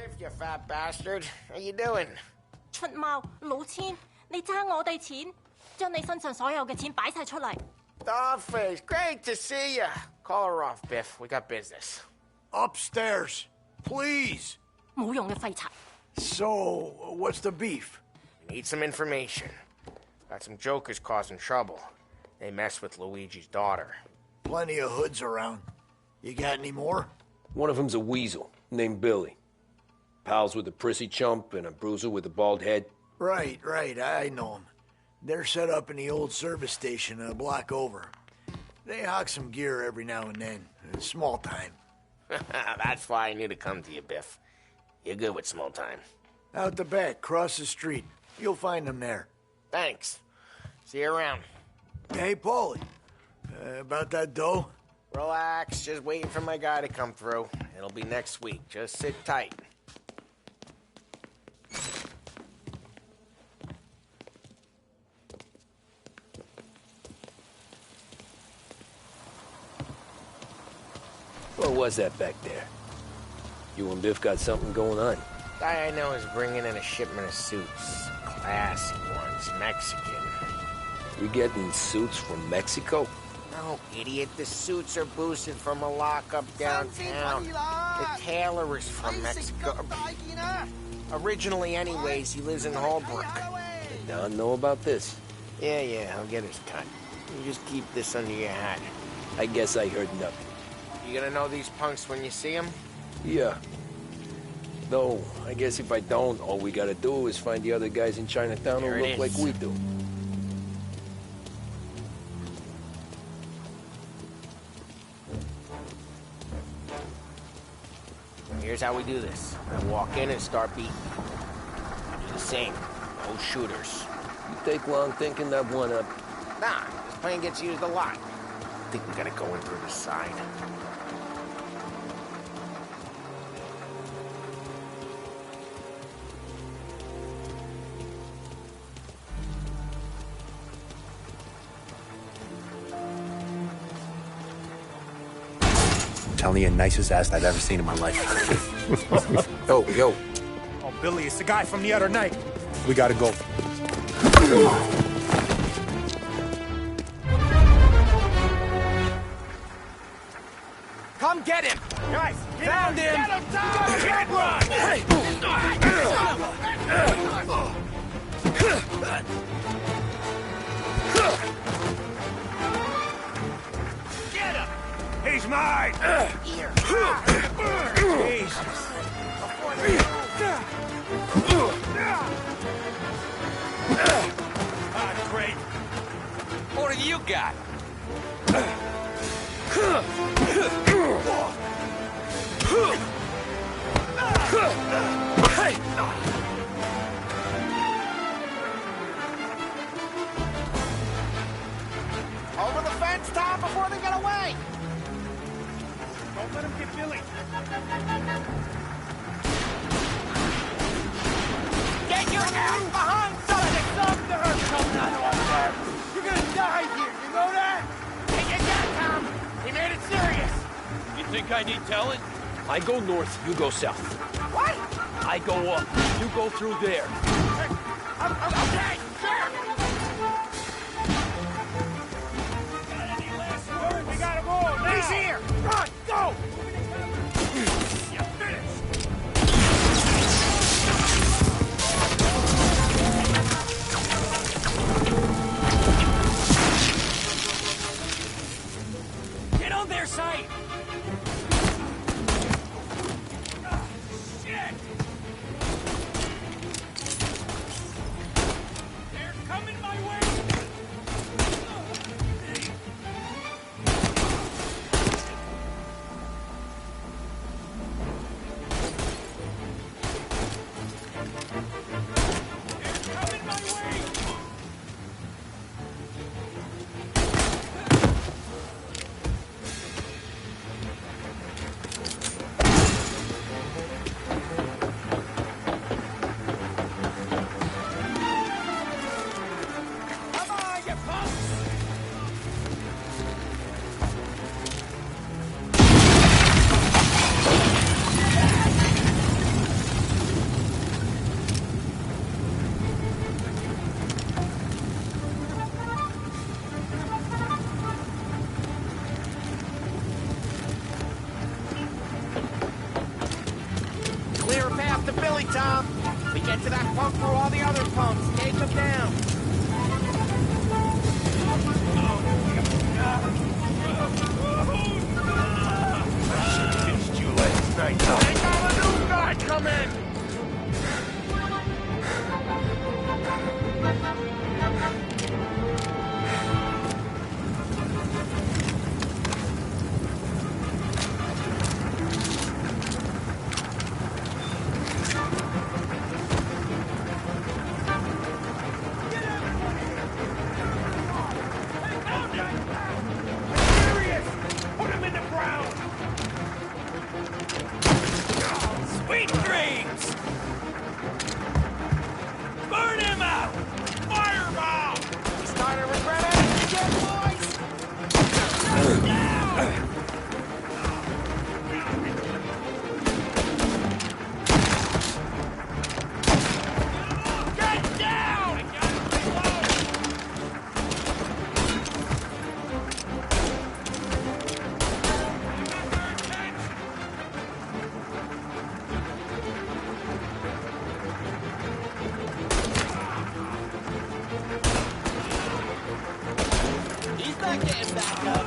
Biff, you fat bastard. How you doing? 出貓老千，你爭我哋錢，將你身上所有嘅錢擺晒出嚟。Dollface, great to see you. Call her off, Biff. We got business. Upstairs, please. 冇用嘅廢柴。So, what's the beef? We need some information. Got some jokers causing trouble. They mess with Luigi's daughter. Plenty of hoods around. You got any more? One of them's a weasel, named Billy. Pals with a prissy chump and a bruiser with a bald head. Right, I know them. They're set up in the old service station a block over. They hawk some gear every now and then. Small time. That's why I knew to come to you, Biff. You're good with small time. Out the back, cross the street. You'll find them there. Thanks. See you around. Hey, Paulie. About that dough? Relax. Just waiting for my guy to come through. It'll be next week. Just sit tight. What was that back there? You and Biff got something going on. Guy I know is bringing in a shipment of suits. Classy ones, Mexican. We getting suits from Mexico? No, idiot. The suits are boosted from a lockup downtown. The tailor is from Mexico. Originally, anyways, he lives in Holbrook. Did Don know about this? Yeah, I'll get his cut. You just keep this under your hat. I guess I heard nothing. You gonna know these punks when you see them? Yeah. No, I guess if I don't, all we gotta do is find the other guys in Chinatown who look like we do. Here's how we do this. I walk in and start beating. I do the same. No shooters. You take long thinking that one up. Nah, this plane gets used a lot. I think we gotta go in through the side. Telling you, nicest ass I've ever seen in my life. Yo. Oh, Billy, it's the guy from the other night. We gotta go. Come get him! Guys, Found him! Get him down! Get run! Hey! Get him! He's mine! Here. Jesus. Ah, great. What have you got? Over the fence, Tom, before they get away! Don't let him get Billy. Get your ass behind something! Something coming out of there! You're gonna die here, you know that? Take your gun, Tom! He made it serious! You think I need telling? I go north, you go south. What? I go up, you go through there. Okay, sure! We gotta move now. He's here! Run! Go! You finished. Get on their side! Shit! slowly, Tom. We get to that pump through all the other pumps. Take them down. Missed you last night. They got a new guy coming! Sweet dreams! Burn him out! Fireball! We starting to regret everything again, boys! Get down! I gotta reload! He's not getting back up.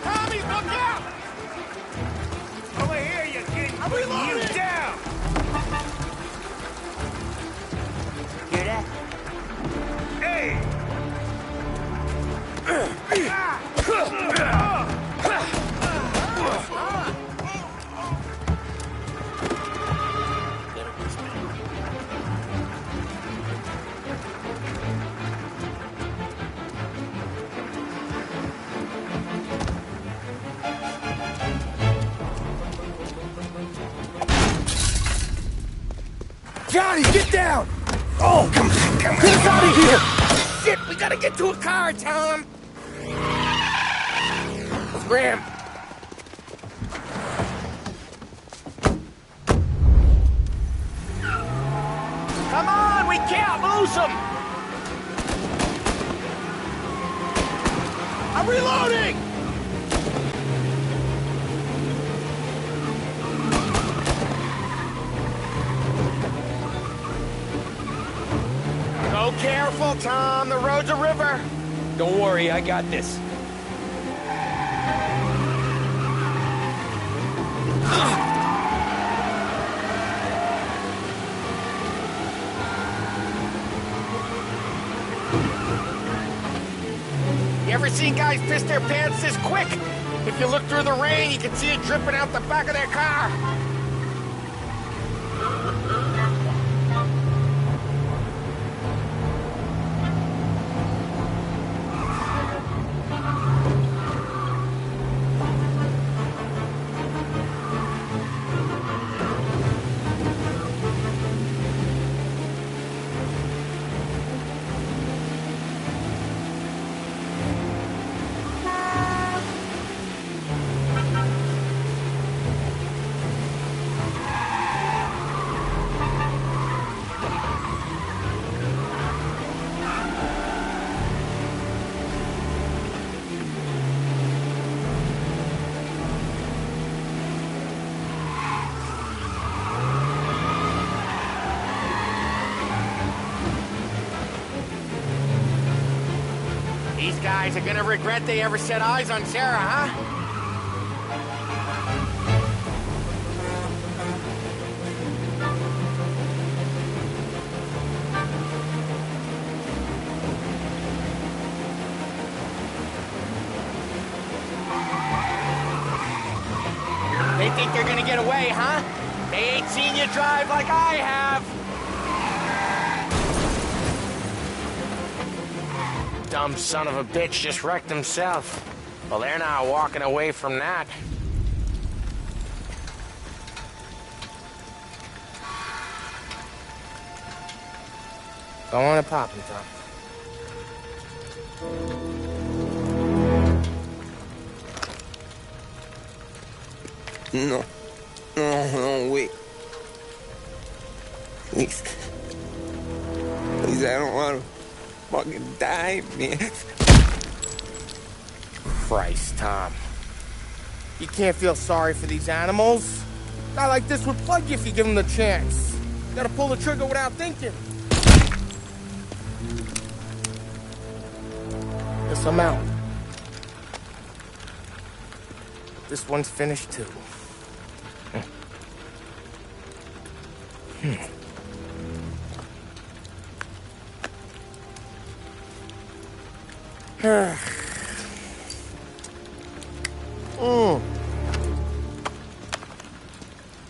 Tommy, look out! Over here, you kid. I'm reloading! You down! Hear that? Hey! Johnny, get down! Oh, come on, get us out of here! Shit, we gotta get to a car, Tom! Scram! Come on, we can't lose him! I'm reloading! Go careful, Tom. The road's a river. Don't worry, I got this. You ever seen guys piss their pants this quick? If you look through the rain, you can see it dripping out the back of their car. These guys are gonna regret they ever set eyes on Sarah, huh? They think they're gonna get away, huh? They ain't seen you drive like I have. Dumb son of a bitch just wrecked himself. Well, they're not walking away from that. Go on and pop him, Tom. No. No, wait. Please. Please, I don't want to fucking die, man. Christ, Tom. You can't feel sorry for these animals. A guy like this would plug you if you give him the chance. You gotta pull the trigger without thinking. Guess I'm out. This one's finished too.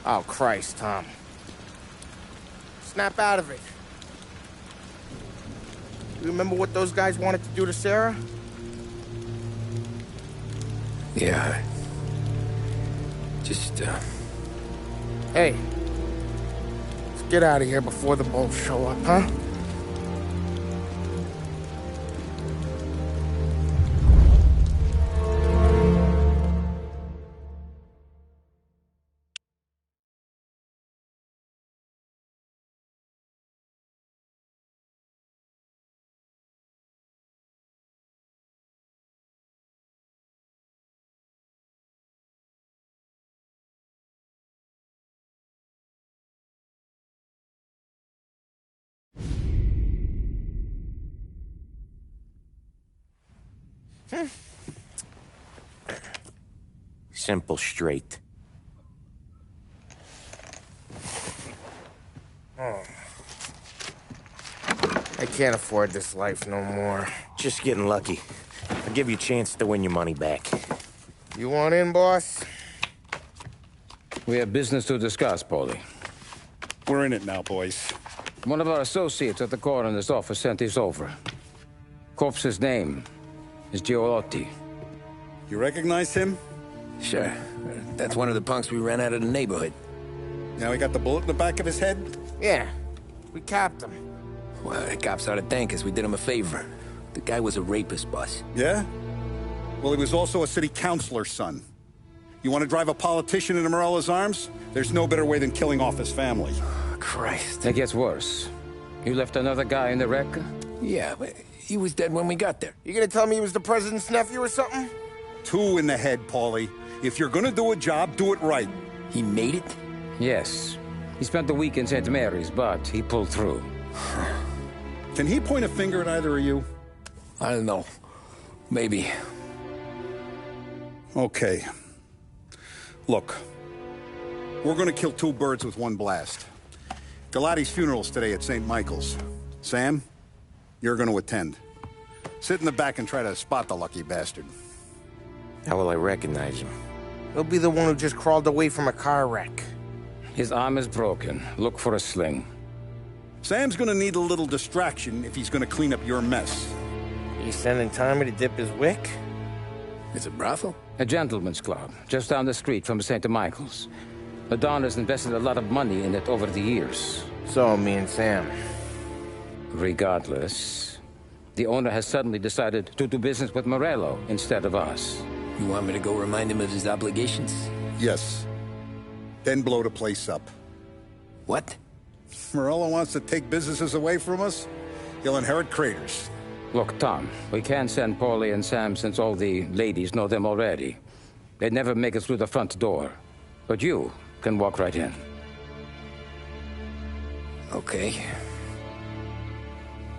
Oh, Christ, Tom. Snap out of it. You remember what those guys wanted to do to Sarah? Yeah. Just, Hey. Let's get out of here before the bulls show up, huh? Simple, straight. I can't afford this life no more. Just getting lucky. I'll give you a chance to win your money back. You want in, boss? We have business to discuss, Paulie. We're in it now, boys. One of our associates at the coroner's office sent this over. Corpse's name is Giolotti. You recognize him? sure. That's one of the punks we ran out of the neighborhood. Now he got the bullet in the back of his head? Yeah. We capped him. Well, the cops ought to thank us. We did him a favor. The guy was a rapist, boss. Yeah? Well, he was also a city councilor's son. You want to drive a politician into Morella's arms? There's no better way than killing off his family. Oh, Christ. It gets worse. You left another guy in the wreck? Yeah, but he was dead when we got there. You gonna tell me he was the president's nephew or something? 2 in the head, Paulie. If you're gonna do a job, do it right. He made it? Yes. He spent the week in St. Mary's, but he pulled through. Can he point a finger at either of you? I don't know. Maybe. Okay. Look. We're gonna kill 2 birds with 1 blast. Galati's funeral's today at St. Michael's. Sam, you're gonna attend. Sit in the back and try to spot the lucky bastard. How will I recognize him? He'll be the one who just crawled away from a car wreck. His arm is broken. Look for a sling. Sam's gonna need a little distraction if he's gonna clean up your mess. You sending Tommy to dip his wick? It's a brothel? A gentleman's club, just down the street from St. Michael's. Adonis invested a lot of money in it over the years. So, me and Sam. Regardless, the owner has suddenly decided to do business with Morello instead of us. You want me to go remind him of his obligations? Yes. Then blow the place up. What? Morello wants to take businesses away from us? He'll inherit craters. Look, Tom, we can't send Paulie and Sam since all the ladies know them already. They'd never make it through the front door. But you can walk right in. Okay.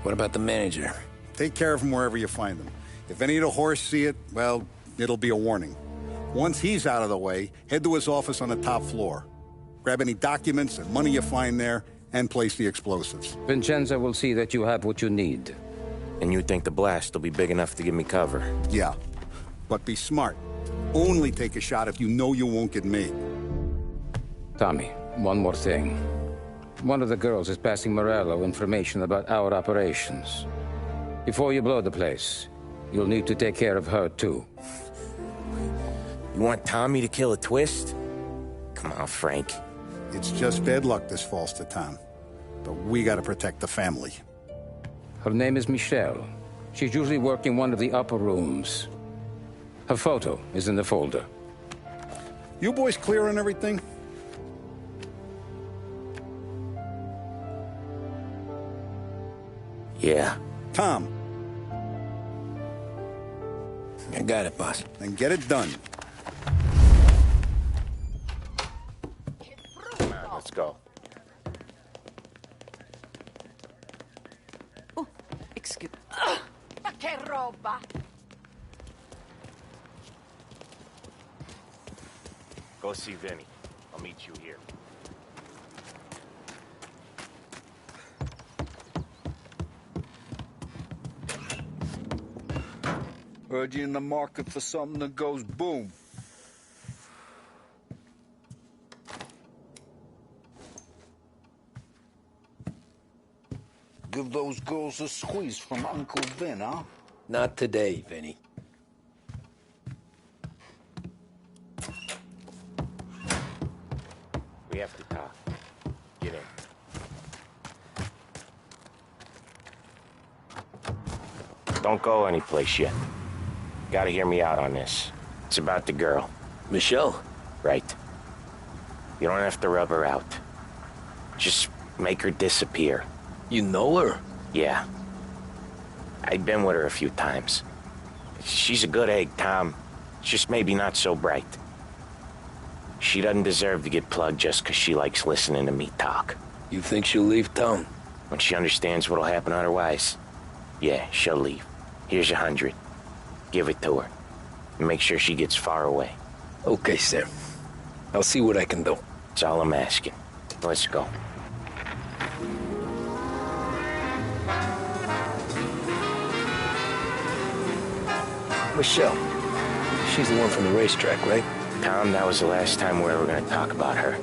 What about the manager? Take care of him wherever you find him. If any of the whores see it, well, it'll be a warning. Once he's out of the way, head to his office on the top floor. Grab any documents and money you find there, and place the explosives. Vincenzo will see that you have what you need. And you think the blast will be big enough to give me cover? Yeah. But be smart. Only take a shot if you know you won't get made. Tommy, one more thing. One of the girls is passing Morello information about our operations. Before you blow the place, you'll need to take care of her, too. You want Tommy to kill a twist? Come on, Frank. It's just bad luck this falls to Tom. But we gotta protect the family. Her name is Michelle. She's usually working one of the upper rooms. Her photo is in the folder. You boys clear on everything? Yeah. Tom, I got it, boss. then get it done. Come on, let's go. Excuse. Ma che roba! Go see Vinny. I'll meet you here. Heard you in the market for something that goes boom. Give those girls a squeeze from Uncle Vin, huh? Not today, Vinny. We have to talk. Get in. Don't go anyplace yet. Gotta hear me out on this. It's about the girl. Michelle? Right. You don't have to rub her out. Just make her disappear. You know her? Yeah. I've been with her a few times. She's a good egg, Tom. Just maybe not so bright. She doesn't deserve to get plugged just 'cause she likes listening to me talk. You think she'll leave town? When she understands what'll happen otherwise, yeah, she'll leave. Here's 100. Give it to her. And make sure she gets far away. Okay, Sam. I'll see what I can do. That's all I'm asking. Let's go. Michelle. She's the one from the racetrack, right? Tom, that was the last time we were ever gonna talk about her.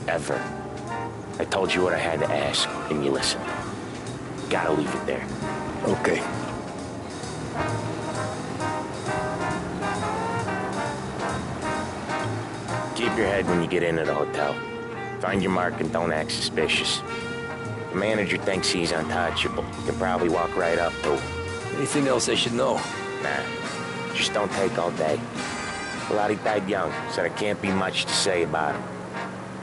Ever. I told you what I had to ask, and you listened. Gotta leave it there. Okay. Keep your head when you get into the hotel. Find your mark and don't act suspicious. The manager thinks he's untouchable. You can probably walk right up to him. Anything else I should know? Nah, just don't take all day. Lottie died young, so there can't be much to say about him.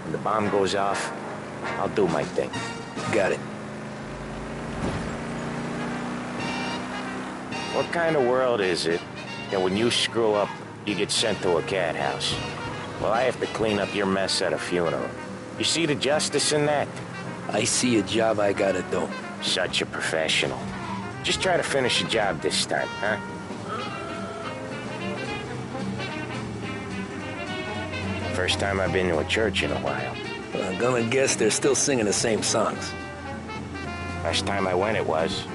When the bomb goes off, I'll do my thing. Got it. What kind of world is it that when you screw up, you get sent to a cat house? Well, I have to clean up your mess at a funeral. You see the justice in that? I see a job I gotta do. Such a professional. Just try to finish the job this time, huh? First time I've been to a church in a while. I'm gonna guess they're still singing the same songs. Last time I went, it was.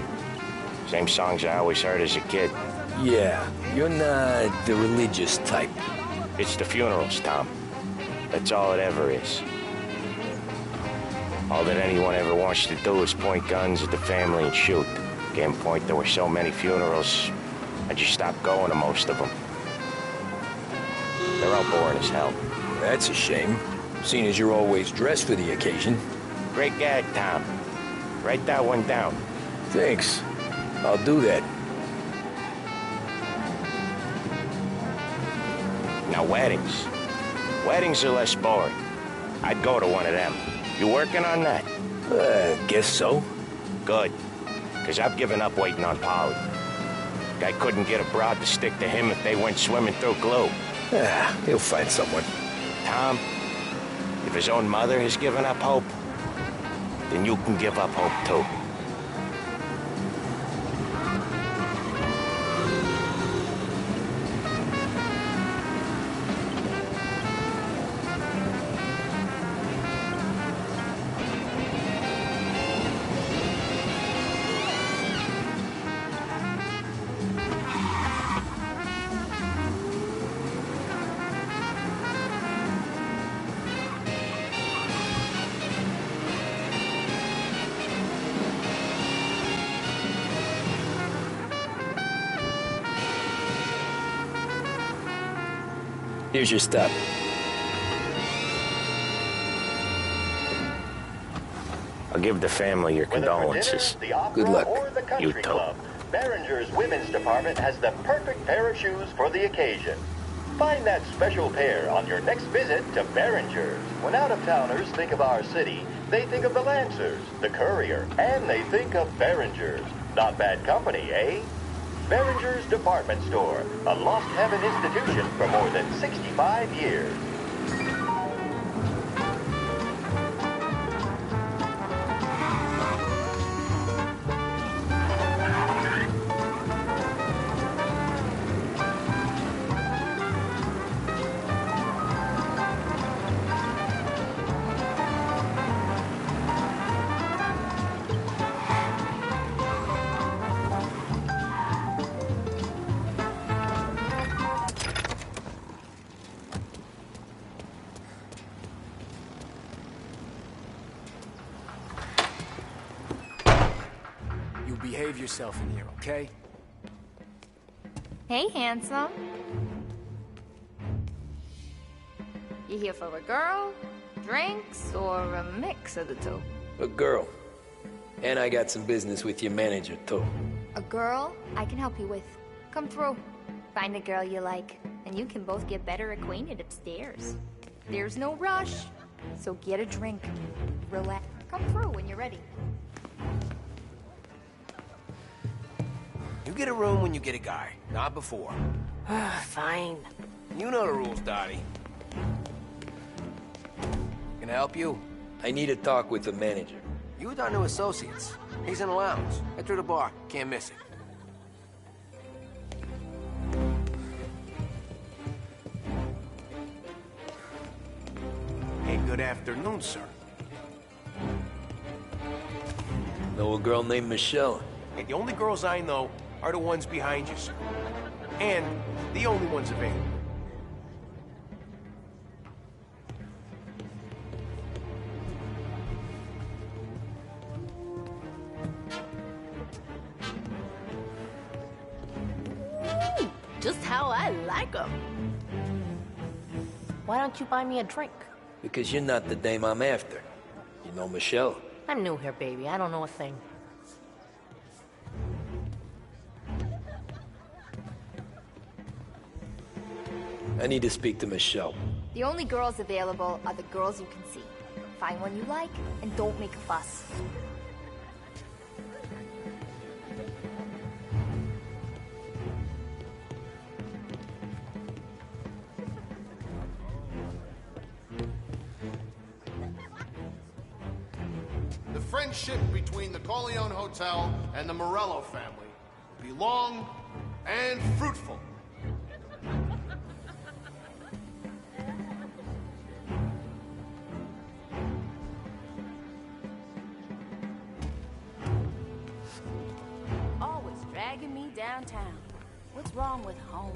Same songs I always heard as a kid. Yeah, you're not the religious type. It's the funerals, Tom. That's all it ever is. All that anyone ever wants to do is point guns at the family and shoot. Game point, there were so many funerals, I just stopped going to most of them. They're all boring as hell. That's a shame, seeing as you're always dressed for the occasion. Great gag, Tom. Write that one down. Thanks. I'll do that. Now, weddings. Weddings are less boring. I'd go to one of them. You working on that? Guess so. Good. Because I've given up waiting on Polly. Guy couldn't get a broad to stick to him if they went swimming through glue. He'll find someone. Tom, if his own mother has given up hope, then you can give up hope too. Here's your stop. I'll give the family your condolences. Good luck. Or the country You too. club, Behringer's women's department has the perfect pair of shoes for the occasion. Find that special pair on your next visit to Behringer's. When out-of-towners think of our city, they think of the Lancers, the Courier, and they think of Behringer's. Not bad company, eh? Behringer's Department Store, a lost heaven institution for more than 65 years. Behave yourself in here, okay? Hey, handsome. You here for a girl, drinks, or a mix of the two? A girl. And I got some business with your manager, too. A girl I can help you with. Come through. Find a girl you like, and you can both get better acquainted upstairs. There's no rush, so get a drink. Relax. Come through when you're ready. You get a room when you get a guy, not before. Fine. You know the rules, Dottie. Can I help you? I need to talk with the manager. You with our new associates. He's in the lounge. Head through the bar. Can't miss it. Hey, good afternoon, sir. Know a girl named Michelle? Hey, the only girls I know are the ones behind you, sir. And the only ones available. Just how I like them. Why don't you buy me a drink? Because you're not the dame I'm after. You know Michelle? I'm new here, baby. I don't know a thing. I need to speak to Michelle. The only girls available are the girls you can see. Find one you like, and don't make a fuss. The friendship between the Corleone Hotel and the Morello family will be long and fruitful. Always dragging me downtown. What's wrong with home?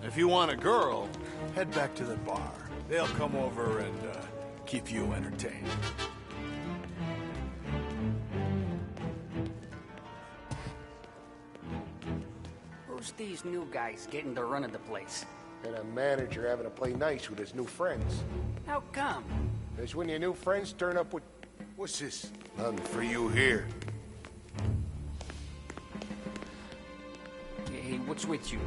If you want a girl, head back to the bar. They'll come over and keep you entertained. Who's these new guys getting the run of the place? And a manager having to play nice with his new friends. How come? Because when your new friends turn up with... What's this? Nothing for you here. Hey, what's with you?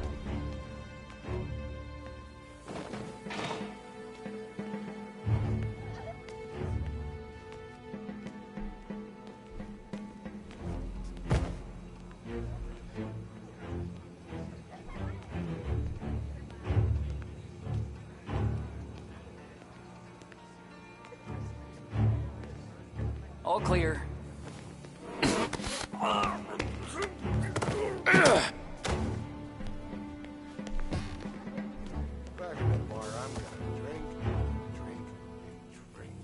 All clear. Back in the bar, I'm gonna drink, drink, drink.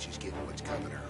she's getting what's coming to her.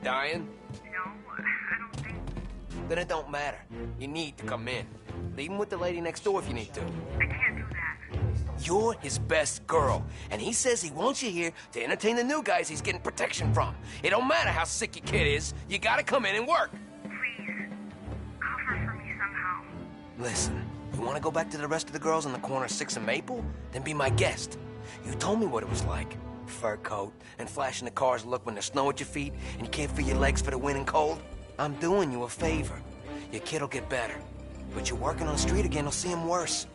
Dying? No, I don't think... Then it don't matter. You need to come in. Leave him with the lady next door if you need to. I can't do that. You're his best girl, and he says he wants you here to entertain the new guys he's getting protection from. It don't matter how sick your kid is, you gotta come in and work. Please, cover for me somehow. Listen, you wanna go back to the rest of the girls on the corner of 6th and Maple? Then be my guest. You told me what it was like. Fur coat, and flashing the car's look when there's snow at your feet and you can't feel your legs for the wind and cold. I'm doing you a favor. Your kid'll get better. But you're working on the street again, will see him worse.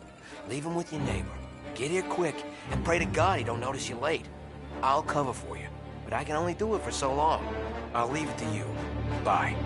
Leave him with your neighbor. Get here quick, and pray to God he don't notice you late. I'll cover for you, but I can only do it for so long. I'll leave it to you. Bye.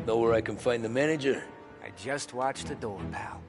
Know where I can find the manager? I just watched the door, pal.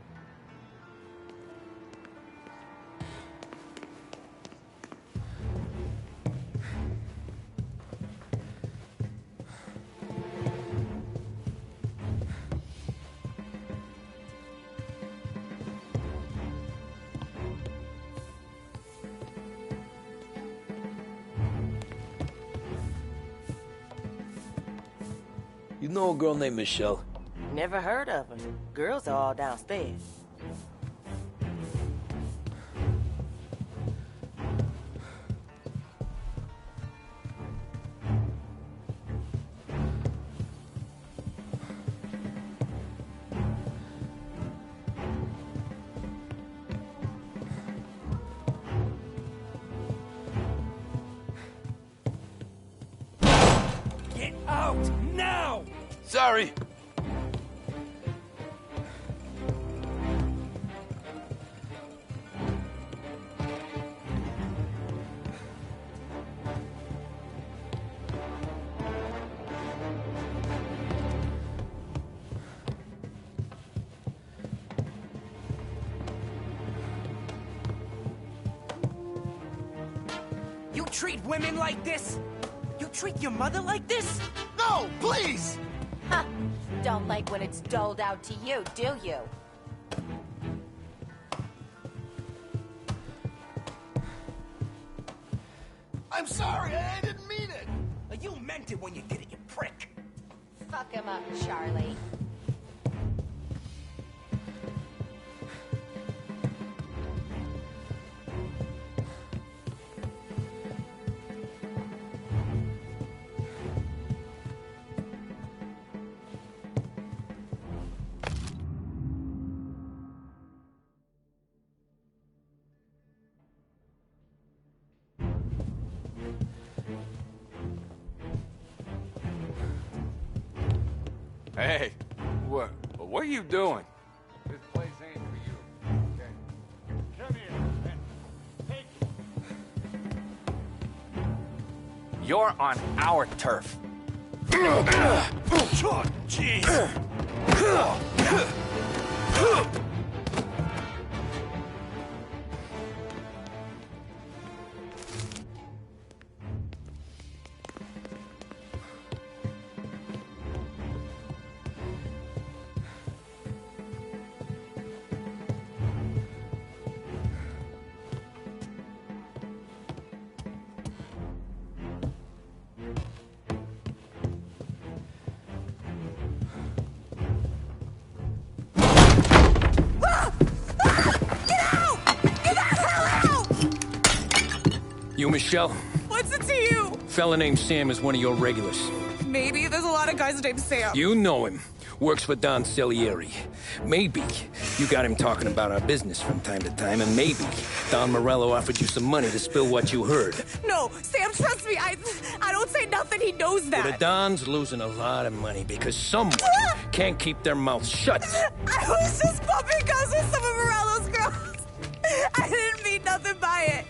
You know a girl named Michelle? Never heard of her. Girls are all downstairs. Get out now! Sorry. You treat women like this? You treat your mother like this? No, please! Ha! Don't like when it's doled out to you, do you? I'm sorry, I didn't mean it! You meant it when you did it, you prick. Fuck him up, Charlie. Hey, what are you doing? This place ain't for you, okay? Come here, and take it. You're on our turf. Jeez. You, Michelle? What's it to you? Fella named Sam is one of your regulars. Maybe there's a lot of guys named Sam. You know him. Works for Don Salieri. Maybe you got him talking about our business from time to time, and maybe Don Morello offered you some money to spill what you heard. No, Sam, trust me. I don't say nothing. He knows that. Well, the Don's losing a lot of money because someone can't keep their mouth shut. I was just bumping guns with some of Morello's girls. I didn't mean nothing by it.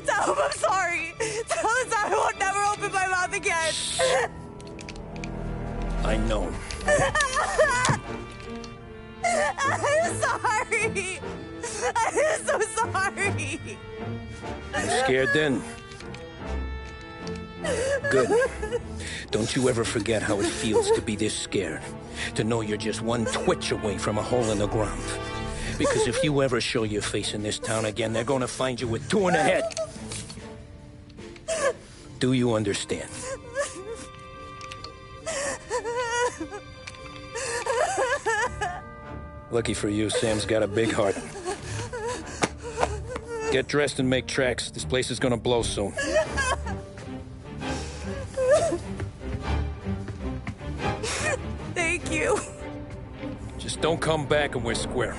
Tell him I'm sorry. Tell him I won't never open my mouth again. I know him. I'm sorry. I'm so sorry. You scared then? Good. Don't you ever forget how it feels to be this scared. To know you're just one twitch away from a hole in the ground. Because if you ever show your face in this town again, they're gonna find you with 2 in the head. Do you understand? Lucky for you, Sam's got a big heart. Get dressed and make tracks. This place is gonna blow soon. Thank you. Just don't come back and we're square.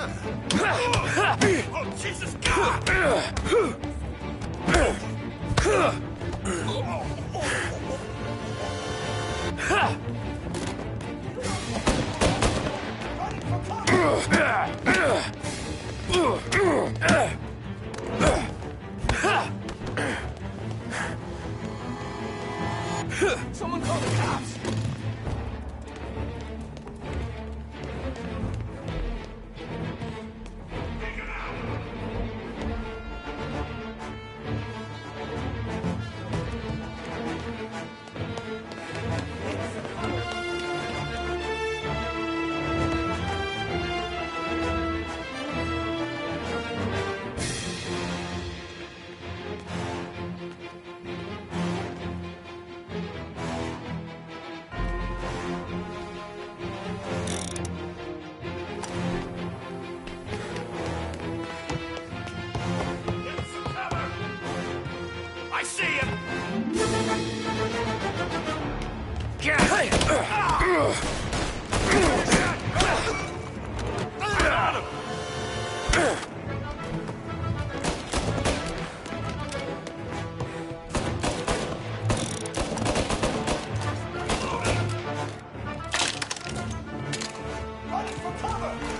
Oh, Jesus God! Someone call the cops! I see him! Running for cover!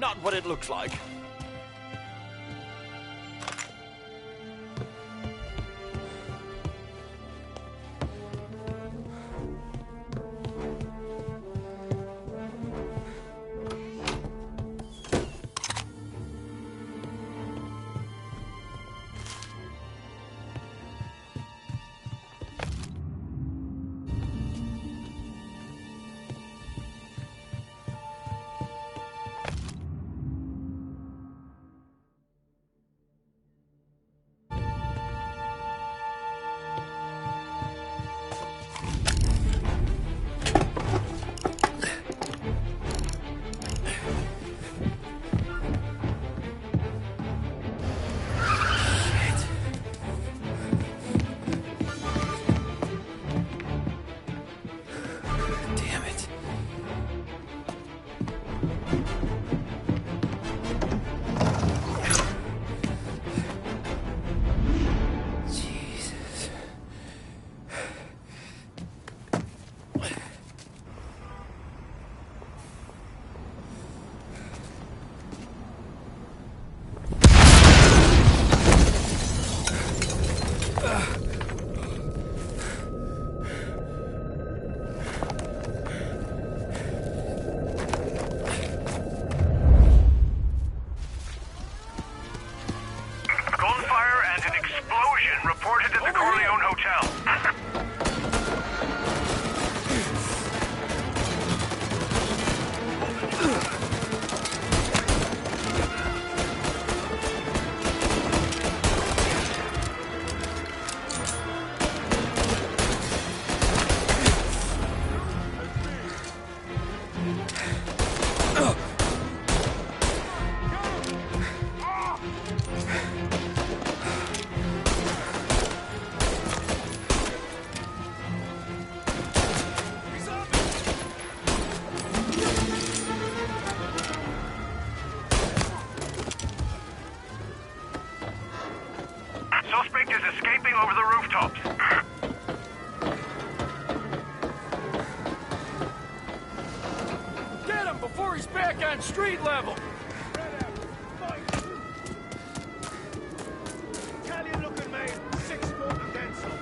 not what it looks like. Suspect is escaping over the rooftops. Get him before he's back on street level! Italian-looking man, 6-foot against him.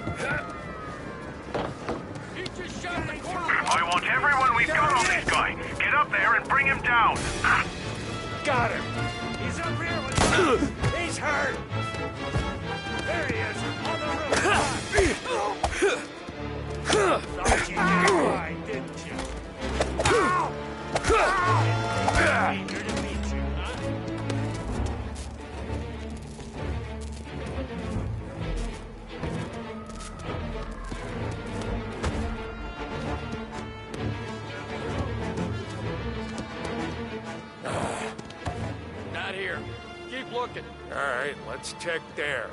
He just shot the corner. I want everyone we've got on this guy. Get up there and bring him down. Got him! He's up here with He's hurt! There he is, on the roof. Thought you did fine, didn't you? Ow! Eager to meet you, huh? Not here. Keep looking. All right, let's check there.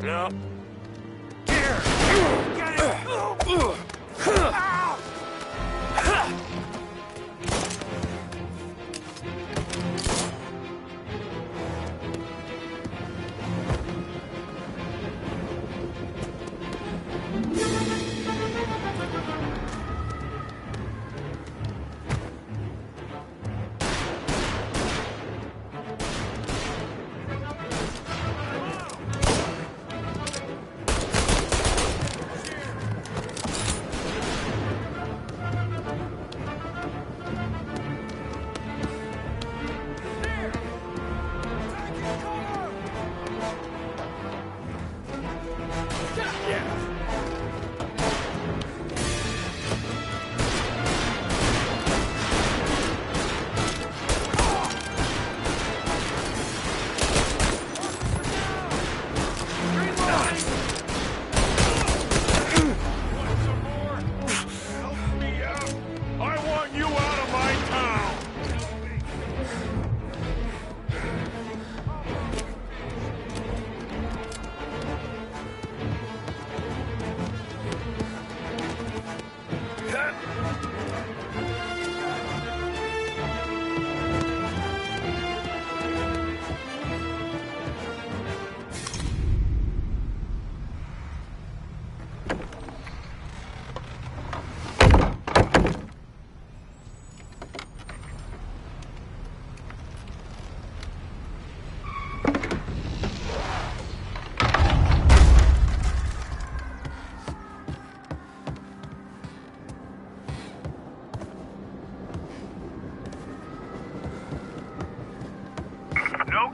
No. Here! Get it! Ow!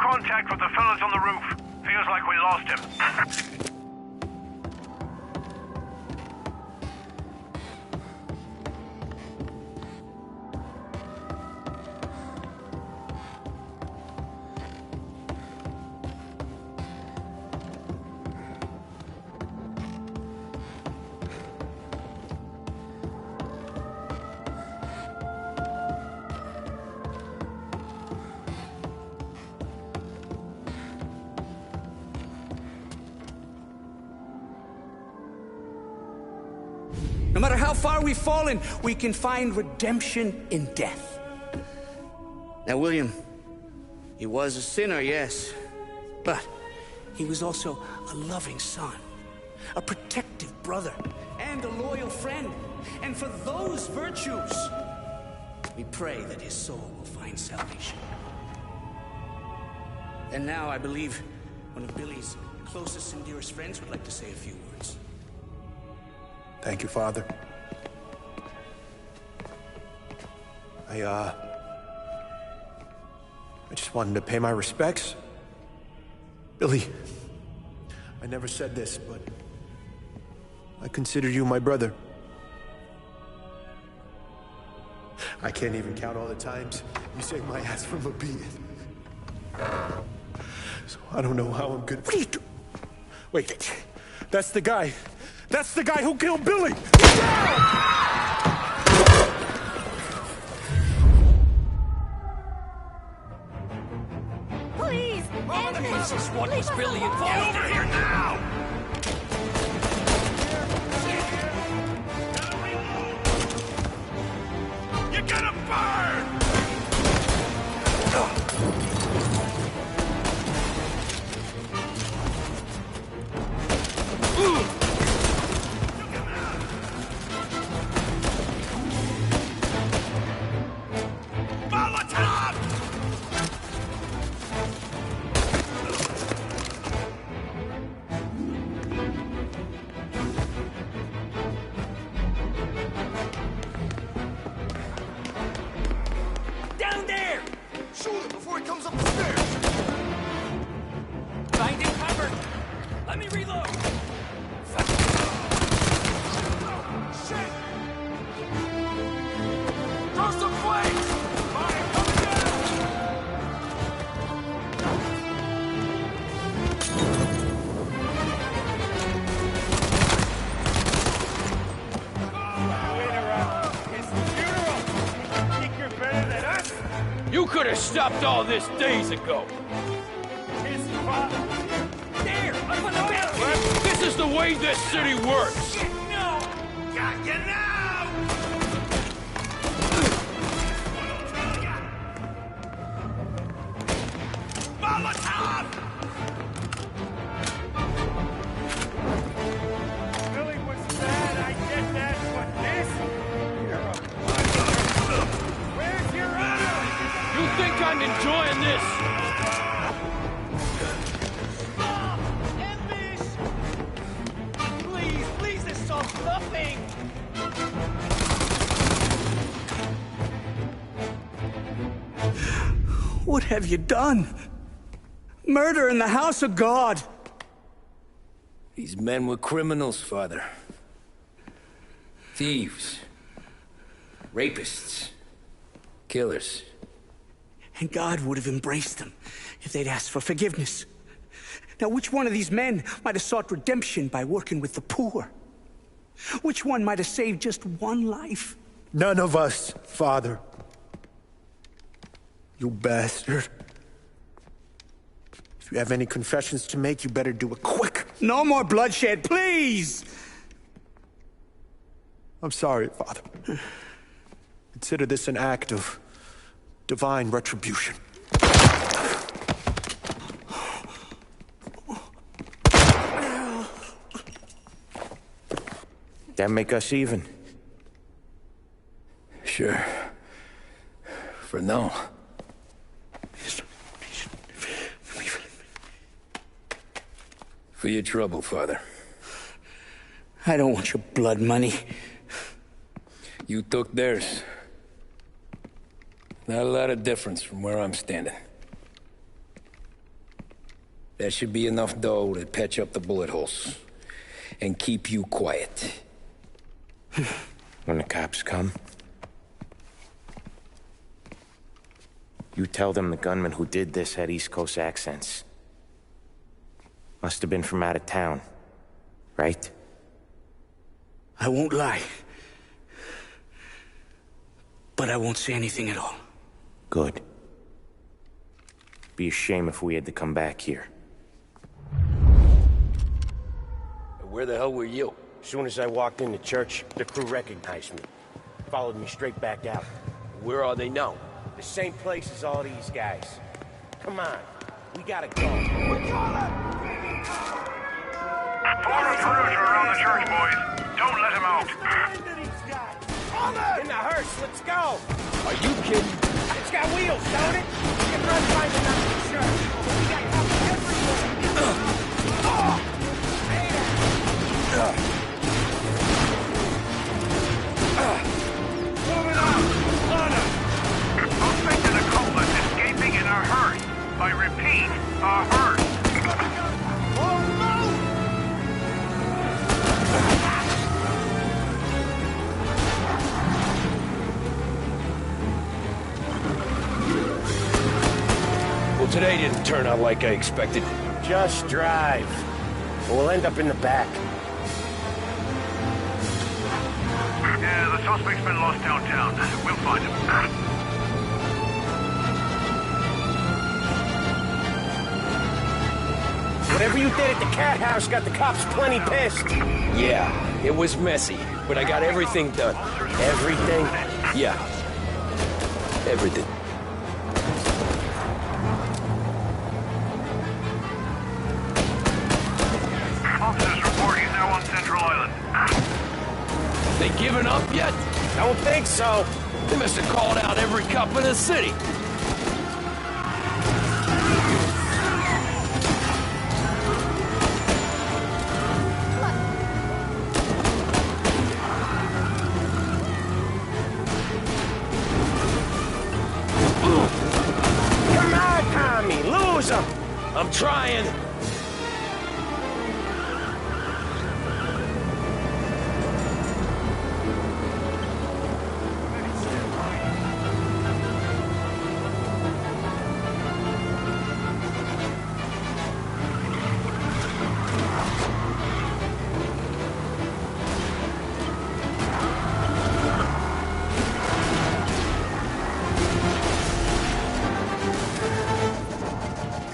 contact with the fellas on the roof. Feels like we lost him. No matter how far we've fallen, we can find redemption in death. Now, William, he was a sinner, yes, but he was also a loving son, a protective brother, and a loyal friend. And for those virtues, we pray that his soul will find salvation. And now I believe one of Billy's closest and dearest friends would like to say a few words. Thank you, Father. I just wanted to pay my respects. Billy, I never said this, but I consider you my brother. I can't even count all the times you saved my ass from a beating. So I don't know how I'm gonna... What are you doing? Wait, that's the guy. That's the guy who killed Billy! Please, end this! Jesus, what was Billy involved? Get over here now! You're gonna burn! Down there! Shoot him before he comes up the stairs! Find him covered! Let me reload! Shit! Throw some flames! Fire coming down! You could have stopped all this days ago. His father was here. There! Up on the balcony! This is the way this city works! Shit, no! Got you now! Molotov! Billy was bad, I get that, but this? Where's your honor? You think I'm enjoying this? Stop! End this! Please, please, this solves nothing! What have you done? Murder in the house of God! These men were criminals, Father. Thieves. Rapists. Killers. And God would have embraced them if they'd asked for forgiveness. Now, which one of these men might have sought redemption by working with the poor? Which one might have saved just one life? None of us, Father. You bastard. If you have any confessions to make, you better do it quick. No more bloodshed, please! I'm sorry, Father. Consider this an act of divine retribution. That make us even? Sure. For now. For your trouble, Father. I don't want your blood money. You took theirs. Not a lot of difference from where I'm standing. That should be enough dough to patch up the bullet holes. And keep you quiet. When the cops come, you tell them the gunman who did this had East Coast accents. Must have been from out of town, right? I won't lie. But I won't say anything at all. Good. Be a shame if we had to come back here. Where the hell were you? As soon as I walked into church, the crew recognized me. Followed me straight back out. Where are they now? The same place as all these guys. Come on, we gotta go. Four intruder around the church, boys. Don't let him out. In the hearse, let's go! Are you kidding? It's got wheels, don't it? We can run find another church. We got cops everywhere. Moving on! On him! Suspect in a coma escaping in a hearse. I repeat, a hearse. Oh no! Well, today didn't turn out like I expected. Just drive. We'll end up in the back. Yeah, the suspect's been lost downtown. We'll find him. Whatever you did at the cat house got the cops plenty pissed. Yeah, it was messy, but I got everything done. Everything? Yeah. Everything. Officers report he's now on Central Island. They giving up yet? Don't think so. They must have called out every cop in the city. Come on, Tommy, lose him. I'm trying.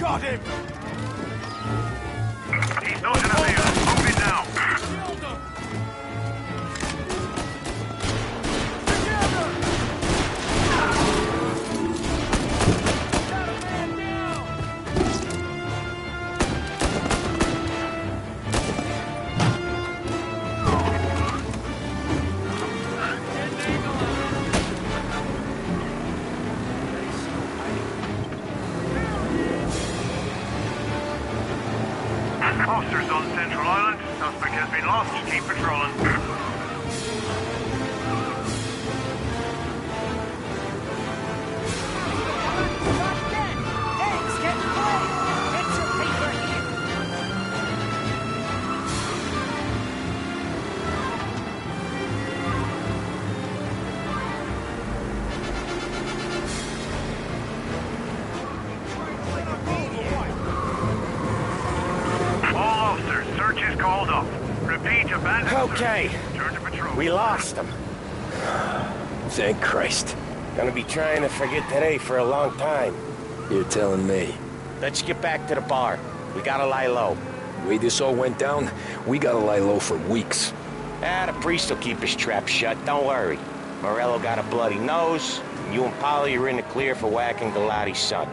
Got him! He's not in a vehicle. Move it now. Officers on Central Island. Suspect has been lost. Keep patrolling. All officers, search is called off. Repeat, abandoned. Okay. Turn to patrol. We lost him. Thank Christ. Gonna be trying to forget today for a long time. You're telling me. Let's get back to the bar. We gotta lie low. The way this all went down, we gotta lie low for weeks. The priest will keep his trap shut, don't worry. Morello got a bloody nose. You and Polly are in the clear for whacking Galati's son.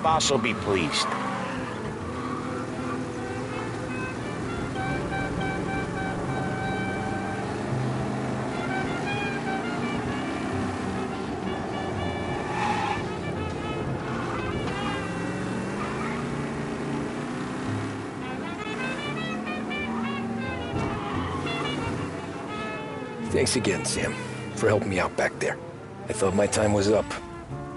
Boss will be pleased. Thanks again, Sam, for helping me out back there. I thought my time was up.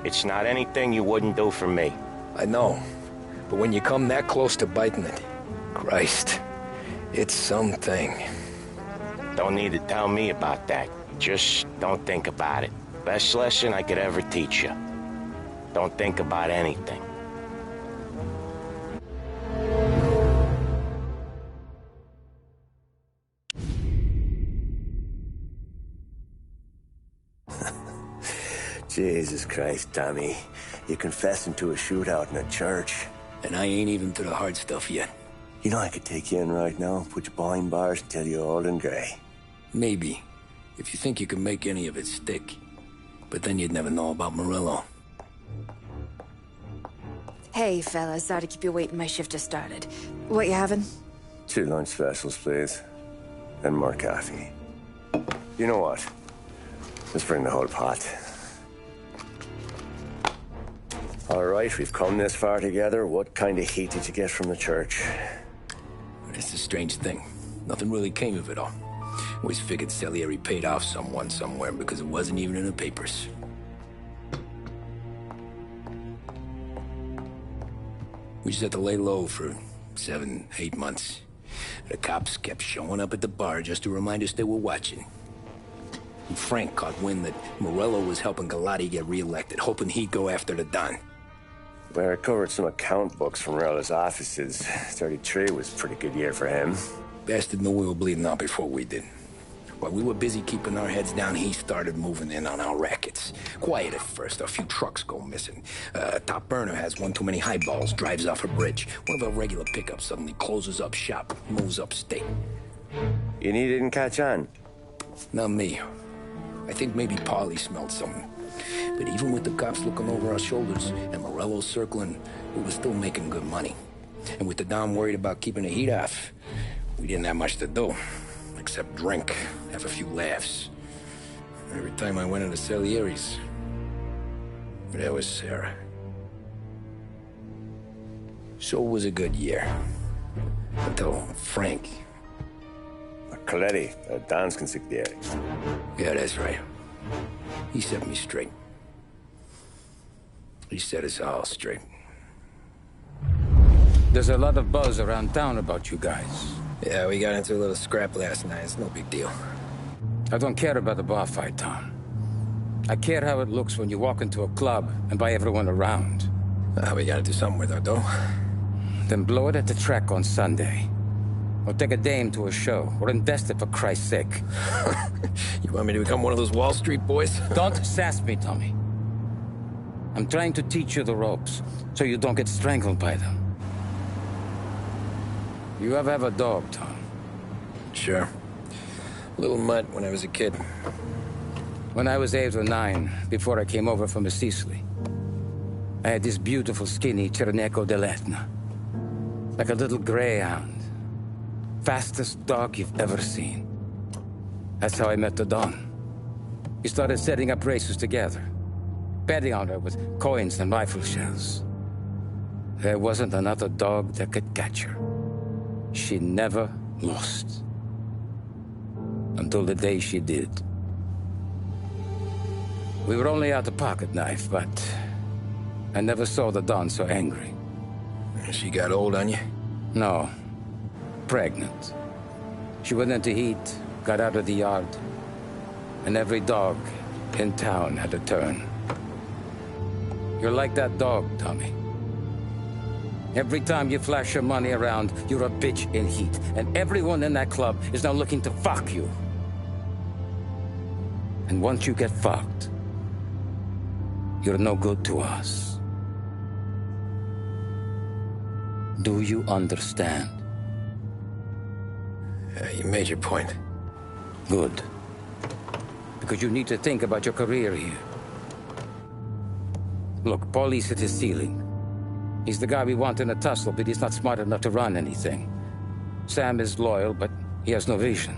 It's not anything you wouldn't do for me. I know. But when you come that close to biting it, Christ, it's something. Don't need to tell me about that. Just don't think about it. Best lesson I could ever teach you. Don't think about anything. Jesus Christ, Tommy. You're confessing to a shootout in a church. And I ain't even to the hard stuff yet. You know I could take you in right now, put you behind bars until you're old and gray. Maybe. If you think you can make any of it stick. But then you'd never know about Morello. Hey, fellas. Sorry to keep you waiting. My shift just started. What you having? 2 lunch specials, please. And more coffee. You know what? Let's bring the whole pot. All right, we've come this far together. What kind of heat did you get from the church? It's a strange thing. Nothing really came of it all. Always figured Salieri paid off someone somewhere because it wasn't even in the papers. We just had to lay low for 7, 8 months. The cops kept showing up at the bar just to remind us they were watching. And Frank caught wind that Morello was helping Galati get reelected, hoping he'd go after the Don. Well, I recovered some account books from Morello's offices. 33 was a pretty good year for him. Bastard knew we were bleeding out before we did. While we were busy keeping our heads down, he started moving in on our rackets. Quiet at first, a few trucks go missing. Top burner has one too many highballs, drives off a bridge. One of our regular pickups suddenly closes up shop, moves upstate. You didn't catch on? Not me. I think maybe Paulie smelled something. But even with the cops looking over our shoulders and Morello circling, we were still making good money. And with the Don worried about keeping the heat off, we didn't have much to do. Except drink, have a few laughs. Every time I went into Salieri's, there was Sarah. So it was a good year. Until Frank. Coletti, Don's consigliere. Yeah, that's right. He set me straight. He set us all straight. There's a lot of buzz around town about you guys. Yeah, we got into a little scrap last night. It's no big deal. I don't care about the bar fight, Tom. I care how it looks when you walk into a club and buy everyone around. We gotta do something with our dough. Then blow it at the track on Sunday. Or take a dame to a show. Or invest it, for Christ's sake. You want me to become one of those Wall Street boys? Don't sass me, Tommy. I'm trying to teach you the ropes, so you don't get strangled by them. You ever have a dog, Tom? Sure. Little mutt when I was a kid. When I was 8 or 9, before I came over from Sicily, I had this beautiful, skinny Cerneco dell'Etna. Like a little greyhound. Fastest dog you've ever seen. That's how I met the Don. We started setting up races together. Betting on her with coins and rifle shells. There wasn't another dog that could catch her. She never lost. Until the day she did. We were only out a pocket knife, but I never saw the Don so angry. She got old on you? No. Pregnant. She went into heat, got out of the yard, and every dog in town had a turn. You're like that dog, Tommy. Every time you flash your money around, you're a bitch in heat, and everyone in that club is now looking to fuck you. And once you get fucked, you're no good to us. Do you understand? You made your point. Good. Because you need to think about your career here. Look, Paulie's at his ceiling. He's the guy we want in a tussle, but he's not smart enough to run anything. Sam is loyal, but he has no vision.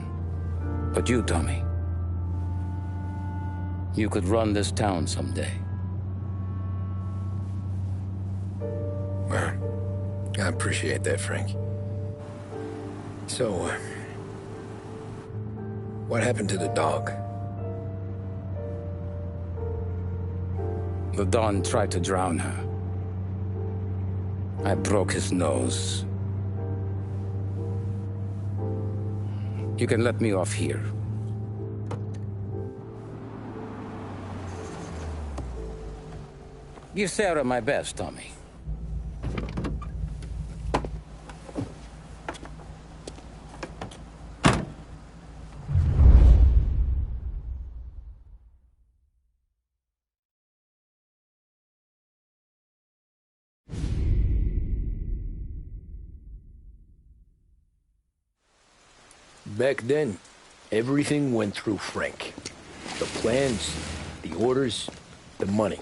But you, Tommy, you could run this town someday. Well, I appreciate that, Frank. So, what happened to the dog? The Don tried to drown her. I broke his nose. You can let me off here. Give Sarah my best, Tommy. Back then, everything went through Frank. The plans, the orders, the money.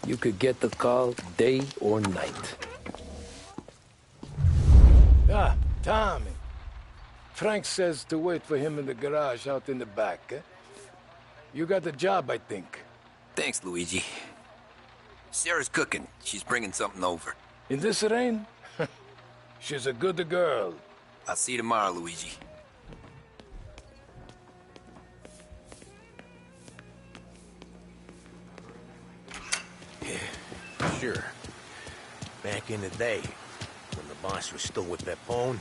You could get the call day or night. Ah, Tommy. Frank says to wait for him in the garage out in the back, eh? You got the job, I think. Thanks, Luigi. Sarah's cooking. She's bringing something over. In this rain? She's a good girl. I'll see you tomorrow, Luigi. Sure. Back in the day, when the boss was still with Pepone,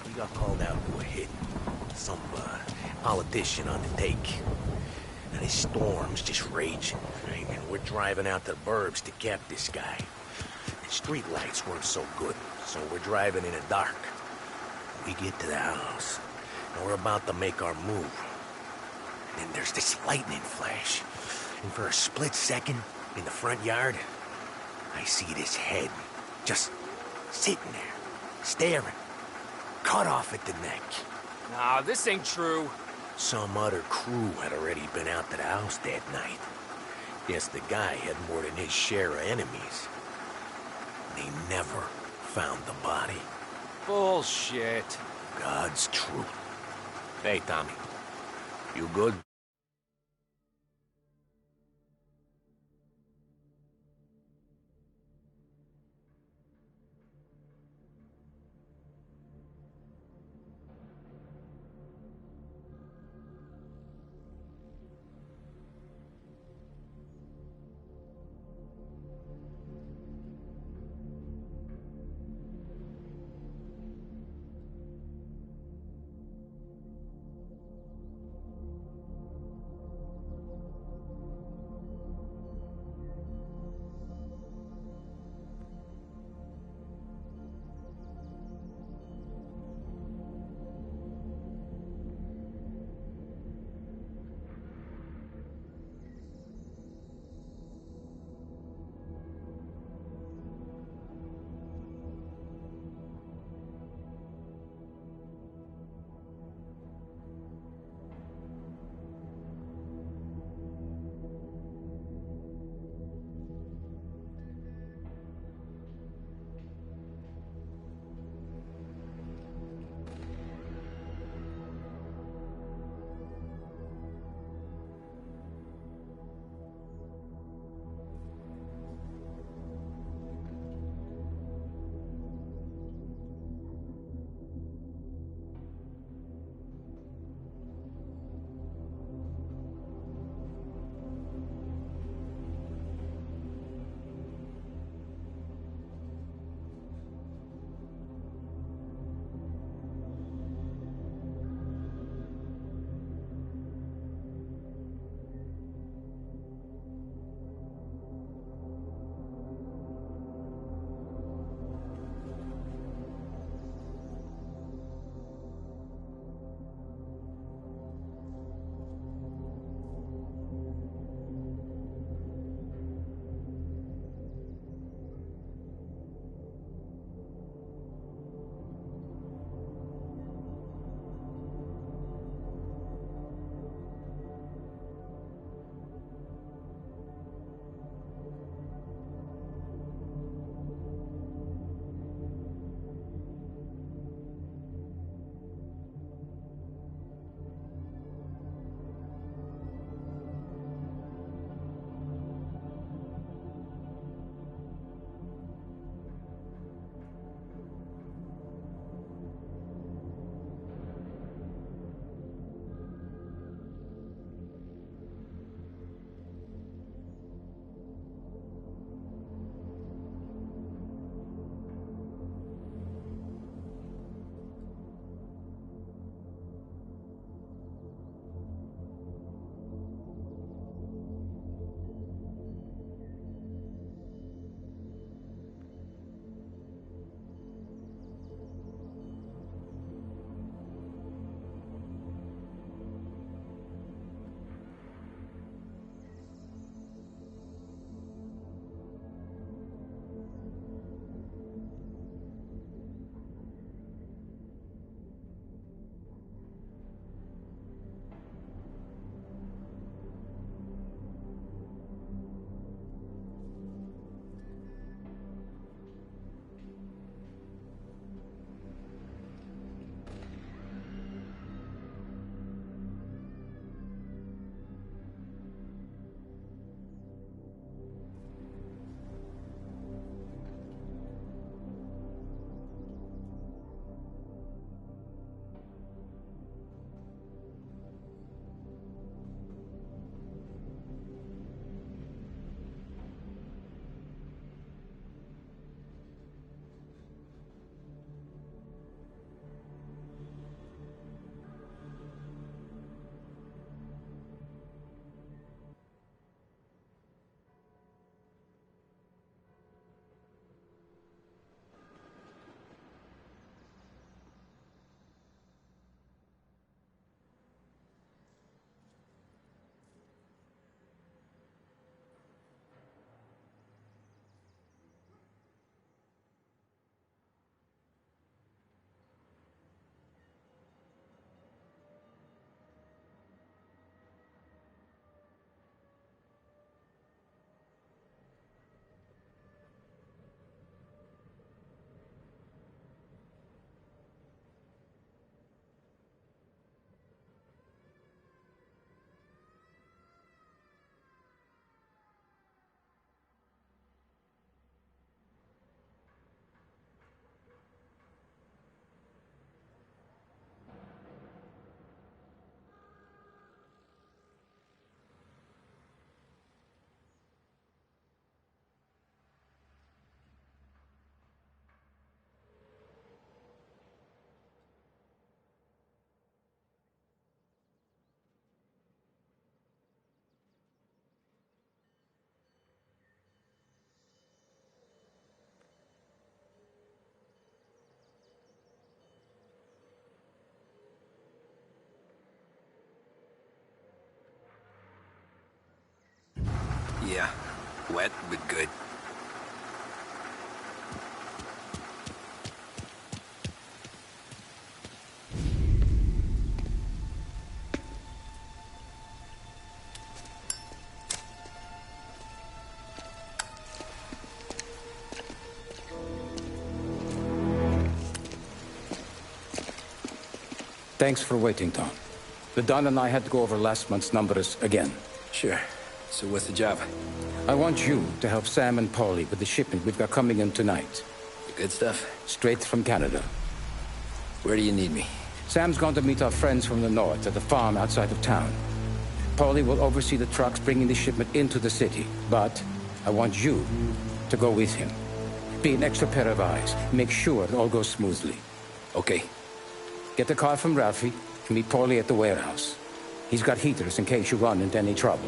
we got called out to a hit. Some politician on the take. And his storm's just raging, right? And we're driving out to the burbs to cap this guy. The street lights weren't so good, so we're driving in the dark. We get to the house, and we're about to make our move. And then there's this lightning flash. And for a split second, in the front yard, I see this head, just sitting there, staring, cut off at the neck. Nah, this ain't true. Some other crew had already been out to the house that night. Guess the guy had more than his share of enemies. They never found the body. Bullshit. God's truth. Hey, Tommy. You good? Wet, but good. Thanks for waiting, Tom. The Don and I had to go over last month's numbers again. Sure. So what's the job? I want you to help Sam and Paulie with the shipment we've got coming in tonight. The good stuff? Straight from Canada. Where do you need me? Sam's going to meet our friends from the north at the farm outside of town. Paulie will oversee the trucks bringing the shipment into the city, but I want you to go with him. Be an extra pair of eyes. Make sure it all goes smoothly. Okay. Get the car from Ralphie and meet Paulie at the warehouse. He's got heaters in case you run into any trouble.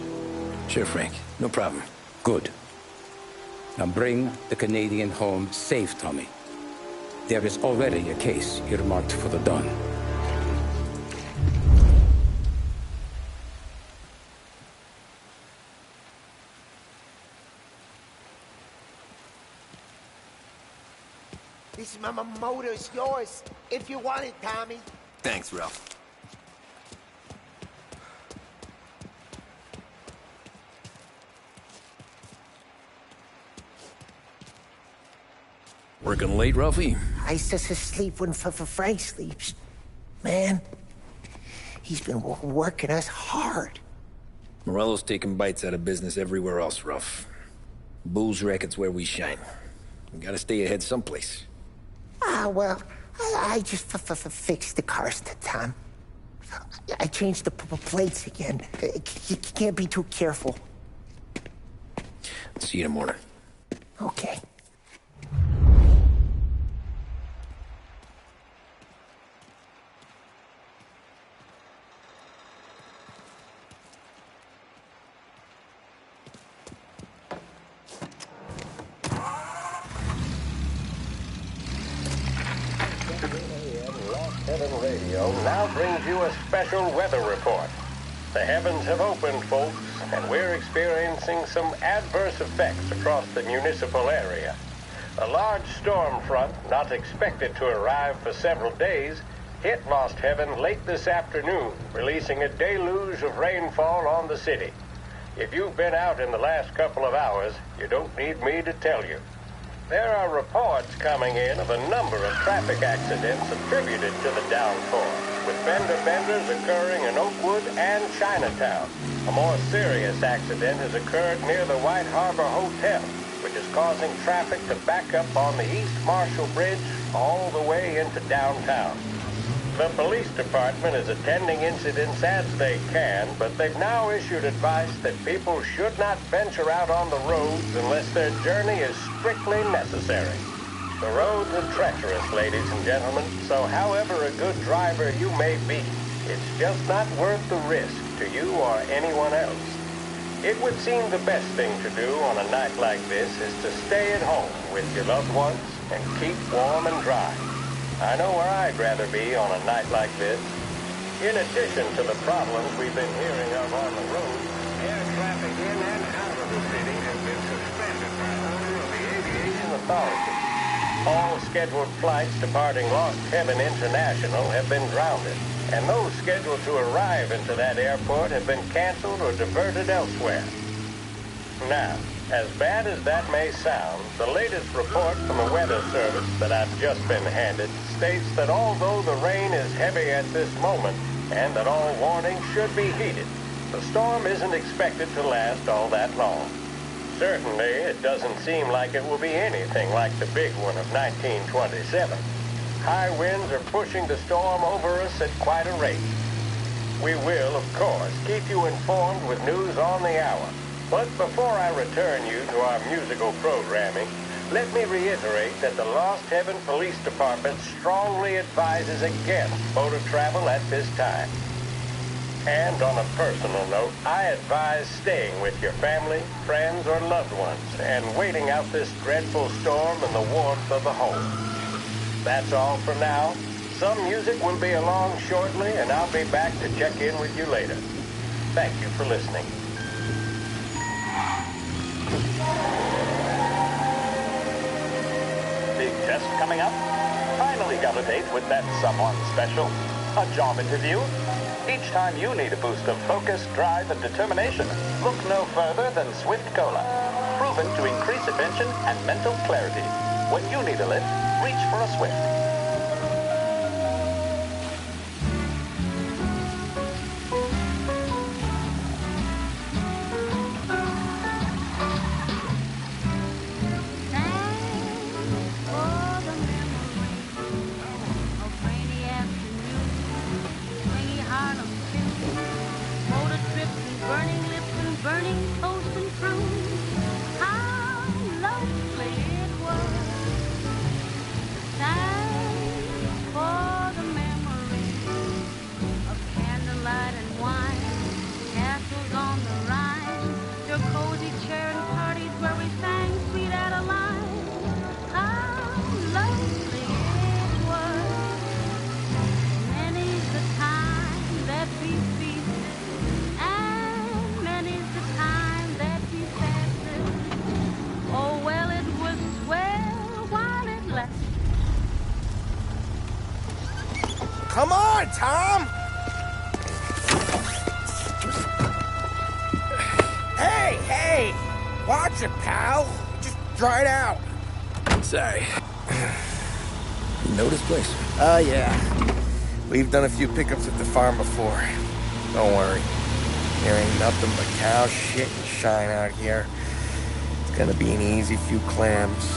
Sure, Frank. No problem. Good. Now bring the Canadian home safe, Tommy. There is already a case earmarked for the Don. This motor is yours, if you want it, Tommy. Thanks, Ralph. Working late, Ralphie? I sleep when Frank sleeps. Man, he's been working us hard. Morello's taking bites out of business everywhere else, Ralph. Booze racket's where we shine. We gotta stay ahead someplace. Well, I just fixed the cars, Tom. I changed the plates again. You can't be too careful. See you in the morning. Okay. Heaven Radio now brings you a special weather report. The heavens have opened, folks, and we're experiencing some adverse effects across the municipal area. A large storm front, not expected to arrive for several days, hit Lost Heaven late this afternoon, releasing a deluge of rainfall on the city. If you've been out in the last couple of hours, you don't need me to tell you. There are reports coming in of a number of traffic accidents attributed to the downpour, with fender benders occurring in Oakwood and Chinatown. A more serious accident has occurred near the White Harbor Hotel, which is causing traffic to back up on the East Marshall Bridge all the way into downtown. The police department is attending incidents as they can, but they've now issued advice that people should not venture out on the roads unless their journey is strictly necessary. The roads are treacherous, ladies and gentlemen, so however a good driver you may be, it's just not worth the risk to you or anyone else. It would seem the best thing to do on a night like this is to stay at home with your loved ones and keep warm and dry. I know where I'd rather be on a night like this. In addition to the problems we've been hearing of on the road, air traffic in and out of the city has been suspended by order of the aviation authority. All scheduled flights departing Lost Heaven International have been grounded, and those scheduled to arrive into that airport have been canceled or diverted elsewhere. Now, as bad as that may sound, the latest report from the Weather Service that I've just been handed states that although the rain is heavy at this moment and that all warnings should be heeded, the storm isn't expected to last all that long. Certainly, it doesn't seem like it will be anything like the big one of 1927. High winds are pushing the storm over us at quite a rate. We will, of course, keep you informed with news on the hour. But before I return you to our musical programming, let me reiterate that the Lost Heaven Police Department strongly advises against motor travel at this time. And on a personal note, I advise staying with your family, friends, or loved ones and waiting out this dreadful storm in the warmth of the home. That's all for now. Some music will be along shortly, and I'll be back to check in with you later. Thank you for listening. test coming up? Finally got a date with that someone special. A job interview? Each time you need a boost of focus, drive, and determination, look no further than Swift Cola. Proven to increase attention and mental clarity. When you need a lift, reach for a Swift. Come on, Tom! Hey! Watch it, pal! Just dried out. Sorry. You know this place? Yeah. We've done a few pickups at the farm before. Don't worry. There ain't nothing but cow shit and shine out here. It's gonna be an easy few clams.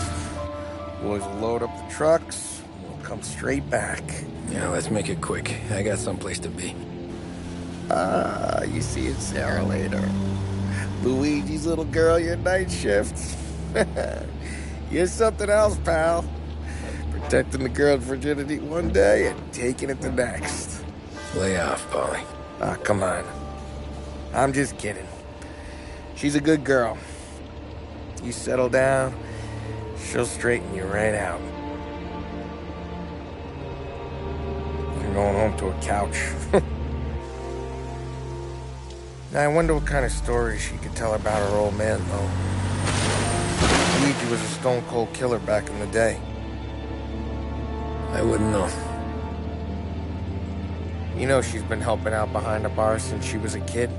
Boys will load up the trucks, and we'll come straight back. Yeah, let's make it quick. I got someplace to be. You see it, Sarah, later. Luigi's little girl, your night shift. You're something else, pal. Protecting the girl's virginity one day and taking it the next. Lay off, Polly. Come on. I'm just kidding. She's a good girl. You settle down, she'll straighten you right out. You're going home to a couch. Now, I wonder what kind of stories she could tell about her old man, though. Luigi was a stone-cold killer back in the day. I wouldn't know. You know she's been helping out behind the bar since she was a kid.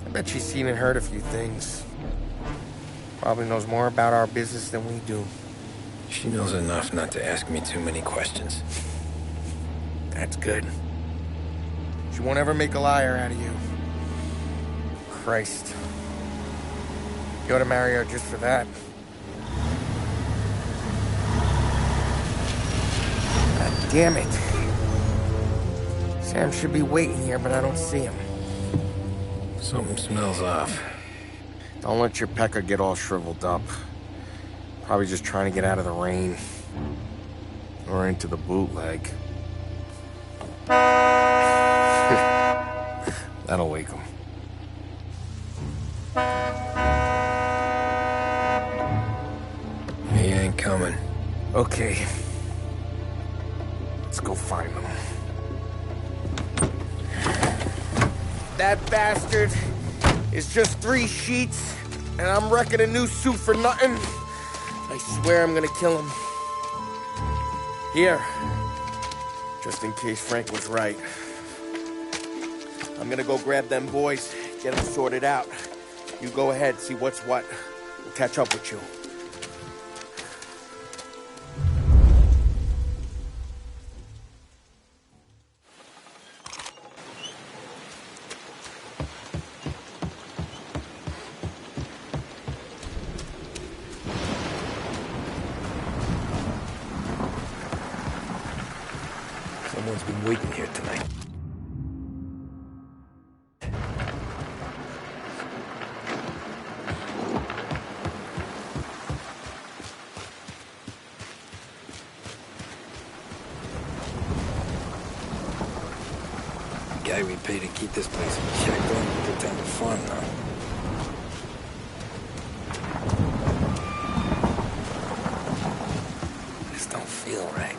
I bet she's seen and heard a few things. Probably knows more about our business than we do. She knows enough not to ask me too many questions. That's good. She won't ever make a liar out of you. Christ. You ought to marry her just for that. God damn it. Sam should be waiting here, but I don't see him. Something smells off. Don't let your pecker get all shriveled up. Probably just trying to get out of the rain. Or into the bootleg. That'll wake him. He ain't coming. Okay. Let's go find him. That bastard is just 3 sheets, and I'm wrecking a new suit for nothing. I swear I'm gonna kill him. Here. Just in case Frank was right. I'm gonna go grab them boys, get them sorted out. You go ahead, see what's what. We'll catch up with you. Someone's been waiting here tonight. The guy we pay to keep this place in check don't pretend to farm now. This don't feel right.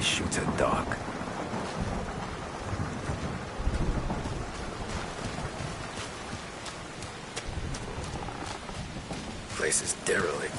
guy shoots a dog. Place is derelict.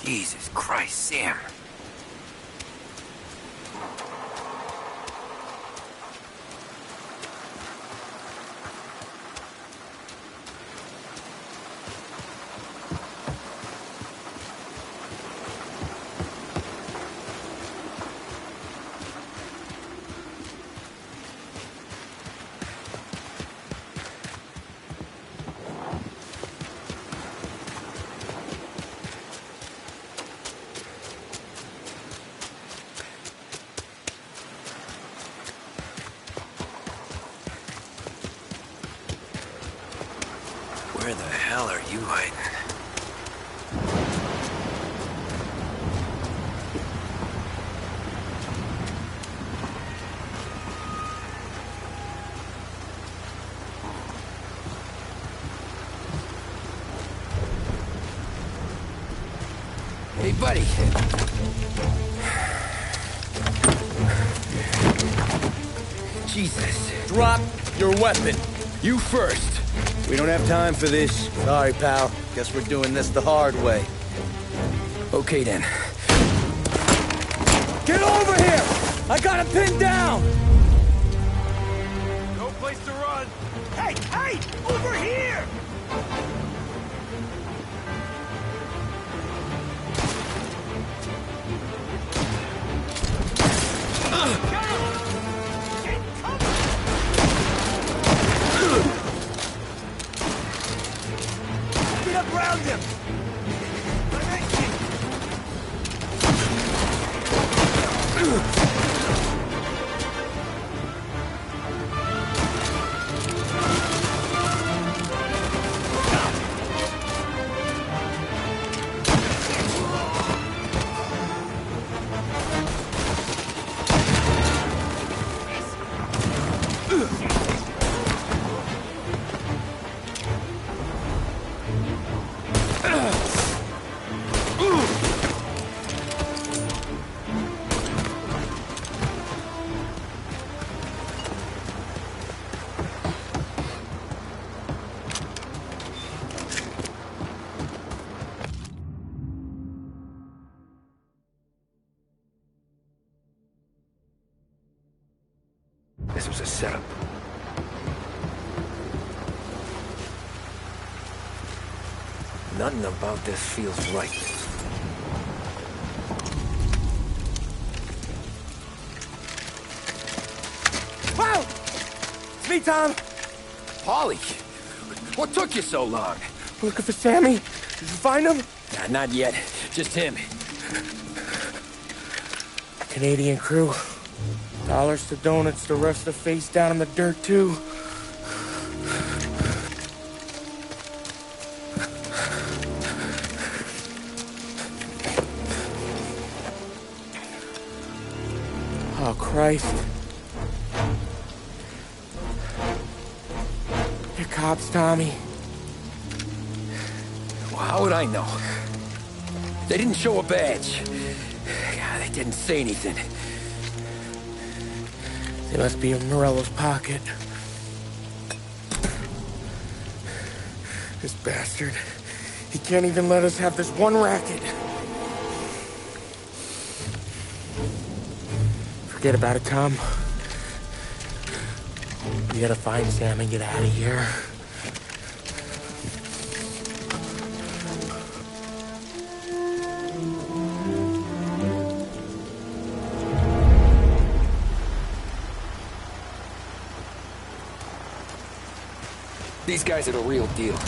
Jesus Christ, Sam. Where the hell are you hiding? Hey, buddy. Jesus. Drop your weapon. You first. We don't have time for this. Sorry, pal. Guess we're doing this the hard way. Okay, then. Get over here! I got him pinned down! No place to run. Hey, hey! Over here! Get up around him! This was a setup. Nothing about this feels right. Wow! It's me, Tom! Polly! What took you so long? Looking for Sammy? Did you find him? Nah, not yet. Just him. Canadian crew. Dollars to donuts, the rest of the face down in the dirt, too. Oh, Christ. They're cops, Tommy. Well, how would I know? They didn't show a badge. Yeah, they didn't say anything. They must be in Morello's pocket. This bastard. He can't even let us have this one racket. Forget about it, Tom. We gotta find Sam and get out of here. These guys are the real deal.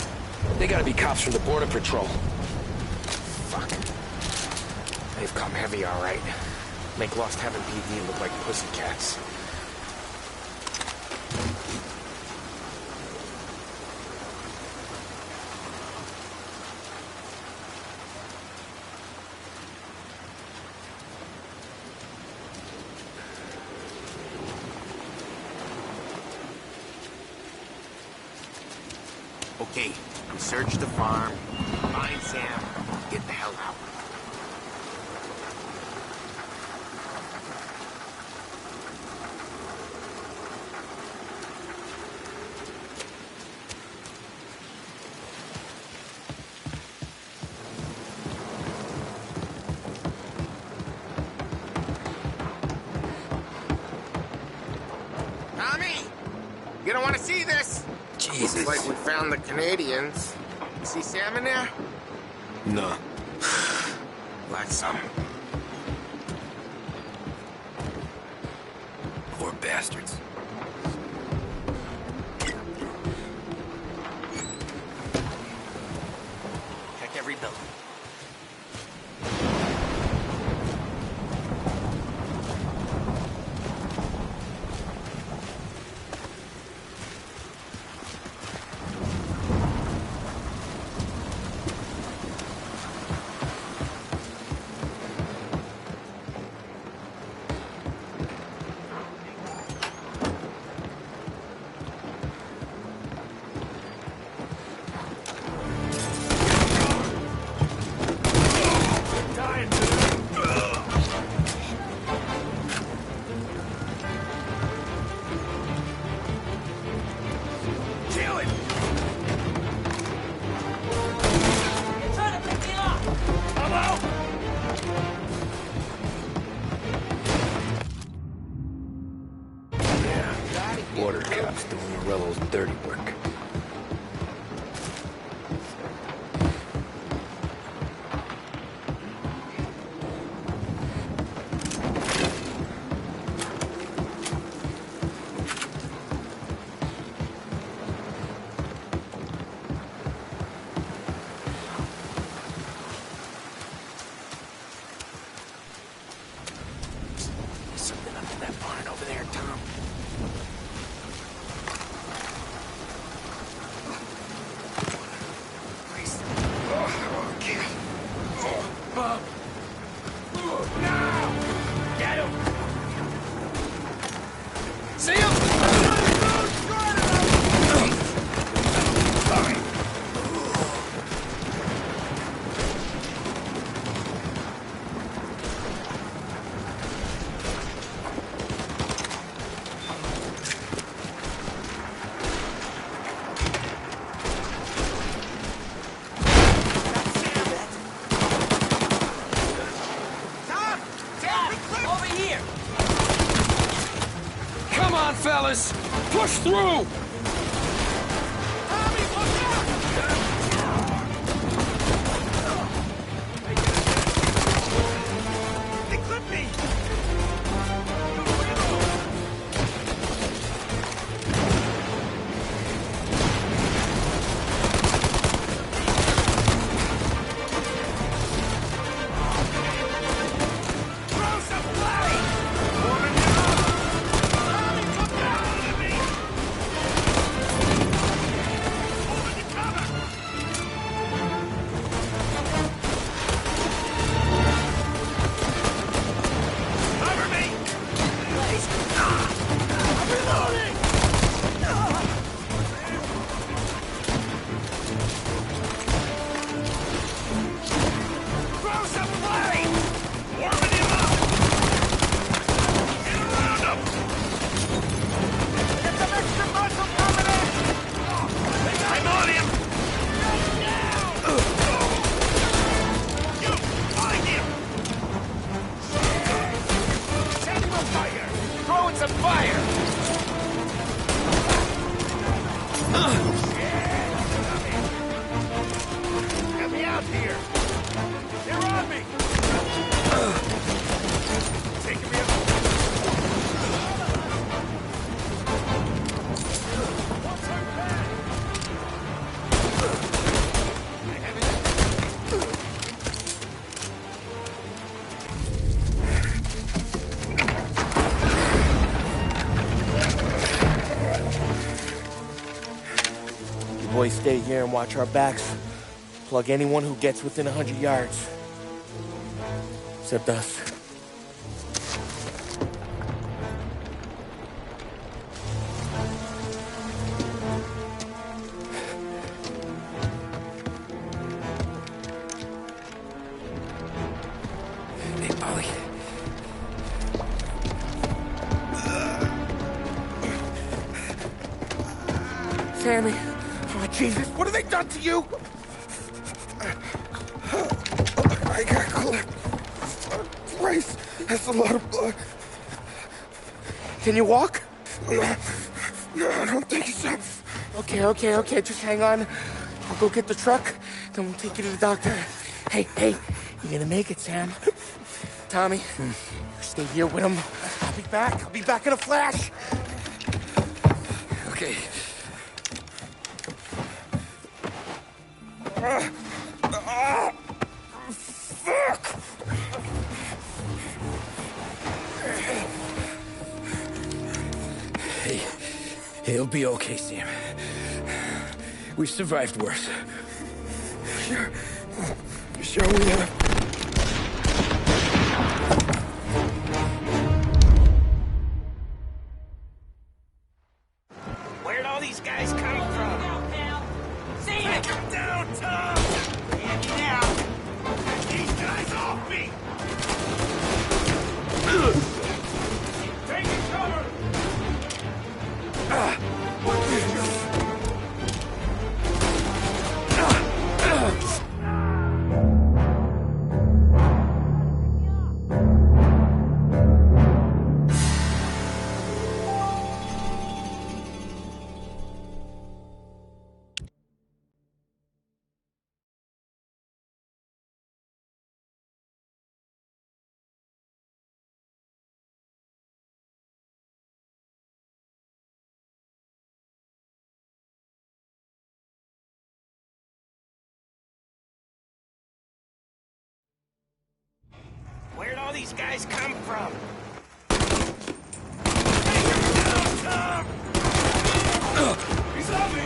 They gotta be cops from the Border Patrol. Fuck. They've come heavy, all right. Make Lost Heaven PD look like pussycats. Okay, we search the farm, find Sam, get the hell out. Tommy! You don't want to see this! Jesus. Looks like we found the Canadians. You see Sam in there? No. Like some. Poor bastards. Check every building. Border cops doing Morello's dirty work. Something up in that barn over there, Tom. Come on, fellas! Push through! They clipped me! Throw some flame! Warming you up! Tommy, come down to me! boys stay here and watch our backs. Plug anyone who gets within 100 yards. Except us. Hey, Polly. Sammy. Oh, Jesus. What have they done to you? I got clipped. Christ. That's a lot of blood. Can you walk? No, I don't think so. Okay. Just hang on. I'll go get the truck, then we'll take you to the doctor. Hey, you're gonna make it, Sam. Tommy, you stay here with him. I'll be back in a flash. Okay. Fuck! Hey, it'll be okay, Sam. We've survived worse. Sure we have. Where'd all these guys come from? See Take him down, Tom! Hand me down. These guys off me! Taking cover! Where'd all these guys come from? He's on me!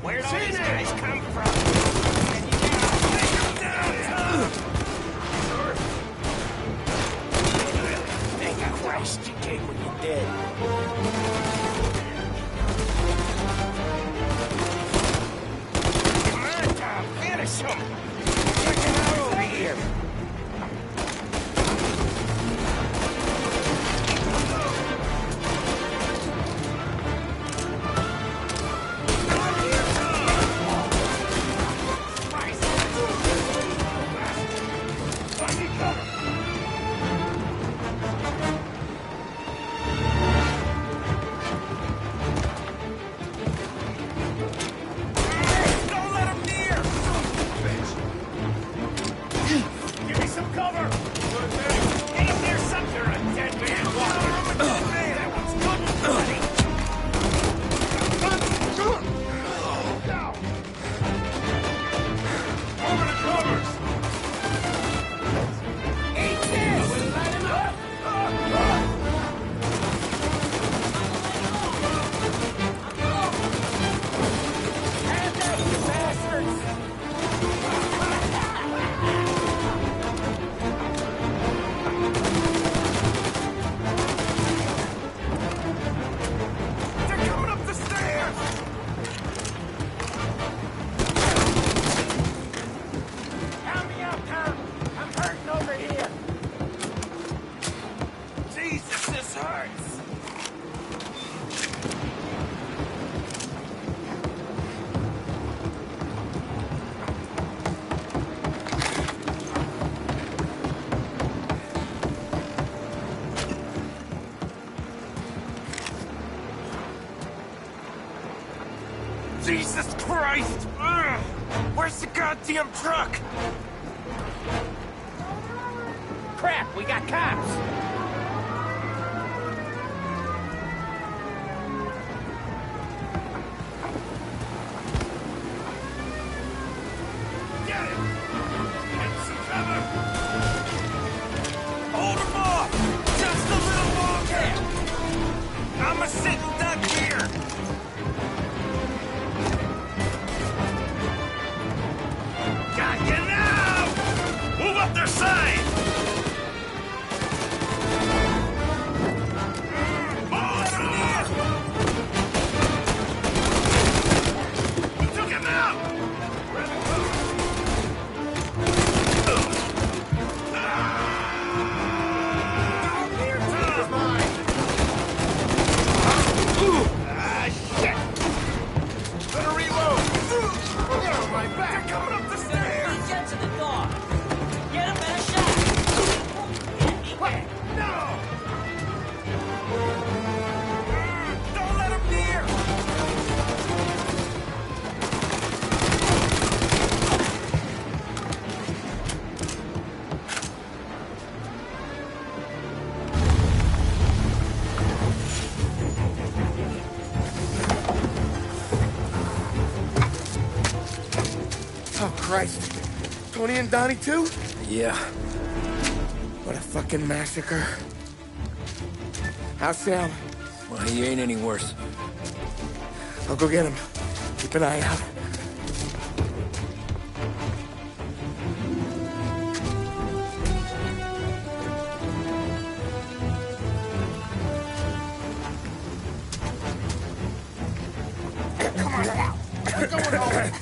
Where'd all these guys come from? Take them down, Tom! Thank Christ you came when you did. Come on, Tom, finish him! Check him out over here! Jesus Christ! Ugh. Where's the goddamn truck? Crap, we got cops! Get him! Get some cover! Hold him off! Just a little longer! I'm a sitting duck here! Got you now! Move up their side! You took him out! Ah, shit! Better reload! Get on my back! Coming up the stairs! Get to the door! Get him in a shot! What? No! Don't let him near! Oh, Christ. Tony and Donnie, too? Yeah. What a fucking massacre. How's Sam? Well, he ain't any worse. I'll go get him. Keep an eye out. Come on now! I'm going home!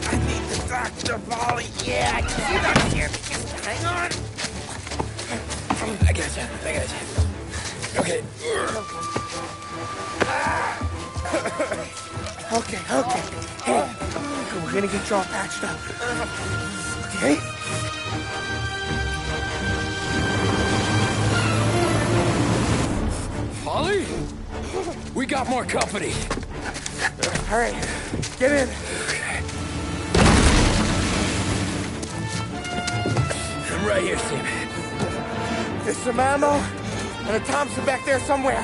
I need the doctor, Molly! Yeah, you don't hear me! Just hang on! I got you. Okay. Okay. Hey, we're gonna get you all patched up. Okay? Holly? We got more company. All right, get in. I'm right here, Sam. There's some ammo and a Thompson back there somewhere.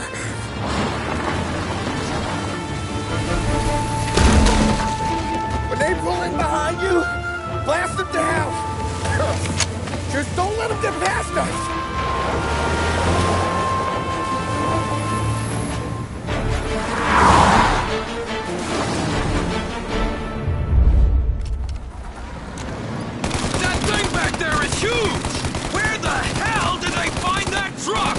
When they pull in behind you, blast them down. Just don't let them get past us. That thing back there is huge! Where the hell did they find that truck?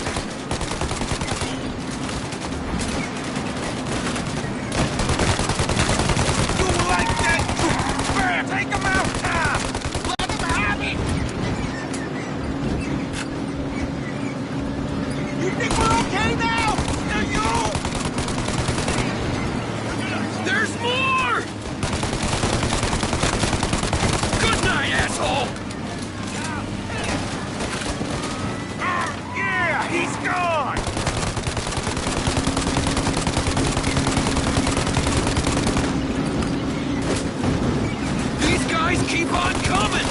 You like that? Bear, take him out, Tom! Let him have it! You think we're okay now? There's more! Good night, asshole! Yeah, he's gone! These guys keep on coming!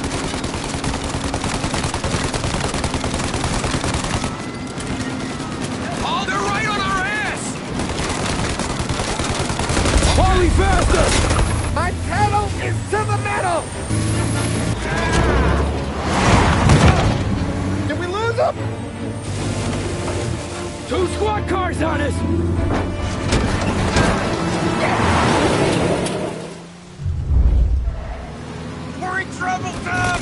Oh, they're right on our ass! Hurry faster! My pedal is to the metal! Did we lose him? 2 squad cars on us! We're in trouble, Tom!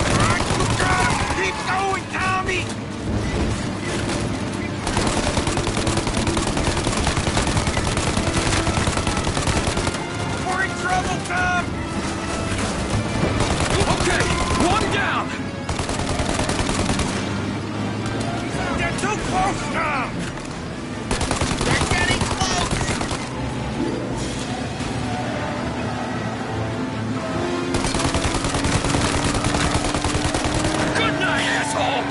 Alright, you got him! Keep going, Tommy! We're in trouble, Tom! Okay, one down! They're too close now! They're getting close! Good night, asshole!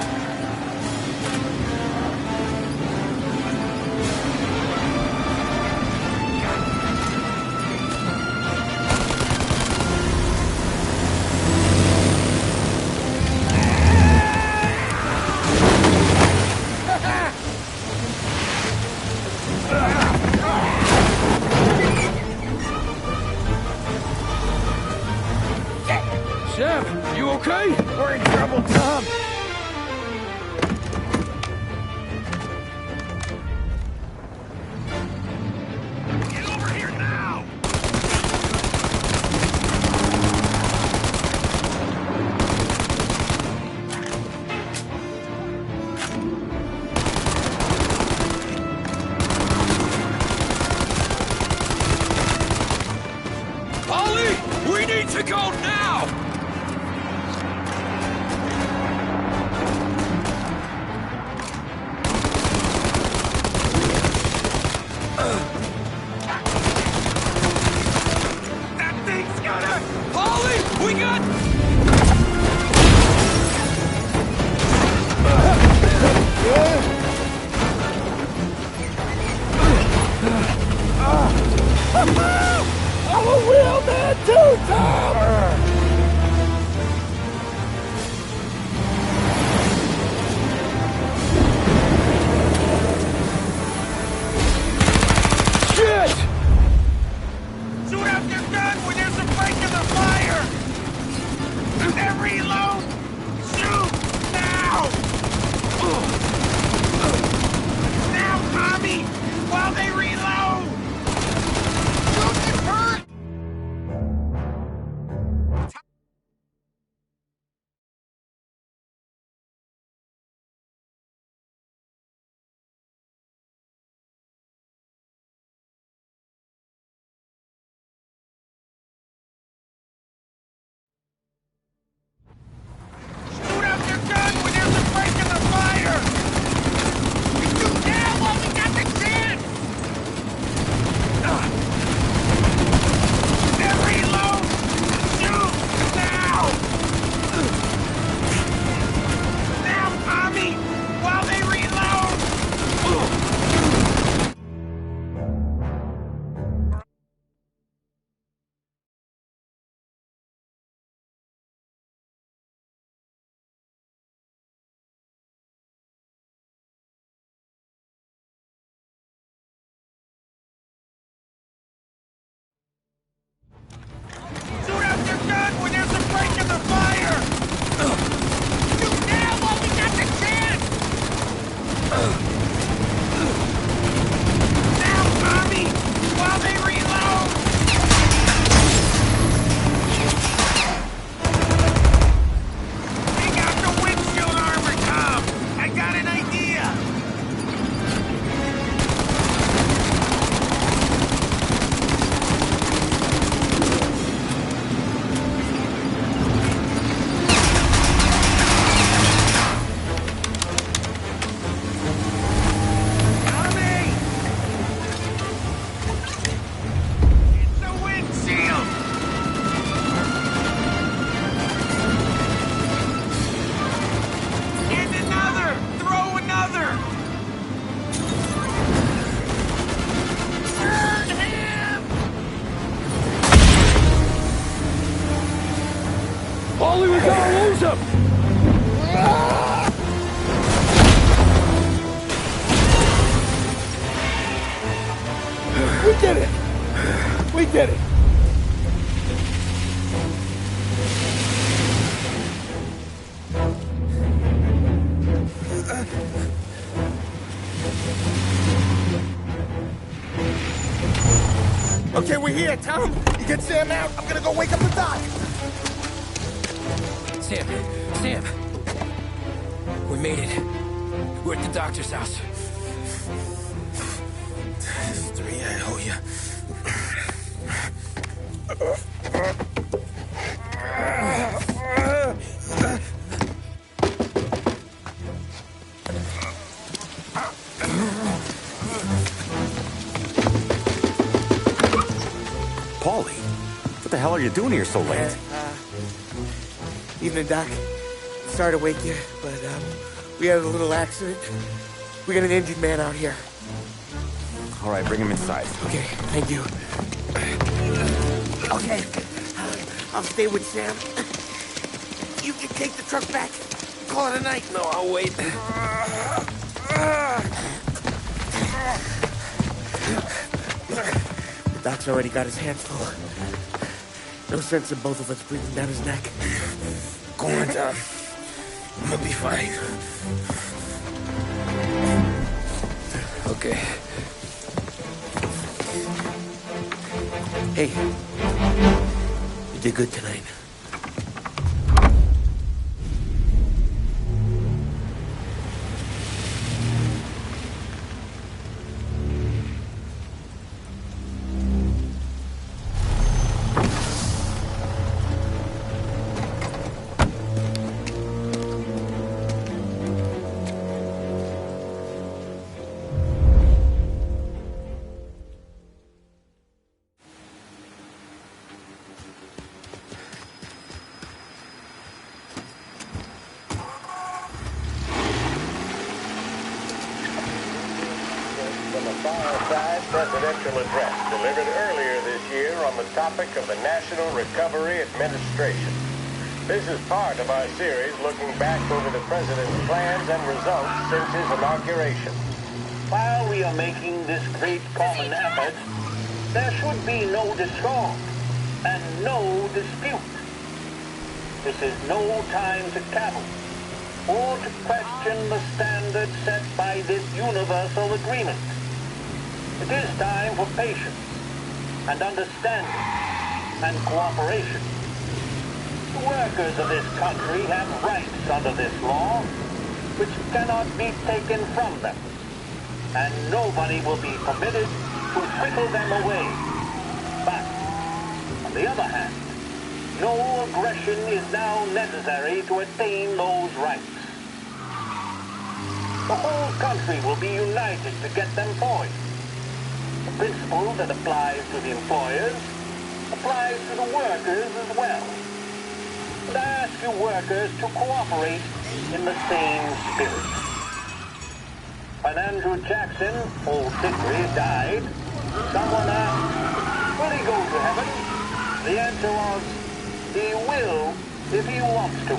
We did it! We did it! Okay, we're here, Tom. You get Sam out. I'm gonna go wake up the doc. Sam! We made it. We're at the doctor's house. 3, I owe you. Paulie, what the hell are you doing here so late? Evening, Doc. Sorry to wake you, but we had a little accident. We got an injured man out here. All right, bring him inside. Okay, thank you. Okay, I'll stay with Sam. You can take the truck back. Call it a night. No, I'll wait. The doc's already got his hands full. No sense in both of us breathing down his neck. Go on, Tom. I'm gonna be fine. Okay. Hey, you did good tonight. Presidential address delivered earlier this year on the topic of the National Recovery Administration. This is part of our series looking back over the president's plans and results since his inauguration. While we are making this great common effort, there should be no discord and no dispute. This is no time to cavil or to question the standards set by this universal agreement. It is time for patience and understanding and cooperation. The workers of this country have rights under this law which cannot be taken from them, and nobody will be permitted to whittle them away. But, on the other hand, no aggression is now necessary to attain those rights. The whole country will be united to get them forward. The principle that applies to the employers applies to the workers as well. And I ask you workers to cooperate in the same spirit. When Andrew Jackson, old Hickory, died, someone asked, will he go to heaven? The answer was, he will if he wants to.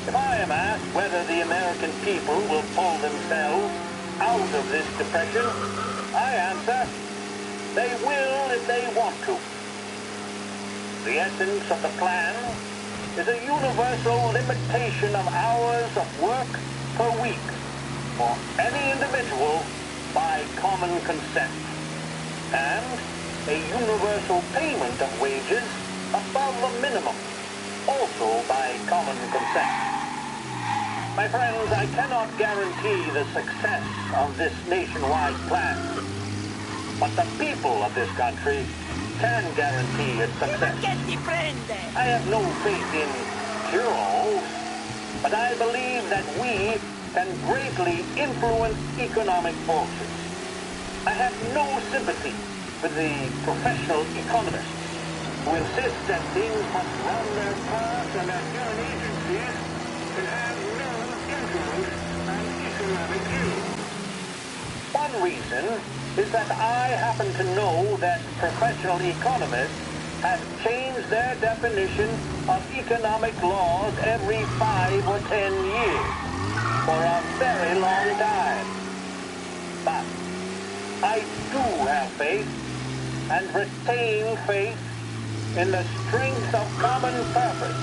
If I am asked whether the American people will pull themselves out of this depression, I answer, they will if they want to. The essence of the plan is a universal limitation of hours of work per week for any individual by common consent, and a universal payment of wages above the minimum, also by common consent. My friends, I cannot guarantee the success of this nationwide plan, but the people of this country can guarantee its success. I have no faith in cure-alls, but I believe that we can greatly influence economic forces. I have no sympathy with the professional economists who insist that things must run their course and that human agencies can have no influence on economic view. One reason is that I happen to know that professional economists have changed their definition of economic laws every 5 or 10 years for a very long time. But I do have faith and retain faith in the strength of common purpose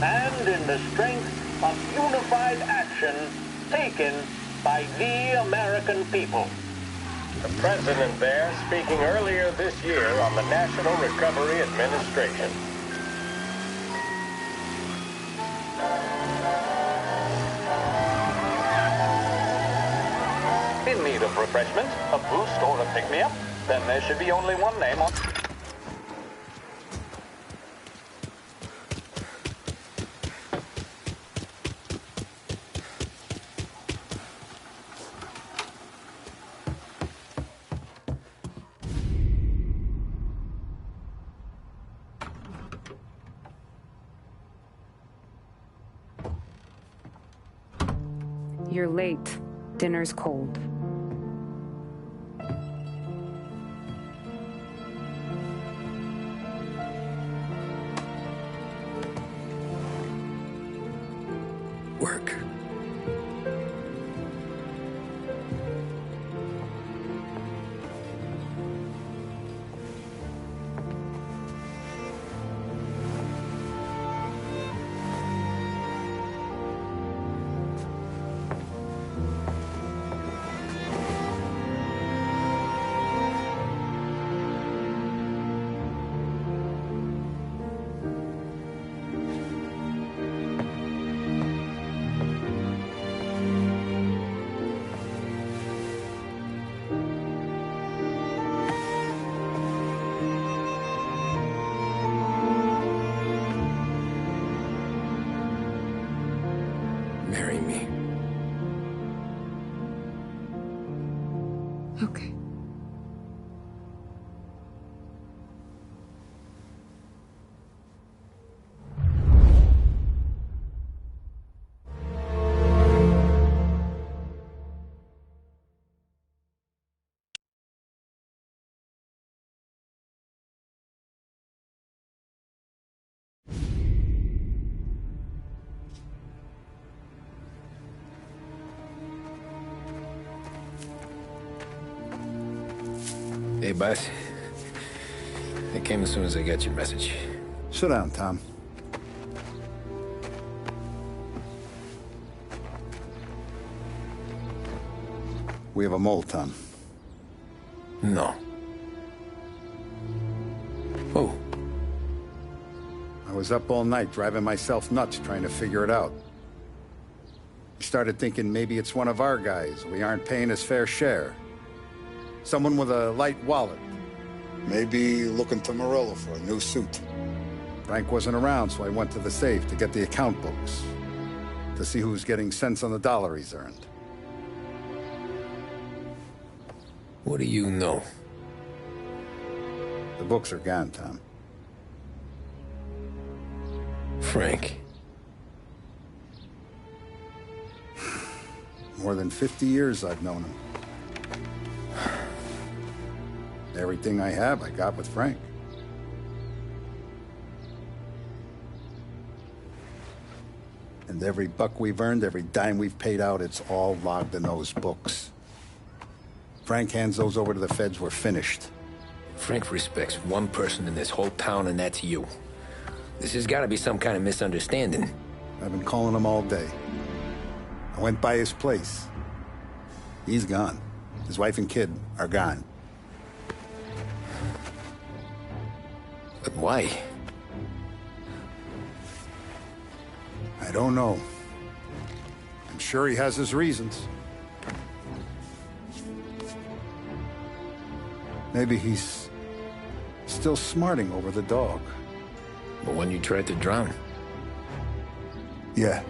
and in the strength of unified action taken by the American people. The president there speaking earlier this year on the National Recovery Administration. In need of refreshment, a boost, or a pick-me-up? Then there should be only one name on... You're late. Dinner's cold. Work. Marry me. Okay. Hey, boss. I came as soon as I got your message. Sit down, Tom. We have a mole, Tom. No. Oh. I was up all night driving myself nuts trying to figure it out. I started thinking maybe it's one of our guys. We aren't paying his fair share. Someone with a light wallet. Maybe looking to Morello for a new suit. Frank wasn't around, so I went to the safe to get the account books. To see who's getting cents on the dollar he's earned. What do you know? The books are gone, Tom. Frank. More than 50 years I've known him. Everything I have, I got with Frank. And every buck we've earned, every dime we've paid out, it's all logged in those books. Frank hands those over to the feds, we're finished. Frank respects one person in this whole town, and that's you. This has got to be some kind of misunderstanding. I've been calling him all day. I went by his place. He's gone. His wife and kid are gone. But why? I don't know. I'm sure he has his reasons. Maybe he's still smarting over the dog. The one you tried to drown? Yeah.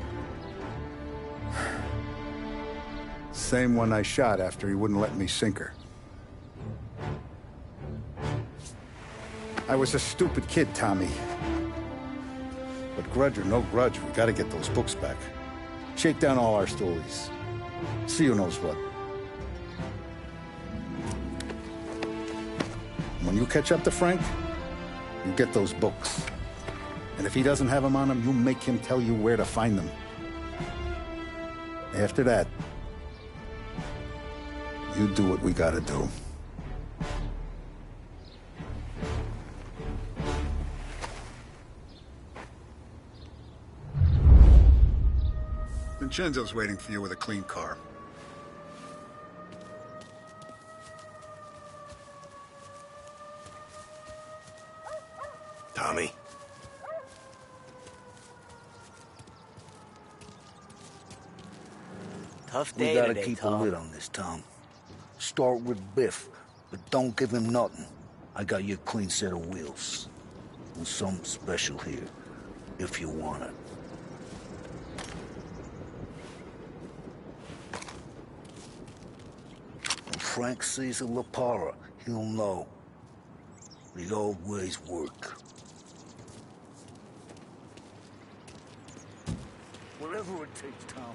Same one I shot after he wouldn't let me sink her. I was a stupid kid, Tommy. But grudge or no grudge, we gotta get those books back. Shake down all our stories. See who knows what. When you catch up to Frank, you get those books. And if he doesn't have them on him, you make him tell you where to find them. After that, you do what we gotta do. Vincenzo's waiting for you with a clean car. Tommy? Tough We day gotta today, keep a Tom. lid on this, Tom. Start with Biff, but don't give him nothing. I got you a clean set of wheels. And something special here, if you want it. When Frank sees a La Parra, he'll know. The old ways work. Whatever it takes, Tom.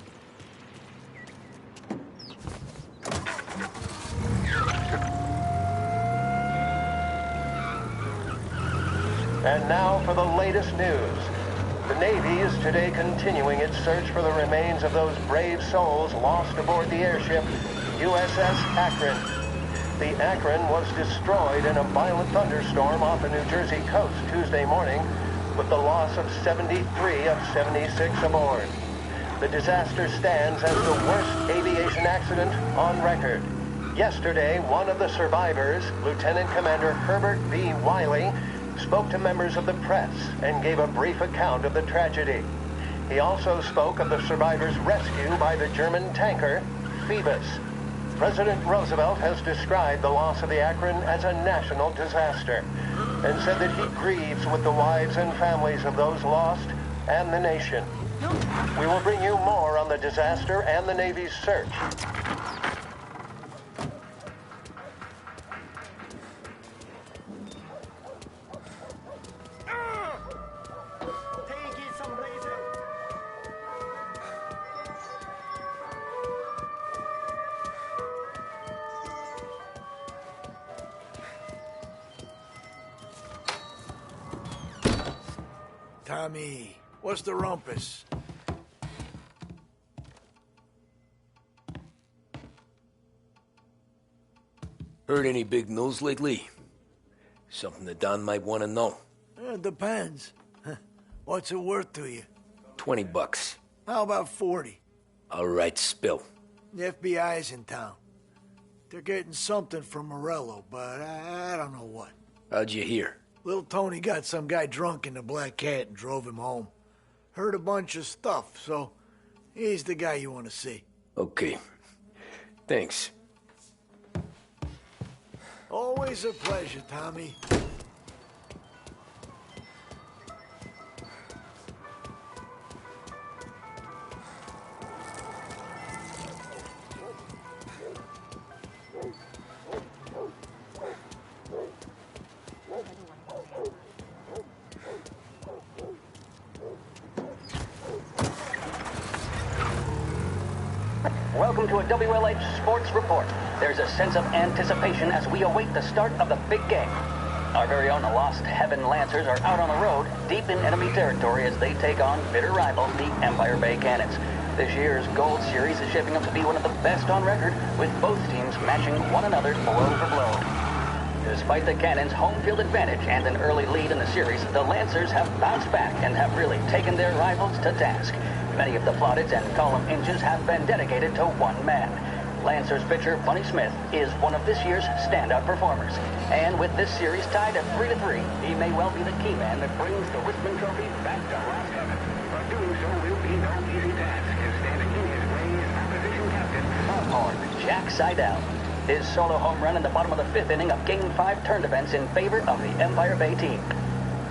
And now for the latest news. The Navy is today continuing its search for the remains of those brave souls lost aboard the airship USS Akron. The Akron was destroyed in a violent thunderstorm off the New Jersey coast Tuesday morning, with the loss of 73 of 76 aboard. The disaster stands as the worst aviation accident on record. Yesterday, one of the survivors, Lieutenant Commander Herbert B. Wiley, spoke to members of the press and gave a brief account of the tragedy. He also spoke of the survivors' rescue by the German tanker, Phoebus. President Roosevelt has described the loss of the Akron as a national disaster and said that he grieves with the wives and families of those lost and the nation. We will bring you more on the disaster and the Navy's search. Tommy, what's the rumpus? Heard any big news lately? Something that Don might want to know. It depends. What's it worth to you? $20. How about 40? All right, spill. The FBI's in town. They're getting something from Morello, but I don't know what. How'd you hear? Little Tony got some guy drunk in the Black Cat and drove him home. Heard a bunch of stuff, so he's the guy you want to see. Okay. Thanks. Always a pleasure, Tommy. Welcome to a WLH Sports Report. There's a sense of anticipation as we await the start of the big game. Our very own Lost Heaven Lancers are out on the road, deep in enemy territory as they take on bitter rivals, the Empire Bay Cannons. This year's Gold Series is shaping up to be one of the best on record, with both teams matching one another blow for blow. Despite the Cannons' home field advantage and an early lead in the series, the Lancers have bounced back and have really taken their rivals to task. Many of the plaudits and column inches have been dedicated to one man. Lancers pitcher Bunny Smith is one of this year's standout performers. And with this series tied at 3-3, he may well be the key man that brings the Wispman Trophy back to Lost Heaven. But doing so will be no easy task, as standing in his way is opposition captain, Longhorn Jack Seidel. His solo home run in the bottom of the fifth inning of Game 5 turned events in favor of the Empire Bay team.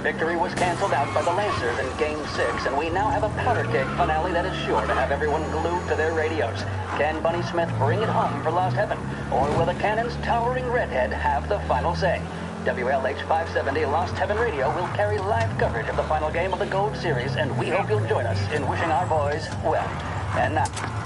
Victory was canceled out by the Lancers in Game 6, and we now have a powder keg finale that is sure to have everyone glued to their radios. Can Bunny Smith bring it home for Lost Heaven, or will the Cannon's towering redhead have the final say? WLH 570 Lost Heaven Radio will carry live coverage of the final game of the Gold Series, and we hope you'll join us in wishing our boys well. And now...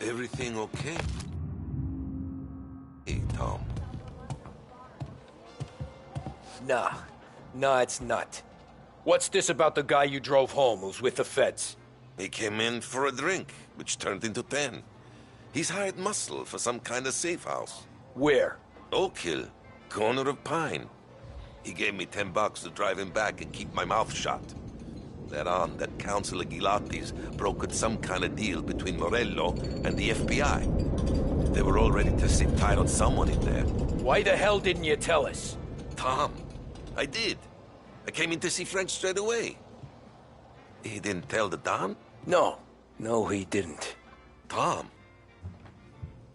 Everything okay? Hey, Tom. Nah, it's not. What's this about the guy you drove home who's with the feds? He came in for a drink, which turned into 10. He's hired muscle for some kind of safe house. Where? Oak Hill. corner of Pine. He gave me $10 to drive him back and keep my mouth shut. That on, that Councilor Gilatti's brokered some kind of deal between Morello and the FBI. They were all ready to sit tight on someone in there. Why the hell didn't you tell us? Tom, I did. I came in to see Frank straight away. He didn't tell the Don? No, he didn't. Tom,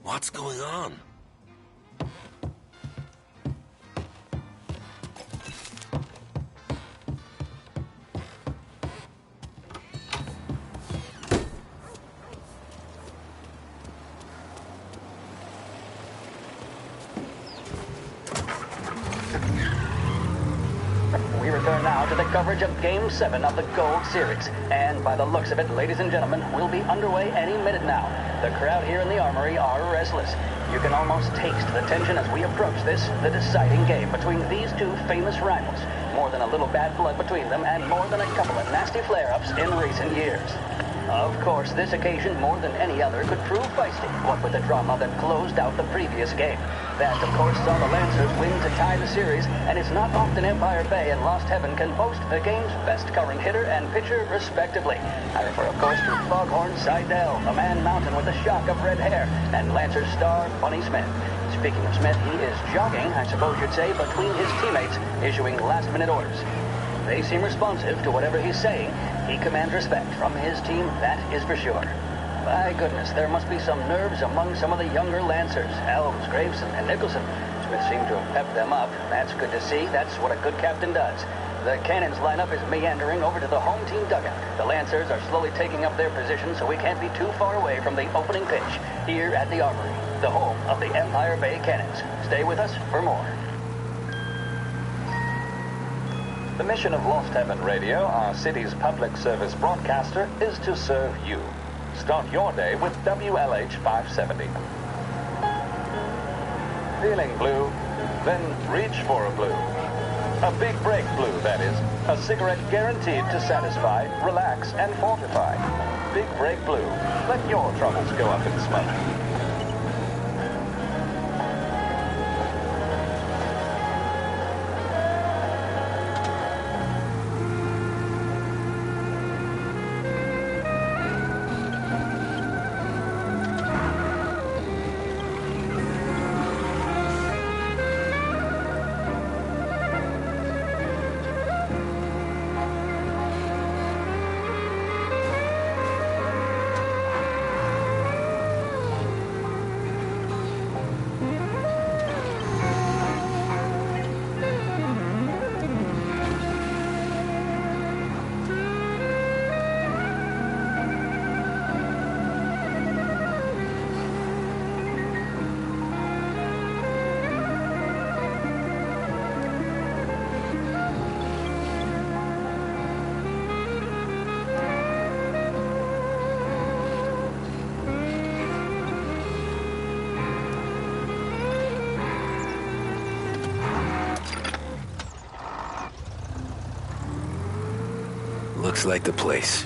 what's going on? We return now to the coverage of Game 7 of the Gold Series. And by the looks of it, ladies and gentlemen, we'll be underway any minute now. The crowd here in the Armory are restless. You can almost taste the tension as we approach this, the deciding game between these two famous rivals. More than a little bad blood between them, and more than a couple of nasty flare-ups in recent years. Of course, this occasion, more than any other, could prove feisty, what with the drama that closed out the previous game. That, of course, saw the Lancers win to tie the series, and it's not often Empire Bay and Lost Heaven can boast the game's best current hitter and pitcher, respectively. I refer, of course, to Foghorn Seidel, a man mountain with a shock of red hair, and Lancers star Bunny Smith. Speaking of Smith, he is jogging, I suppose you'd say, between his teammates, issuing last-minute orders. They seem responsive to whatever he's saying. He commands respect from his team, that is for sure. My goodness, there must be some nerves among some of the younger Lancers. Elves, Graveson, and Nicholson. Smith seemed to have pepped them up. That's good to see. That's what a good captain does. The Cannons lineup is meandering over to the home team dugout. The Lancers are slowly taking up their position, so we can't be too far away from the opening pitch here at the Armory, the home of the Empire Bay Cannons. Stay with us for more. The mission of Lost Heaven Radio, our city's public service broadcaster, is to serve you. Start your day with WLH 570. Feeling blue? Then reach for a blue. A big break blue, that is. A cigarette guaranteed to satisfy, relax, and fortify. Big break blue. Let your troubles go up in smoke. Looks like the place.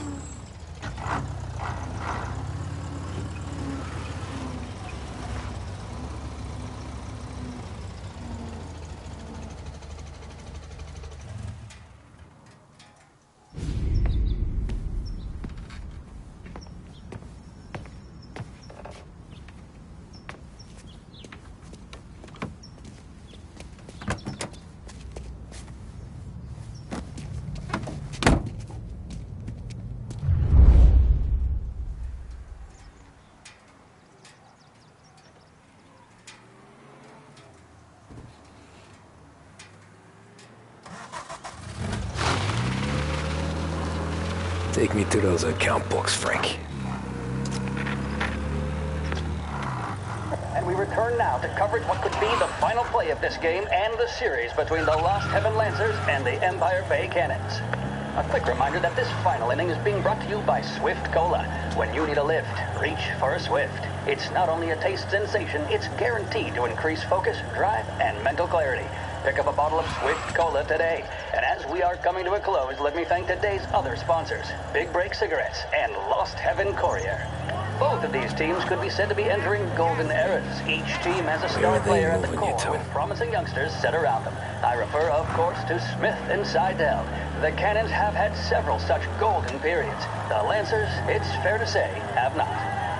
Take me to those account books, Frank. And we return now to coverage what could be the final play of this game and the series between the Lost Heaven Lancers and the Empire Bay Cannons. A quick reminder that this final inning is being brought to you by Swift Cola. When you need a lift, reach for a Swift. It's not only a taste sensation, it's guaranteed to increase focus, drive, and mental clarity. Pick up a bottle of Swift Cola today. And as we are coming to a close, let me thank today's other sponsors, Big Break Cigarettes and Lost Heaven Courier. Both of these teams could be said to be entering golden eras. Each team has a star player at the core with promising youngsters set around them. I refer, of course, to Smith and Seidel. The Cannons have had several such golden periods. The Lancers, it's fair to say, have not.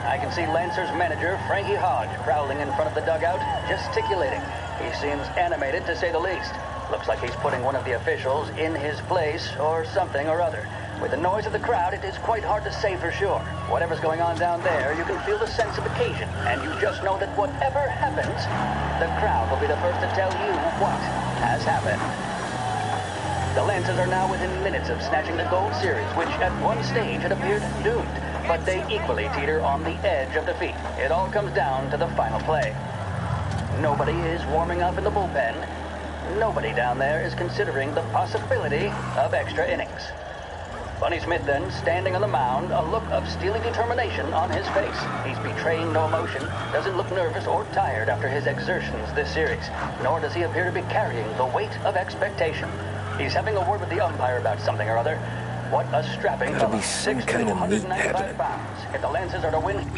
I can see Lancers manager Frankie Hodge prowling in front of the dugout, gesticulating. He seems animated, to say the least. Looks like he's putting one of the officials in his place or something or other. With the noise of the crowd, it is quite hard to say for sure. Whatever's going on down there, you can feel the sense of occasion, and you just know that whatever happens, the crowd will be the first to tell you what has happened. The Lancers are now within minutes of snatching the Gold Series, which at one stage had appeared doomed, but they equally teeter on the edge of defeat. It all comes down to the final play. Nobody is warming up in the bullpen. Nobody down there is considering the possibility of extra innings. Bunny Smith then, standing on the mound, a look of steely determination on his face. He's betraying no emotion, doesn't look nervous or tired after his exertions this series, nor does he appear to be carrying the weight of expectation. He's having a word with the umpire about something or other. What a strapping Gotta fellow. be some 6'2", kind of meat 195 happening. pounds. If the Lancers are to win...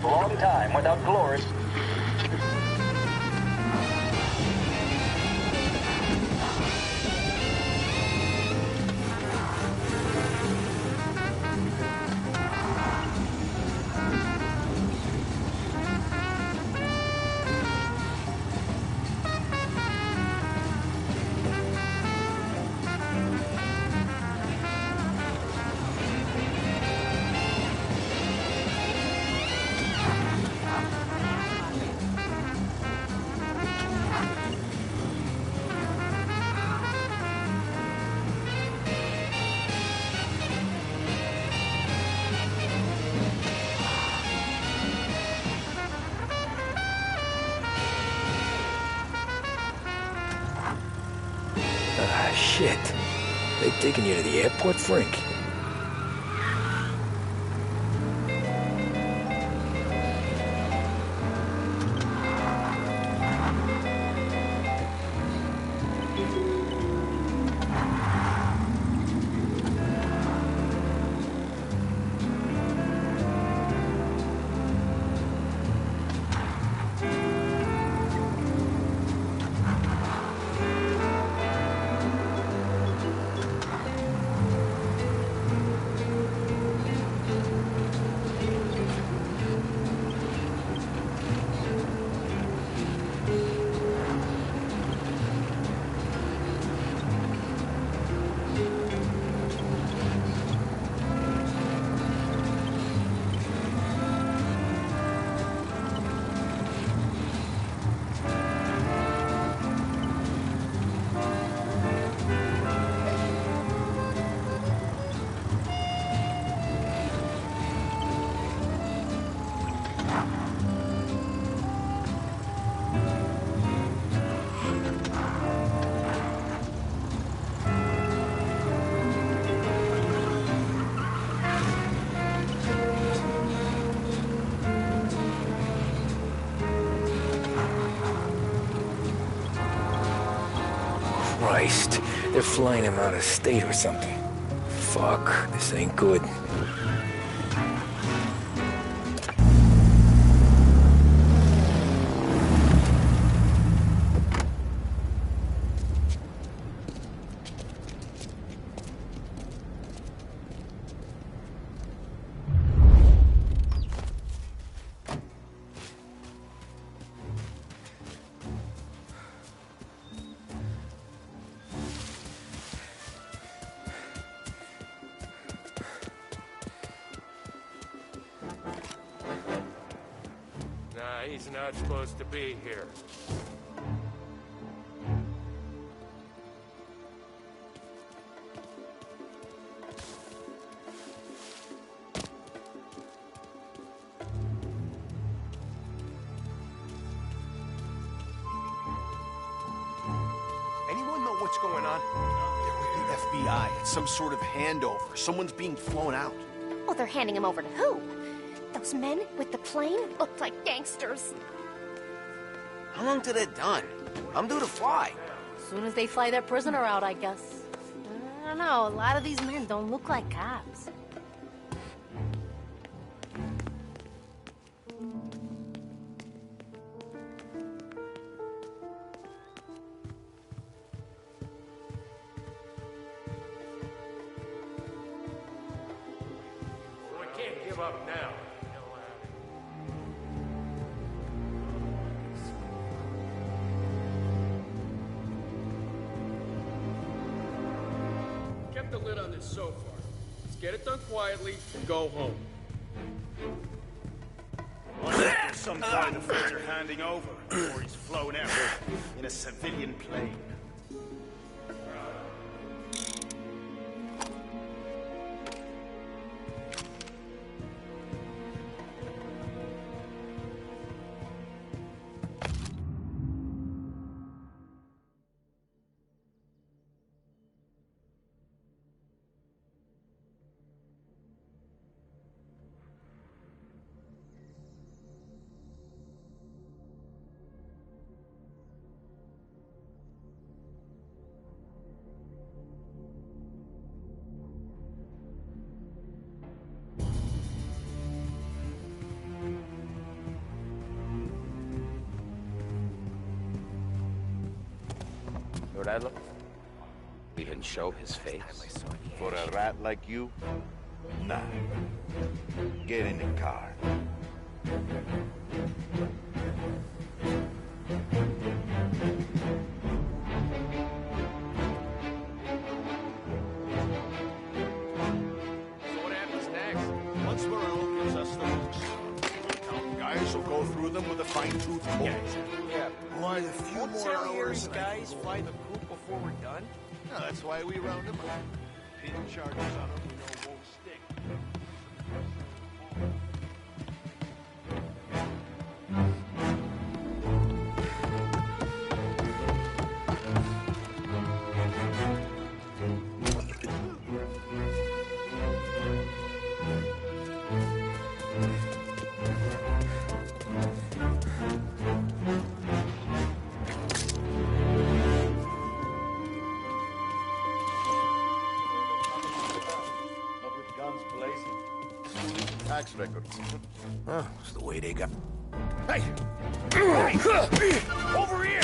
long time without glory. Ah, shit. They taking you to the airport, Frank? Christ, they're flying him out of state or something. Fuck, this ain't good. Nah, he's not supposed to be here. Anyone know what's going on? They're with the FBI. It's some sort of handover. Someone's being flown out. Oh, they're handing him over to who? Those men with the plane looked like gangsters. How long till they're done? I'm due to fly. As soon as they fly their prisoner out, I guess. don't know. A lot of these men don't look like cops. We can't give up now. Kept the lid on this so far. Let's get it done quietly and go home. There's some guy the feds are handing over before he's flown out in a civilian plane. Morello? Even show his face? For a rat like you? Nah. Get in the car. So what happens next? Once Morello gives us the hooks, guys will go through them with a fine-tooth comb. Yeah. Why, a few Won't more Terry or hours his and I guys can go fly home. the coop before we're done? No, that's why we round them up. Pin charges on them we know won't stick. Not with guns blazing. Tax records. Huh, it's the way they got... Hey! Hey! Over here!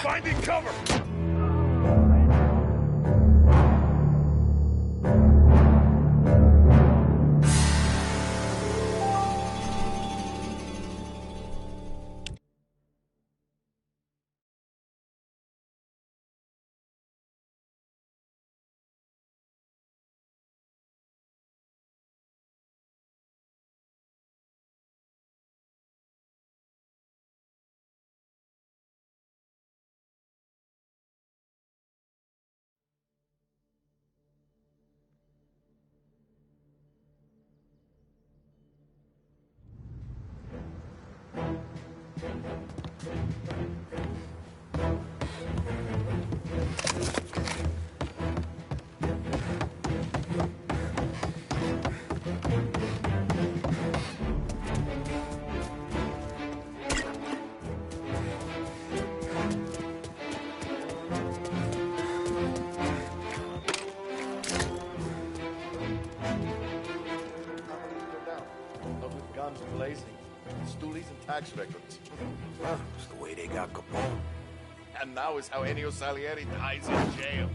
Finding cover! Stoolies and tax records. Well, it's the way they got Capone. And now is how Ennio Salieri dies in jail.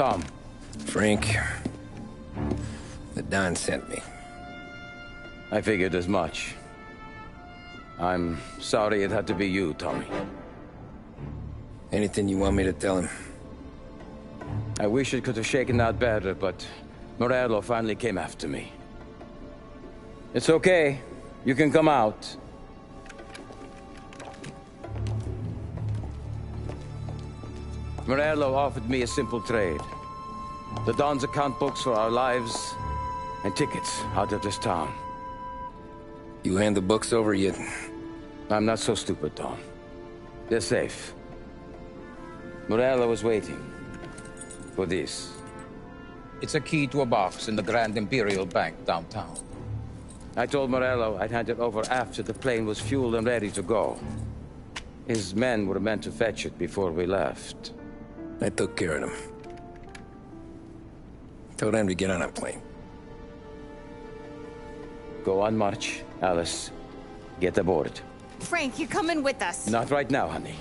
Tom. Frank. The Don sent me. I figured as much. I'm sorry it had to be you, Tommy. Anything you want me to tell him? I wish it could have shaken out better, but Morello finally came after me. It's okay. You can come out. Morello offered me a simple trade. The Don's account books for our lives and tickets out of this town. You hand the books over yet? I'm not so stupid, Tom. They're safe. Morello was waiting for this. It's a key to a box in the Grand Imperial Bank downtown. I told Morello I'd hand it over after the plane was fueled and ready to go. His men were meant to fetch it before we left. I took care of them. Told them to get on a plane. Go on march, Alice. Get aboard. Frank, you're coming with us. Not right now, honey.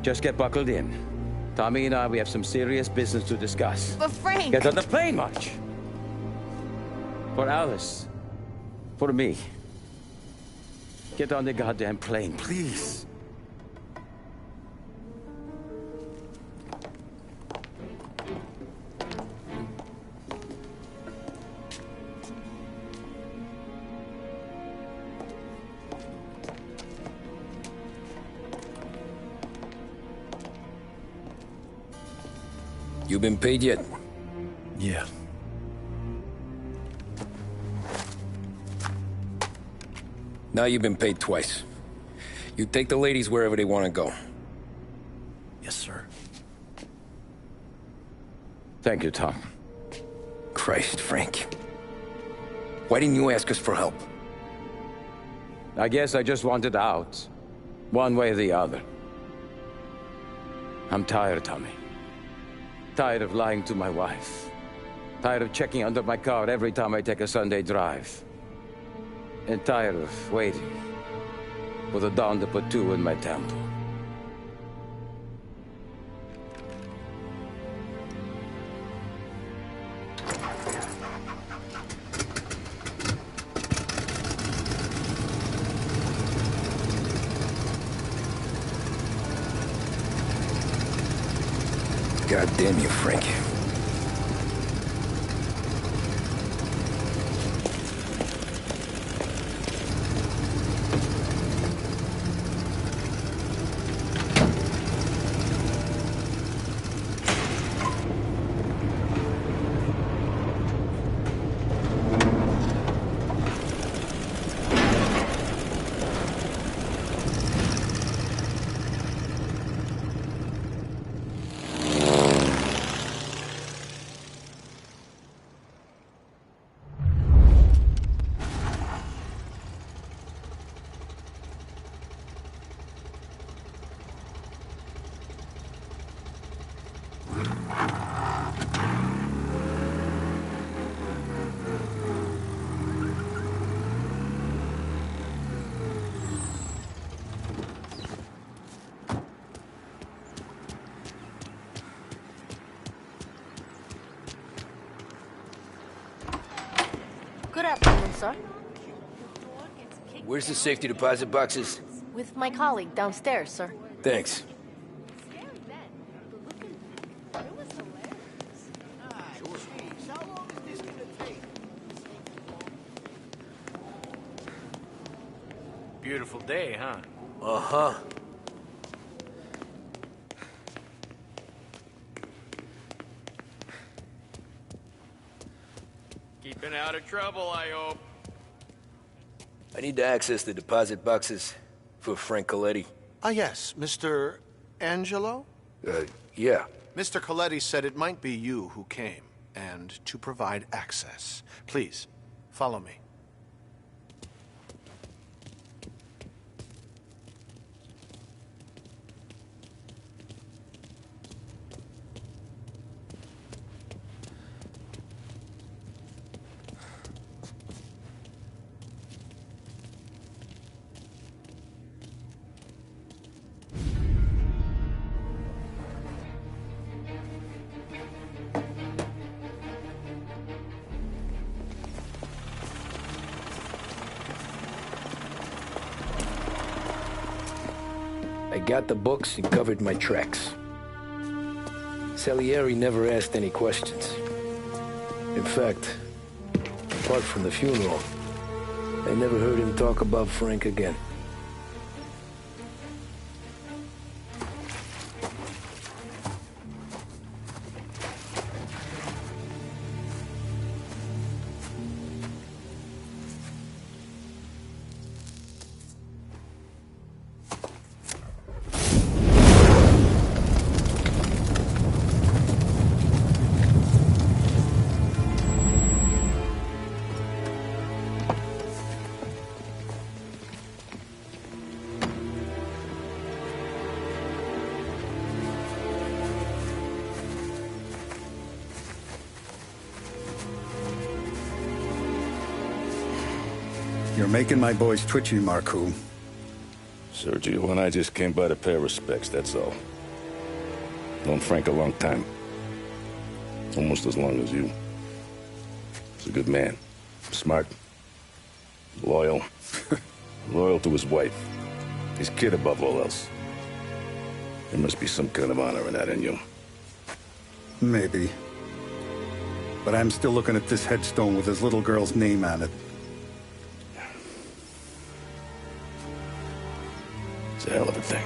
Just get buckled in. Tommy and I, we have some serious business to discuss. But Frank... Get on the plane, March. For Alice. For me. Get on the goddamn plane, please. You been paid yet? Yeah. Now you've been paid twice. You take the ladies wherever they want to go. Yes, sir. Thank you, Tom. Christ, Frank. Why didn't you ask us for help? I guess I just wanted out. One way or the other. I'm tired, Tommy. Tired of lying to my wife. Tired of checking under my car every time I take a Sunday drive. And tired of waiting for the dawn to put two in my temple. God damn you, Frank. Good afternoon, sir. Where's the safety deposit boxes? With my colleague downstairs, sir. Thanks. Beautiful day, huh? Uh-huh. Keeping out of trouble, I hope. I need to access the deposit boxes for Frank Coletti. Ah, yes, Mr. Angelo? Yeah. Mr. Coletti said it might be you who came, and to provide access. Please, follow me. I got the books and covered my tracks. Salieri never asked any questions. In fact, apart from the funeral, I never heard him talk about Frank again. You're making my boys twitchy, Marcoux. Sergio and I just came by to pay respects, that's all. Known Frank a long time. Almost as long as you. He's a good man. Smart. Loyal. Loyal to his wife. His kid above all else. There must be some kind of honor in that in you. Maybe. But I'm still looking at this headstone with his little girl's name on it. It's a hell of a thing.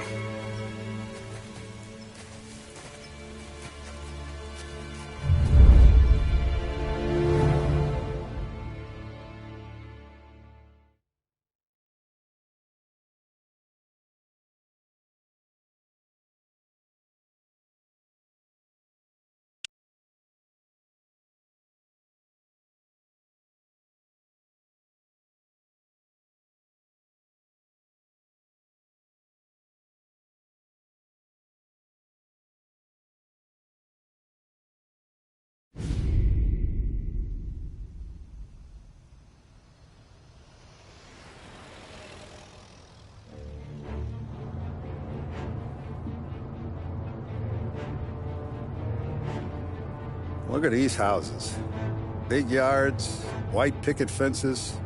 Look at these houses. Big yards, white picket fences.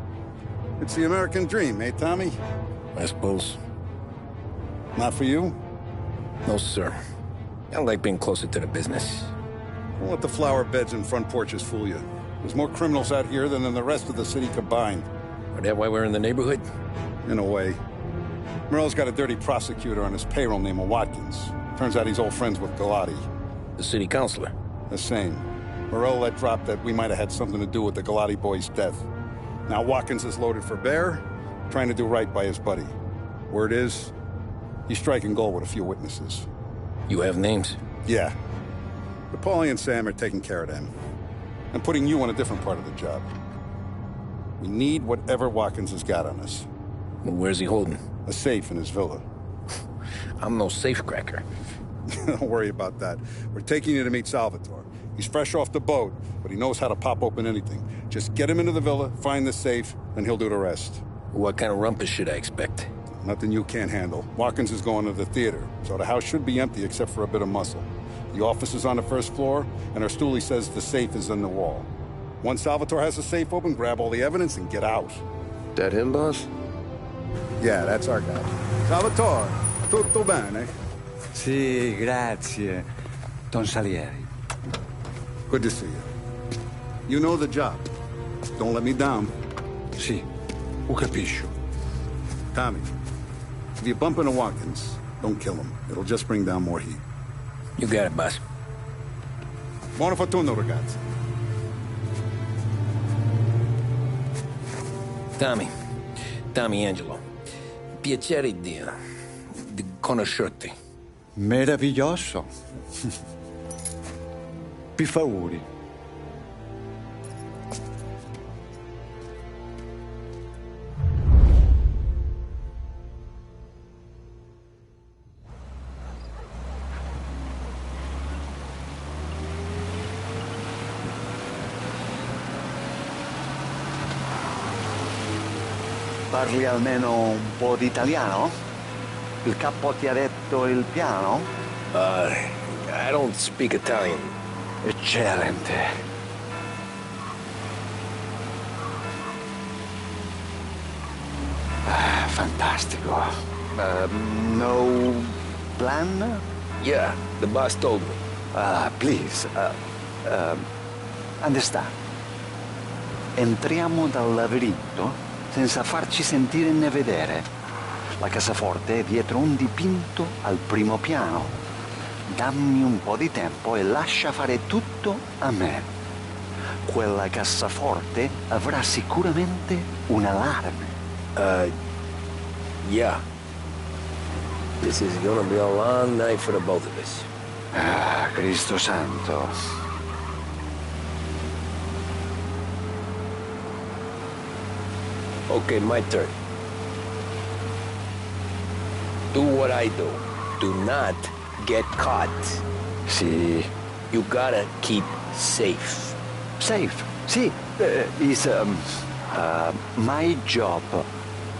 It's the American dream, eh, Tommy? I suppose. Not for you? No, sir. I like being closer to the business. Don't let the flower beds and front porches fool you. There's more criminals out here than in the rest of the city combined. Is that why we're in the neighborhood? In a way. Morello's got a dirty prosecutor on his payroll named Watkins. Turns out he's old friends with Galati. The city councilor? The same. Morello let drop that we might have had something to do with the Galati boy's death. Now Watkins is loaded for bear, trying to do right by his buddy. Word is, he's striking gold with a few witnesses. You have names? Yeah. But Paulie and Sam are taking care of them. I'm putting you on a different part of the job. We need whatever Watkins has got on us. Well, where's he holding? A safe in his villa. I'm no safecracker. Don't worry about that. We're taking you to meet Salvatore. He's fresh off the boat, but he knows how to pop open anything. Just get him into the villa, find the safe, and he'll do the rest. What kind of rumpus should I expect? Nothing you can't handle. Watkins is going to the theater, so the house should be empty except for a bit of muscle. The office is on the first floor, and our stoolie says the safe is in the wall. Once Salvatore has the safe open, grab all the evidence and get out. That him, boss? Yeah, that's our guy. Salvatore, tutto bene? Sì, grazie, Don Salieri. Good to see you. You know the job. Don't let me down. Sì, ho capisco. Tommy, if you bump into Watkins, don't kill him. It'll just bring down more heat. You got it, boss. Buona fortuna, ragazzi. Tommy Angelo. Piacere di conoscerti. Meraviglioso. Per favore. Parli almeno un po' di italiano? Il capo ti ha detto il piano? I don't speak Italian. Eccellente. Fantastico. No plan? Yeah, the boss told me. Please, understand. Entriamo dal labirinto senza farci sentire né vedere. La cassaforte è dietro un dipinto al primo piano. Dammi un po' di tempo e lascia fare tutto a me. Quella cassaforte avrà sicuramente un allarme. Yeah. This is gonna be a long night for the both of us. Cristo santo. Okay, my turn. Do what I do. Do not get caught. Sì. You gotta keep safe. Safe? Sì. Is my job.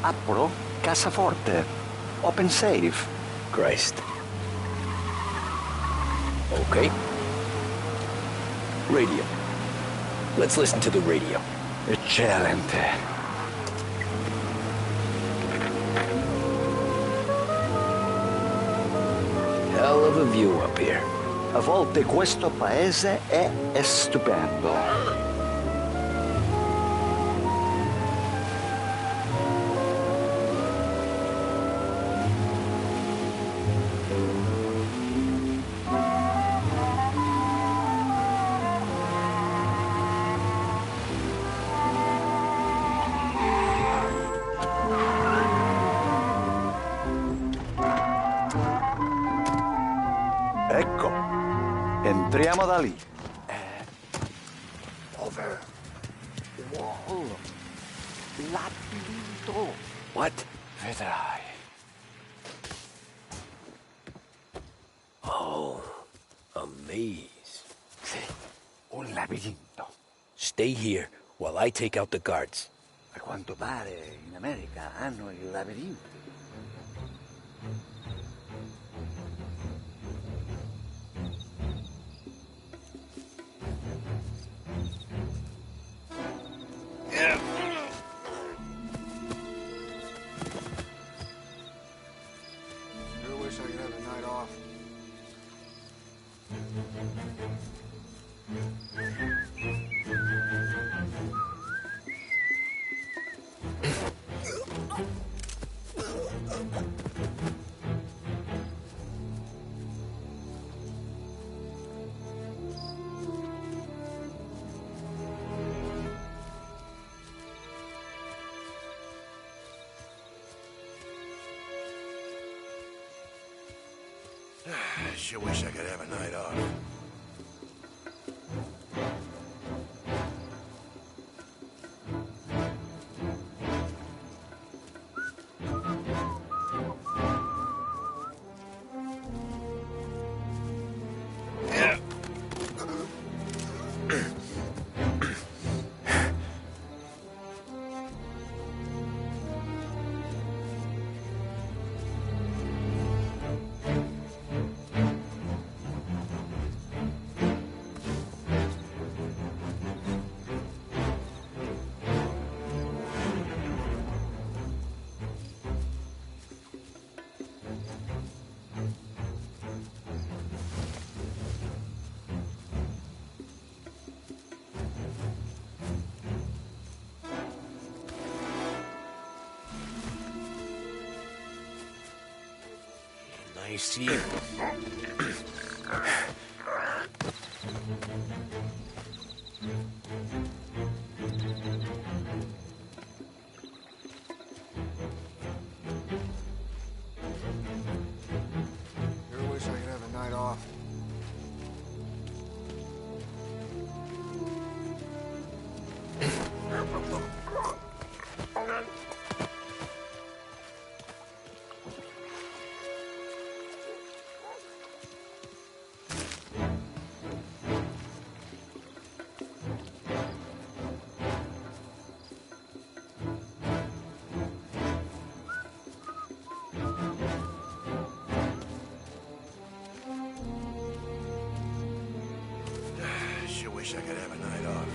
Apro cassaforte. Open safe. Christ. Okay. Radio. Let's listen to the radio. Eccellente. Hell of a view up here. A volte questo paese è stupendo. Ecco, entriamo da lì. Over. Wall. Labirinto. What? Vedrai. Oh, a maze. Sì, un labirinto. Stay here while I take out the guards. A quanto pare in America hanno i labirinti. Wish I could have a night off. I sure wish I could have a night off. I see you. Sure wish I could have a night off. Sure wish I could have a night off.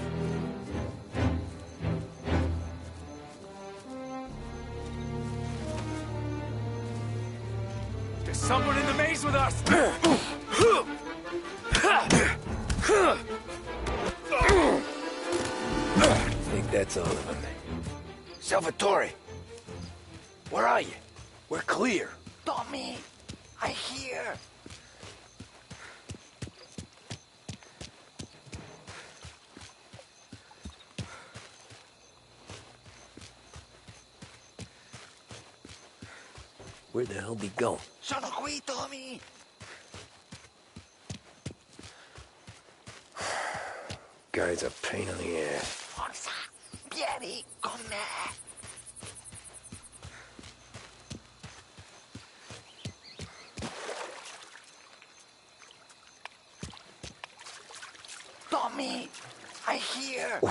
There's someone in the maze with us! I think that's all of them. Salvatore! Where are you? We're clear. Tommy, I hear. Where the hell did he go? Sono qui, Tommy. Guy's a pain in the ass. Forza, vieni con me. Tommy, I hear.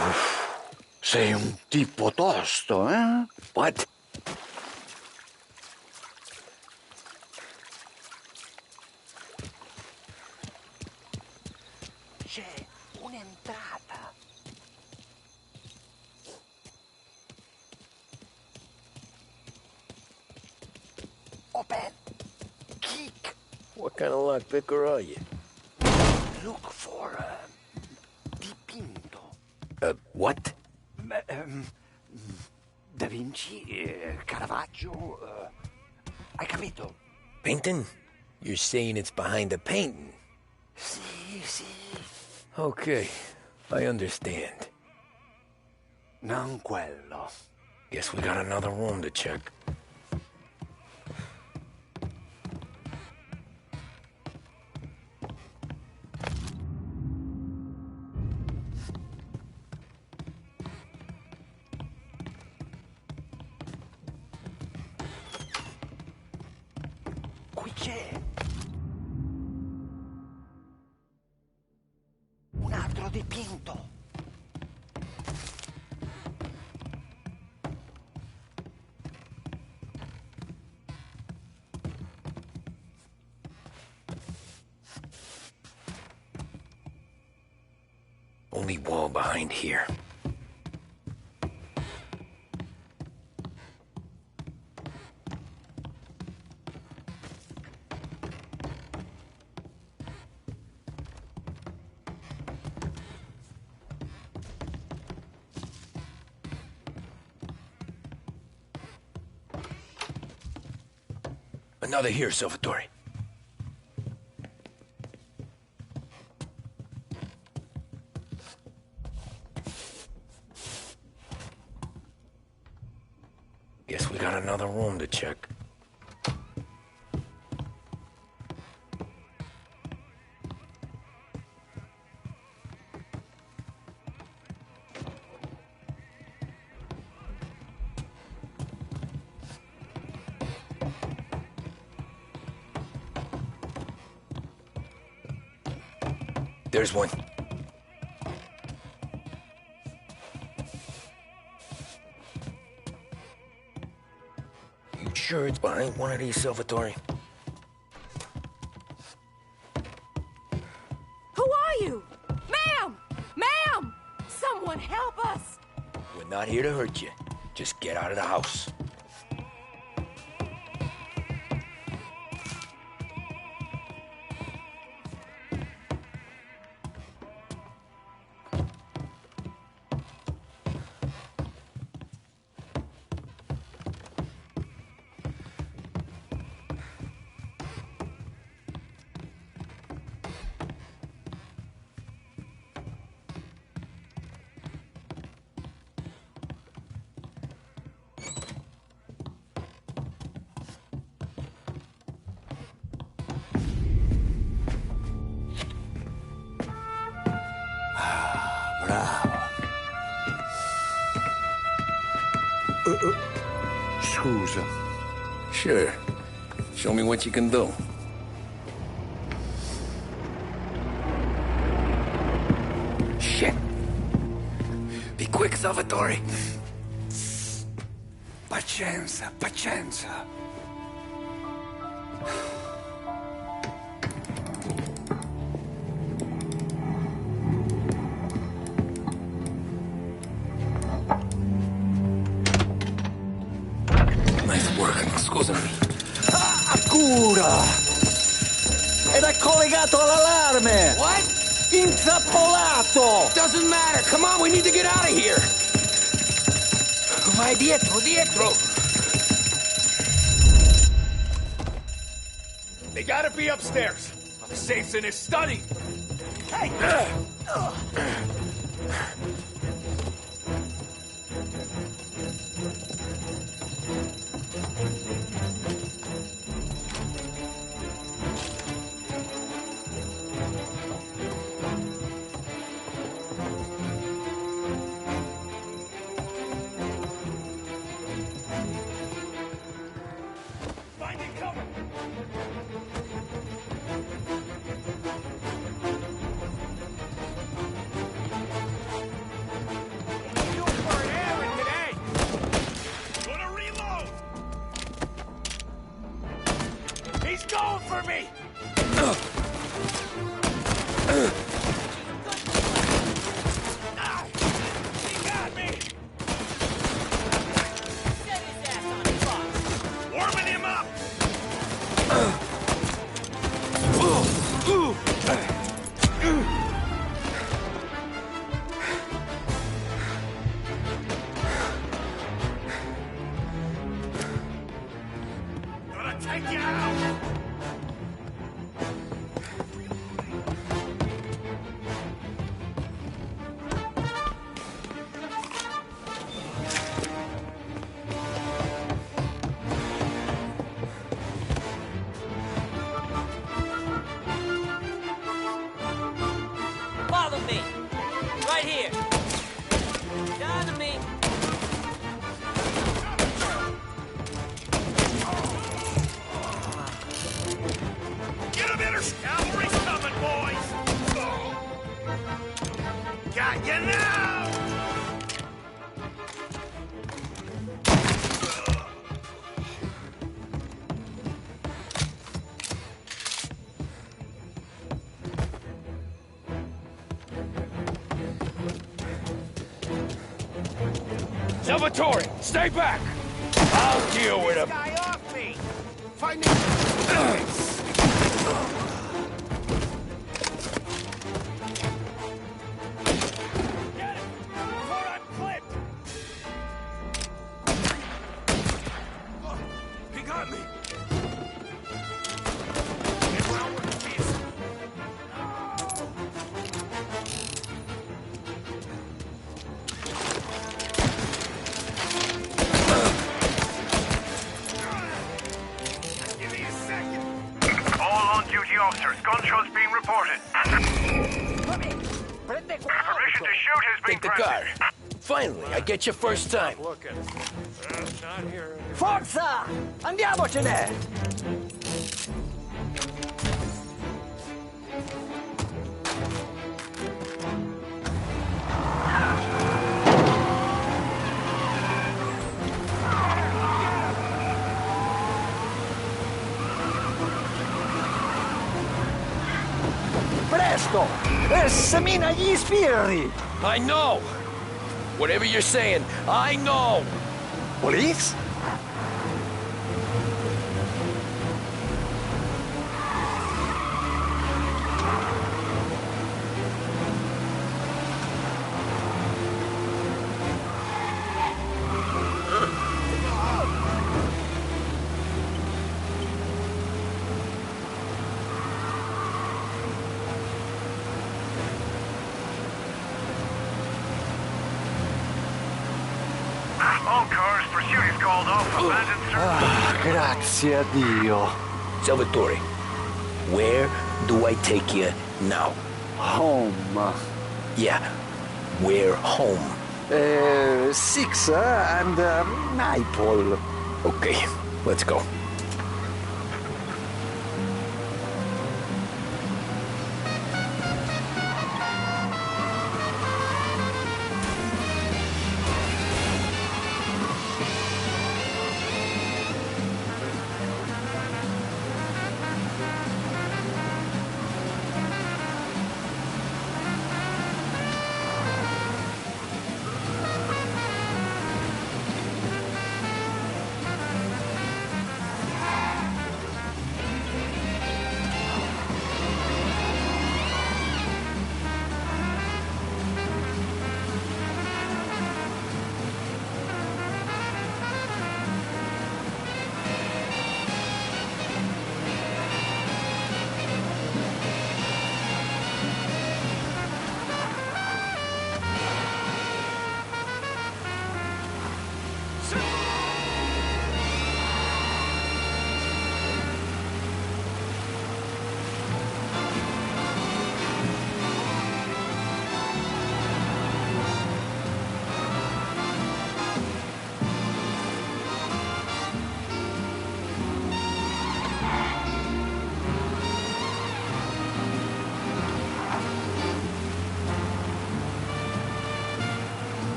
Sei un tipo tosto, eh? What? c'è un'entrata. Open. Kick. What kind of lockpicker are you? Look for dipinto. What? Da Vinci, Caravaggio. Hai capito? Painting? You're saying it's behind the painting? Sì, sì. Okay, I understand. Non quello. Guess we got another room to check. Qui c'è un altro dipinto. Only wall behind here. Another here, Salvatore. Guess we got another room to check. There's one. You sure it's behind one of these, Salvatore? Who are you? Ma'am! Ma'am! Someone help us! We're not here to hurt you. Just get out of the house. Scusa. Sure. Show me what you can do. Shit. Be quick, Salvatore. Pazienza, pazienza. Nice work. Scusami. Cura! Ed è collegato all'allarme! What? Intrappolato! Doesn't matter. Come on, we need to get out of here. Vai dietro, dietro. They gotta be upstairs. The safe's in his study. Hey! Finding cover! He's going for me! Gonna take you out! Follow me. Right here. Down to me. Get him in her! Cavalry's coming, boys! Got you now! Salvatore, stay back! I'll deal with him. Guy off me! Find me! He got me. All on-duty officers, gunshots being reported. Permission to shoot has been Take the car. Finally, I get you first time. Forza! Andiamocene! Presto! Semina gli sbirri! I know! Whatever you're saying, I know! Police? All cars, pursuit is called off. Abandoned service. Grazie a Dio. Salvatore, where do I take you now? Home. Yeah, where home? 6 and Maple. Okay, let's go.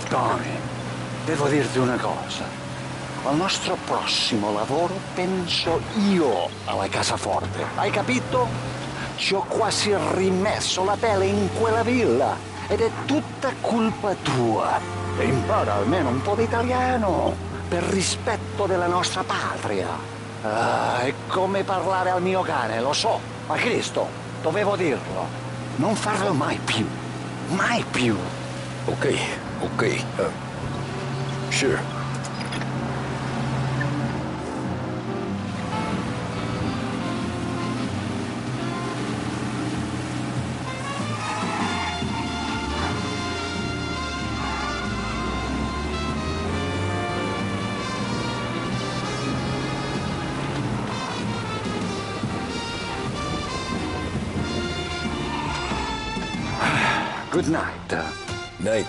Tony, devo dirti una cosa. al nostro prossimo lavoro penso io alla cassaforte. Hai capito? Ci ho quasi rimesso la pelle in quella villa ed è tutta colpa tua. E impara almeno un po' di italiano per rispetto della nostra patria. Ah, è come parlare al mio cane, lo so, ma Cristo, dovevo dirlo. Non farlo mai più. Mai più. Okay, sure. Good night. Night.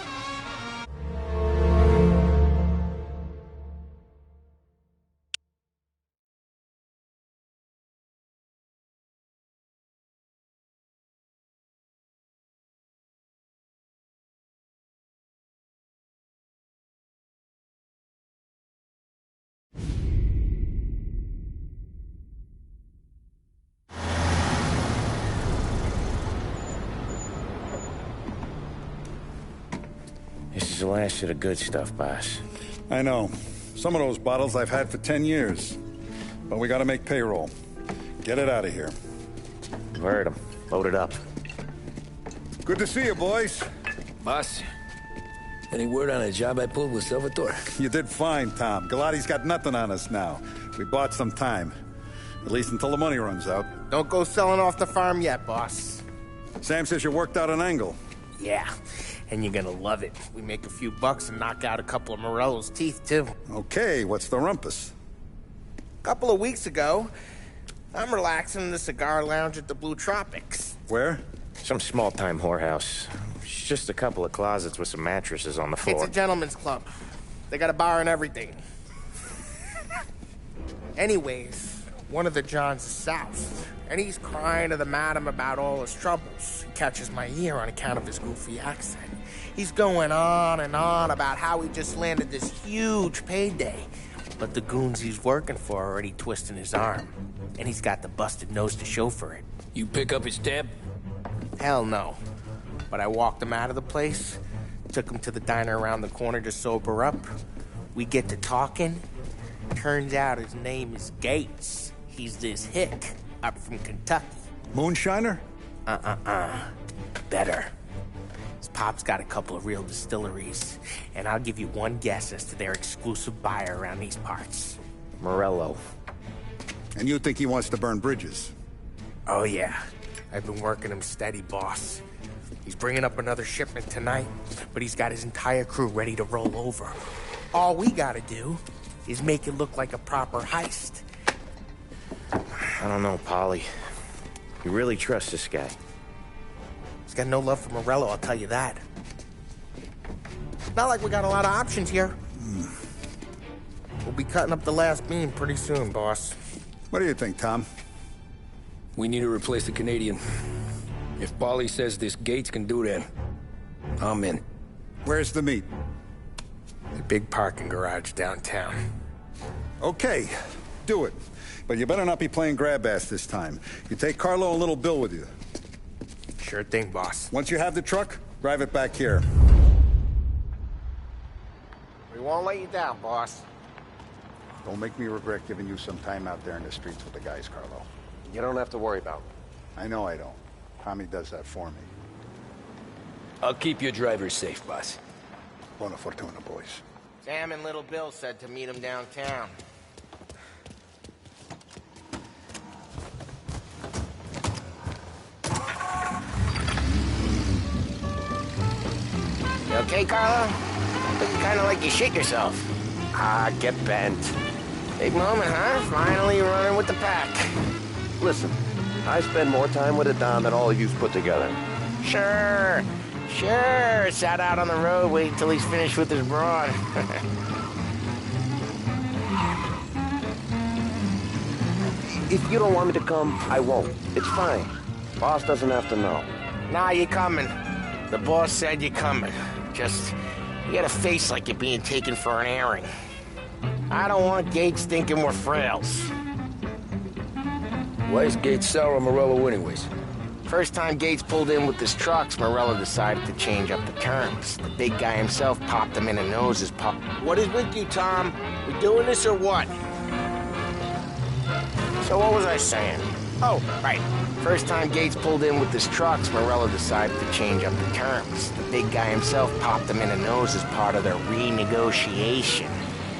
This is the last of the good stuff, boss. I know. Some of those bottles I've had for 10 years. But we gotta make payroll. Get it out of here. Convert them. Load it up. Good to see you, boys. Boss, any word on a job I pulled with Salvatore? You did fine, Tom. Galati's got nothing on us now. We bought some time. At least until the money runs out. Don't go selling off the farm yet, boss. Sam says you worked out an angle. Yeah, and you're gonna love it. We make a few bucks and knock out a couple of Morello's teeth, too. Okay, what's the rumpus? A couple of weeks ago, I'm relaxing in the cigar lounge at the Blue Tropics. Where? Some small-time whorehouse. It's just a couple of closets with some mattresses on the floor. It's a gentleman's club. They got a bar and everything. Anyways, one of the Johns is south, and he's crying to the madam about all his troubles. He catches my ear on account of his goofy accent. He's going on and on about how he just landed this huge payday, but the goons he's working for are already twisting his arm, and he's got the busted nose to show for it. You pick up his tab? Hell no. But I walked him out of the place, took him to the diner around the corner to sober up. We get to talking. Turns out his name is Gates. He's this hick up from Kentucky. Moonshiner? Better. His pop's got a couple of real distilleries, and I'll give you one guess as to their exclusive buyer around these parts. Morello. And you think he wants to burn bridges? Oh, yeah. I've been working him steady, boss. He's bringing up another shipment tonight, but he's got his entire crew ready to roll over. All we gotta do is make it look like a proper heist. I don't know, Polly. You really trust this guy? He's got no love for Morello, I'll tell you that. Not like we got a lot of options here. We'll be cutting up the last beam pretty soon, boss. What do you think, Tom? We need to replace the Canadian. If Polly says this Gates can do that, I'm in. Where's the meet? The big parking garage downtown. Okay, do it. But you better not be playing grab ass this time. You take Carlo and Little Bill with you. Sure thing, boss. Once you have the truck, drive it back here. We won't let you down, boss. Don't make me regret giving you some time out there in the streets with the guys, Carlo. You don't have to worry about me. I know I don't. Tommy does that for me. I'll keep your driver safe, boss. Buona fortuna, boys. Sam and Little Bill said to meet him downtown. You okay, Carlo? Looking kind of like you shit yourself. Ah, get bent. Big moment, huh? Finally running with the pack. Listen, I spend more time with a Don than all of you put together. Sure. Sat out on the road, wait till he's finished with his broad. If you don't want me to come, I won't. It's fine. Boss doesn't have to know. Nah, you're coming. The boss said you're coming. Just, you got a face like you're being taken for an airing. I don't want Gates thinking we're frails. Why is Gates sour on Morello anyways? First time Gates pulled in with his trucks, Morello decided to change up the terms. The big guy himself popped him in the nose as pop. What is with you, Tom? We doing this or what? So what was I saying? Oh, right. First time Gates pulled in with his trucks, Morello decided to change up the terms. The big guy himself popped him in the nose as part of their renegotiation.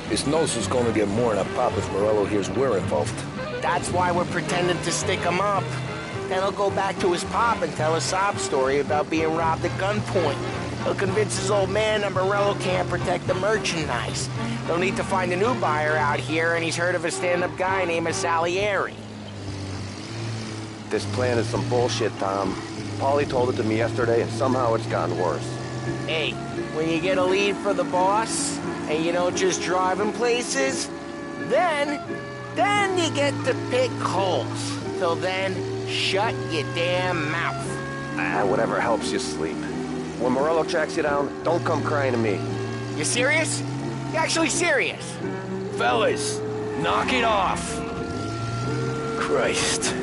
His nose is gonna get more than a pop if Morello hears we're involved. That's why we're pretending to stick him up. Then he'll go back to his pop and tell a sob story about being robbed at gunpoint. He'll convince his old man that Morello can't protect the merchandise. They'll need to find a new buyer out here, and he's heard of a stand-up guy named Salieri. This plan is some bullshit, Tom. Paulie told it to me yesterday, and somehow it's gotten worse. Hey, when you get a lead for the boss, and you don't just drive him places, then you get to pick holes. Till then, shut your damn mouth. Whatever helps you sleep. When Morello tracks you down, don't come crying to me. You serious? You actually serious? Fellas, knock it off. Christ.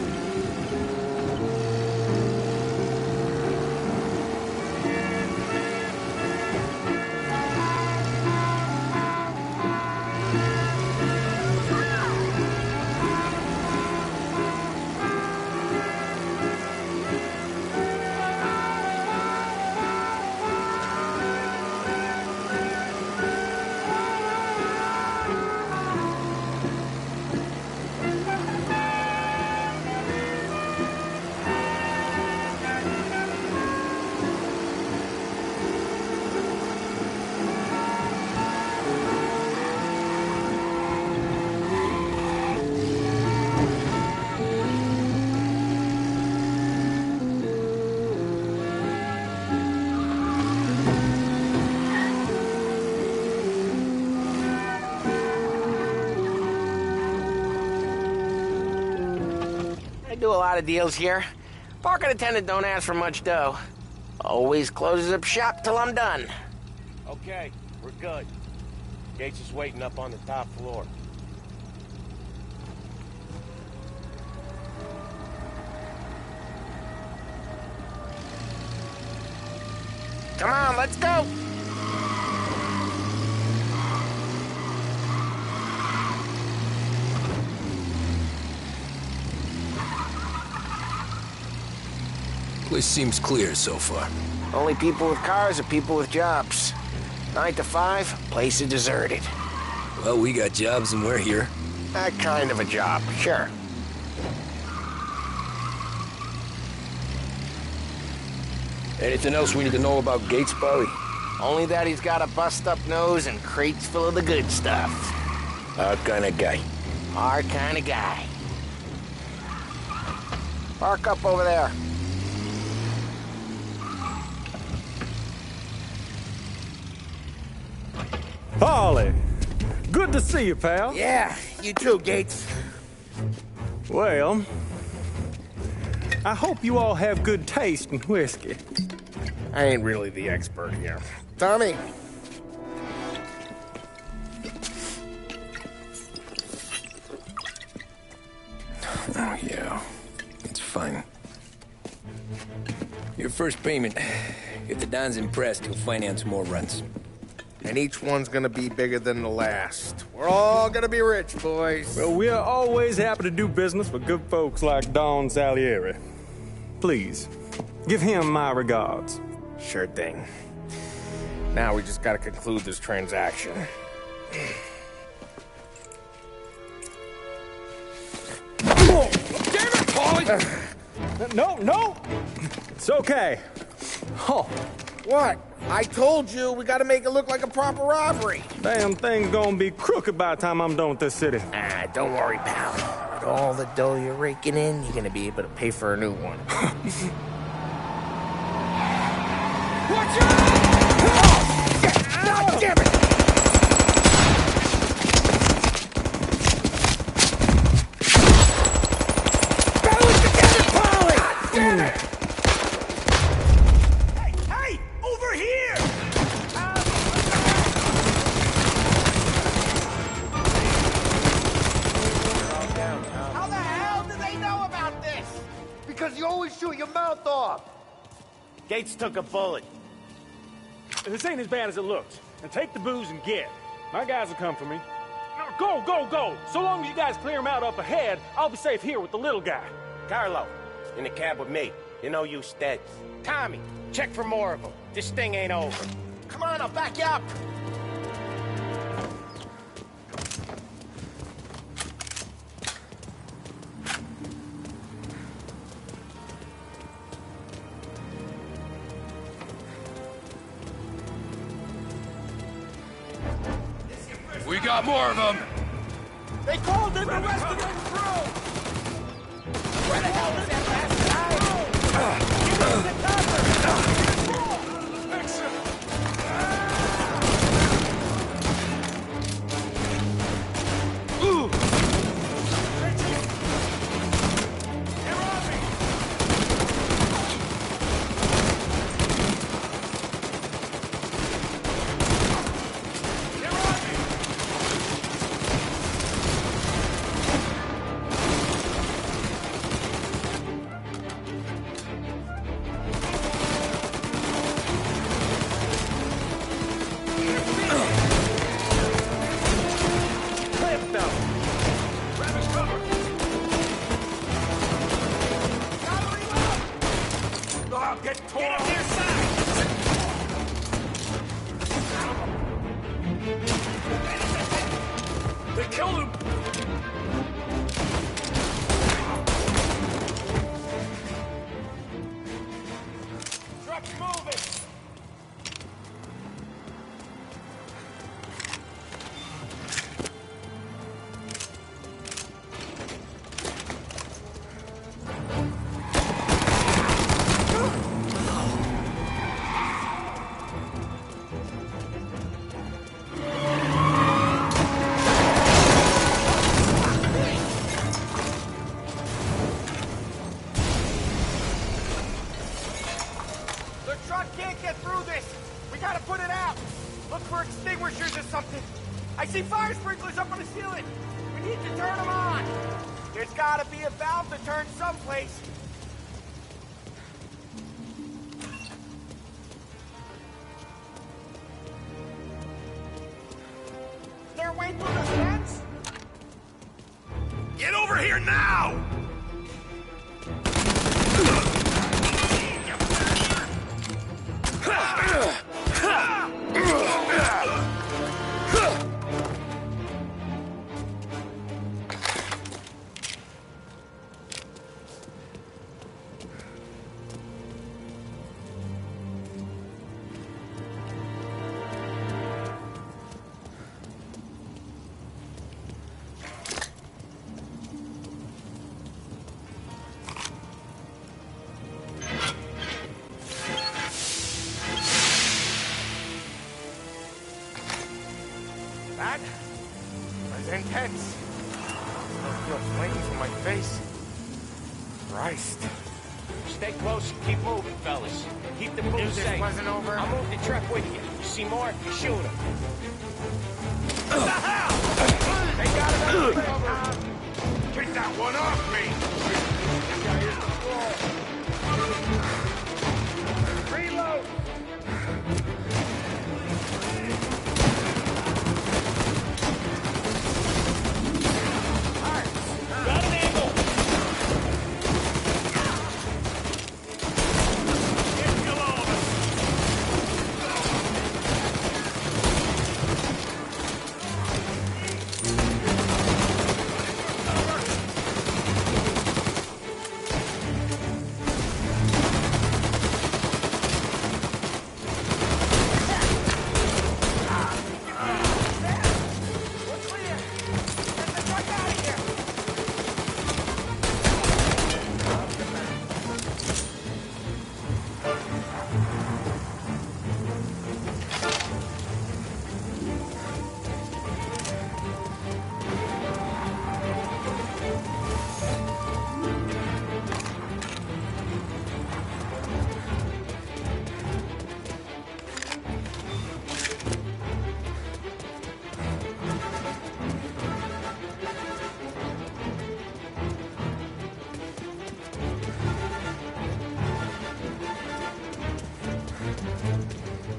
I do a lot of deals here. Parking attendant don't ask for much dough. Always closes up shop till I'm done. Okay, we're good. Gates is waiting up on the top floor. Come on, let's go! Place seems clear so far. Only people with cars are people with jobs. 9 to 5, place is deserted. Well, we got jobs and we're here. That kind of a job, sure. Anything else we need to know about Gates, Paulie? Only that he's got a bust-up nose and crates full of the good stuff. Our kind of guy. Our kind of guy. Park up over there. Paulie, good to see you, pal. Yeah, you too, Gates. Well, I hope you all have good taste in whiskey. I ain't really the expert here. Tommy. Oh, yeah. It's fine. Your first payment. If the Don's impressed, he'll finance more runs. And each one's gonna be bigger than the last. We're all gonna be rich, boys. Well, we're always happy to do business with good folks like Don Salieri. Please, give him my regards. Sure thing. Now we just gotta conclude this transaction. Oh, damn it, Paulie! No! It's okay. Oh. What? I told you, we gotta make it look like a proper robbery. Damn thing's gonna be crooked by the time I'm done with this city. Ah, don't worry, pal. With all the dough you're raking in, you're gonna be able to pay for a new one. Watch out! Oh, damn it! Go together, Paulie! Damn it! Hey! Over here! your mouth off! Gates took a bullet. This ain't as bad as it looks. And take the booze and get. My guys will come for me. No, go, go, go! So long as you guys clear him out up ahead, I'll be safe here with the little guy. Carlo, in the cab with me. You know you dead. Tommy, check for more of them. This thing ain't over. Come on, I'll back you up! We got more of them! They called in the rest of them through! Where the hell is that last guy? Give us the cover! Fix him! Ooh! They're on me! They killed him! Truck's moving! The truck can't get through this! We gotta put it out! Look for extinguishers or something! I see fire sprinklers up on the ceiling! We need to turn them on! There's gotta be a valve to turn someplace! Is there a way through the fence? Get over here now! That was intense. I feel flames in my face. Christ. Stay close and keep moving, fellas. Keep the booze safe. This wasn't over. I'll move the truck with you. You see more? Shoot him. What the hell? They got it over. Get that one off me! Reload! Got an angle! Get below us!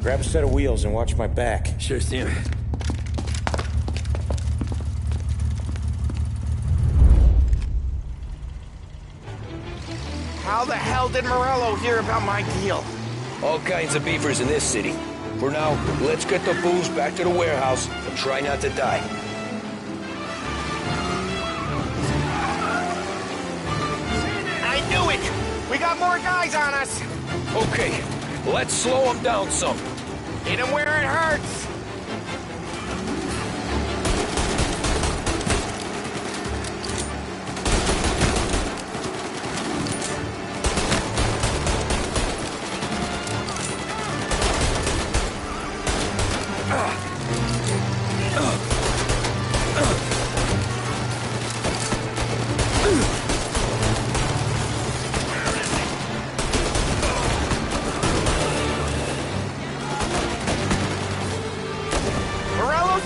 Grab a set of wheels and watch my back. Sure, Sam. How the hell did Morello hear about my deal? All kinds of beavers in this city. For now, let's get the booze back to the warehouse and try not to die. I knew it! We got more guys on us! Okay, let's slow them down some. Hit him where it hurts!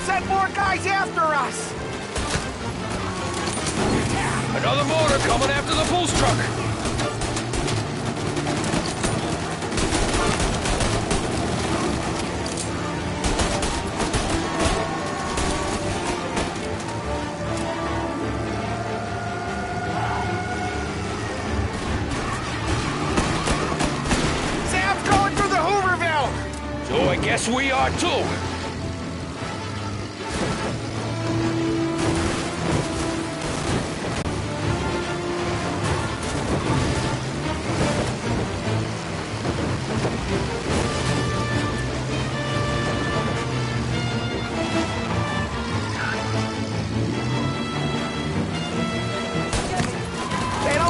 Send more guys after us! Another motor coming after the booze truck! Sam's going through the Hooverville! So I guess we are too!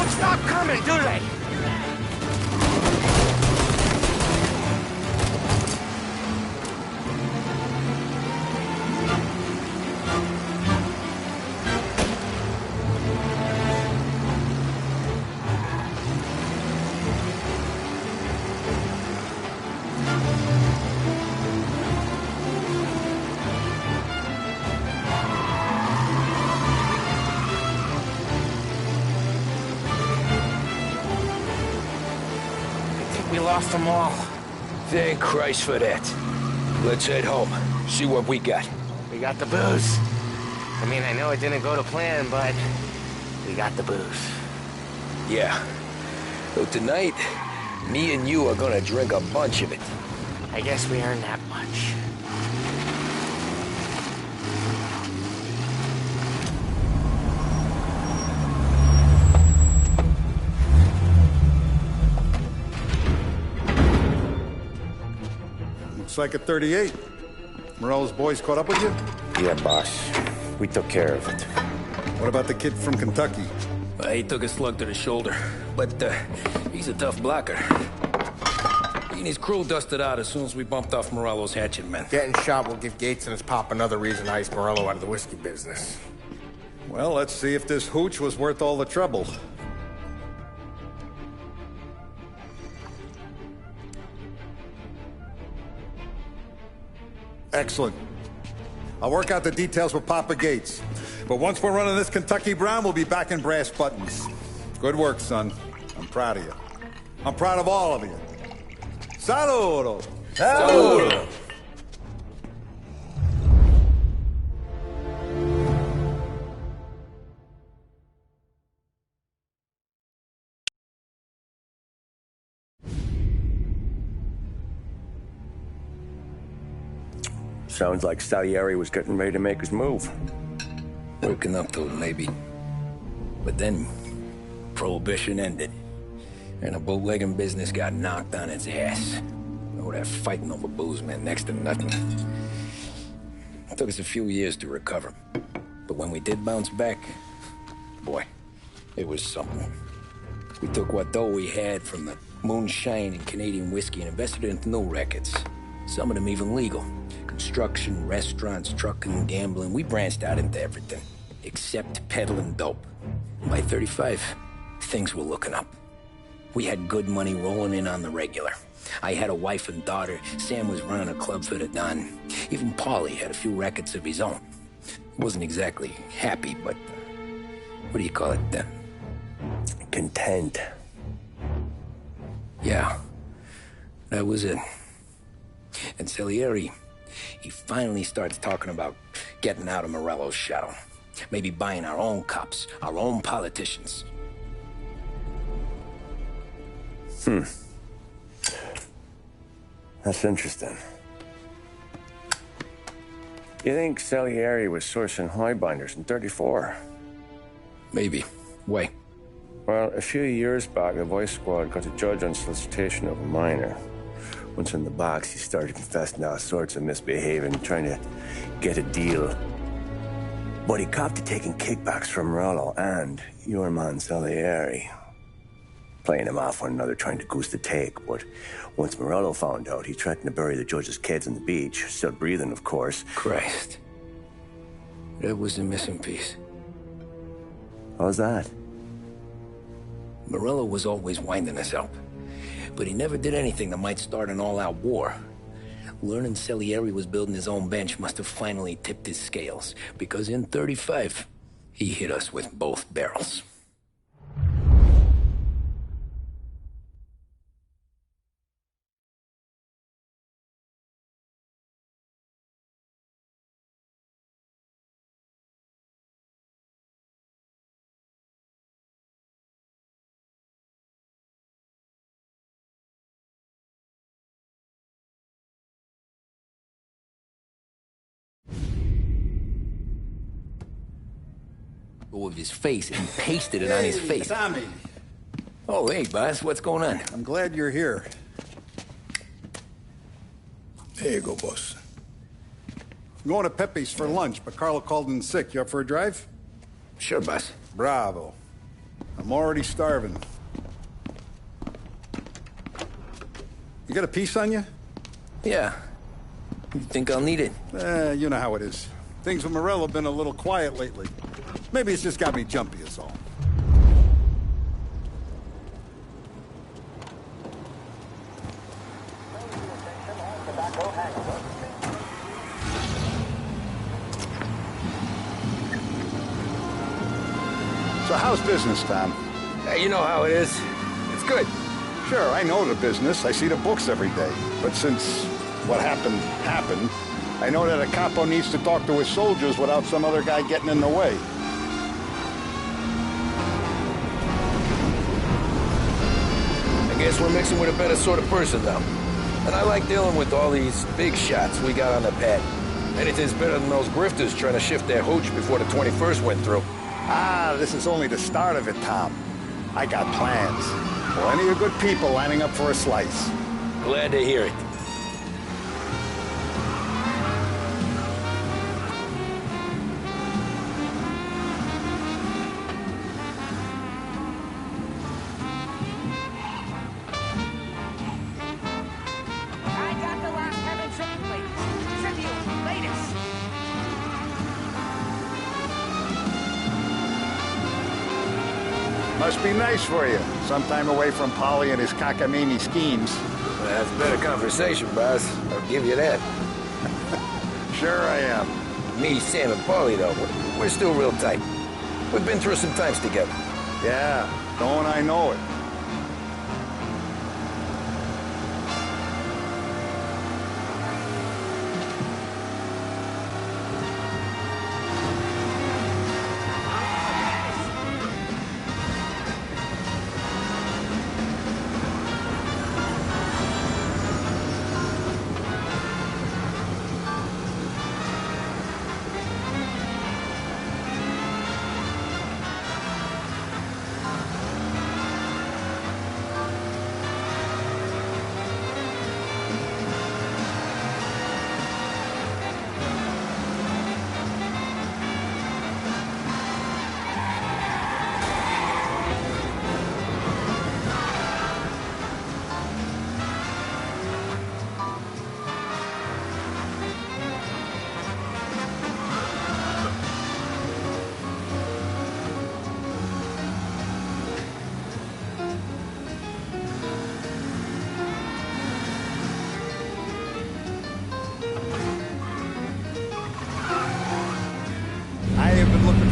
Stop coming, do they? We lost them all. Thank Christ for that. Let's head home. See what we got. We got the booze. I mean, I know it didn't go to plan, but we got the booze. Yeah. So tonight, me and you are gonna drink a bunch of it. I guess we earned that much. Looks like a 38. Morello's boys caught up with you? Yeah, boss. We took care of it. What about the kid from Kentucky? He took a slug to the shoulder, but he's a tough blocker. He and his crew dusted out as soon as we bumped off Morello's hatchet men. Getting shot will give Gates and his pop another reason to ice Morello out of the whiskey business. Well, let's see if this hooch was worth all the trouble. Excellent. I'll work out the details with Papa Gates. But once we're running this Kentucky Brown, we'll be back in brass buttons. Good work, son. I'm proud of you. I'm proud of all of you. Saludo! Saludo! Sounds like Salieri was getting ready to make his move. Working up to it, maybe. But then, Prohibition ended. And the bootlegging business got knocked on its ass. Oh, that fighting over booze meant next to nothing. It took us a few years to recover. But when we did bounce back, boy, it was something. We took what dough we had from the moonshine and Canadian whiskey and invested it into new rackets. Some of them even legal. Construction, restaurants, trucking, gambling. We branched out into everything. Except peddling dope. By 35, things were looking up. We had good money rolling in on the regular. I had a wife and daughter. Sam was running a club for the Don. Even Paulie had a few rackets of his own. Wasn't exactly happy, but... what do you call it? Content. Yeah. That was it. And Salieri, he finally starts talking about getting out of Morello's shadow. Maybe buying our own cops, our own politicians. That's interesting. You think Salieri was sourcing highbinders in 34? Maybe. Why? Well, a few years back, the Vice Squad got a judge on solicitation of a minor. Once in the box, he started confessing all sorts of misbehaving, trying to get a deal. But he copped to taking kickbacks from Morello and your man Salieri. Playing him off one another, trying to goose the take. But once Morello found out, he threatened to bury the judge's kids on the beach. Still breathing, of course. Christ. That was the missing piece. How's that? Morello was always winding us up. But he never did anything that might start an all-out war. Learning Salieri was building his own bench must have finally tipped his scales. Because in 35, he hit us with both barrels. Of his face and pasted it on his face. Tommy. Oh, hey, boss. What's going on? I'm glad you're here. There you go, boss. I'm going to Pepe's for lunch, but Carlo called in sick. You up for a drive? Sure, boss. Bravo. I'm already starving. You got a piece on you? Yeah. You think I'll need it? You know how it is. Things with Morello have been a little quiet lately. Maybe it's just got me jumpy is all. So how's business, Tom? Hey, you know how it is. It's good. Sure, I know the business. I see the books every day. But since what happened, I know that a capo needs to talk to his soldiers without some other guy getting in the way. I guess we're mixing with a better sort of person now. And I like dealing with all these big shots we got on the pad. Anything's better than those grifters trying to shift their hooch before the 21st went through. Ah, this is only the start of it, Tom. I got plans. Plenty of good people lining up for a slice. Glad to hear it. Must be nice for you. Sometime away from Polly and his cockamamie schemes. That's better conversation, boss. I'll give you that. Sure I am. Me, Sam, and Polly, though, we're still real tight. We've been through some times together. Yeah, don't I know it.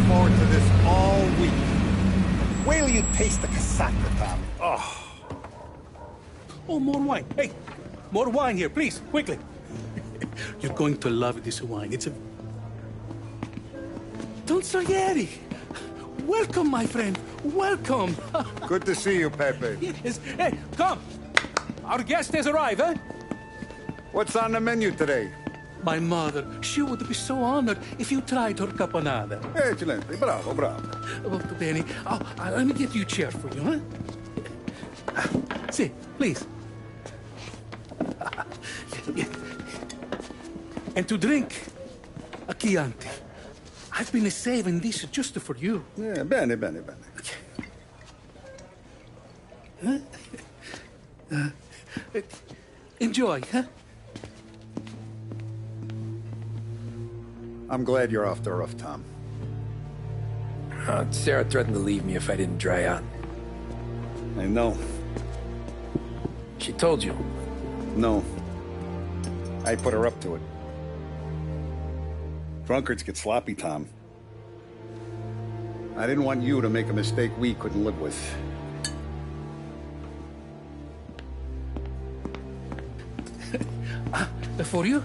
Forward to this all week. Wait till you taste the casaca, Tommy. Oh, more wine. Hey, more wine here, please, quickly. You're going to love this wine. It's a... Don Salieri! Welcome, my friend. Welcome. Good to see you, Pepe. Yes. Hey, come. Our guest has arrived, eh? What's on the menu today? My mother, she would be so honored if you tried her caponata. Excellent. Bravo, bravo. Molto bene. Oh, let me get you a chair for you, huh? See, please. And to drink, a Chianti. I've been saving this just for you. Yeah, bene, bene, bene. Enjoy, huh? I'm glad you're off the roof, Tom. Sarah threatened to leave me if I didn't dry out. I know. She told you? No. I put her up to it. Drunkards get sloppy, Tom. I didn't want you to make a mistake we couldn't live with. For you?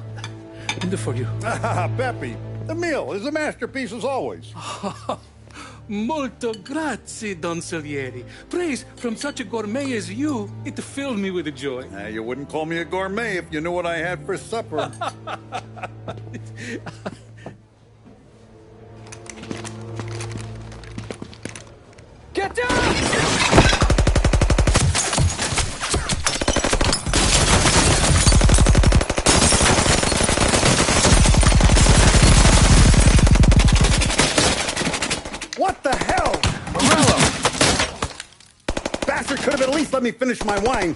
And for you. Pepe, the meal is a masterpiece as always. Molto grazie, Don Salieri. Praise from such a gourmet as you, it filled me with joy. You wouldn't call me a gourmet if you knew what I had for supper. Get down! What the hell? Morello! Bastard could have at least let me finish my wine.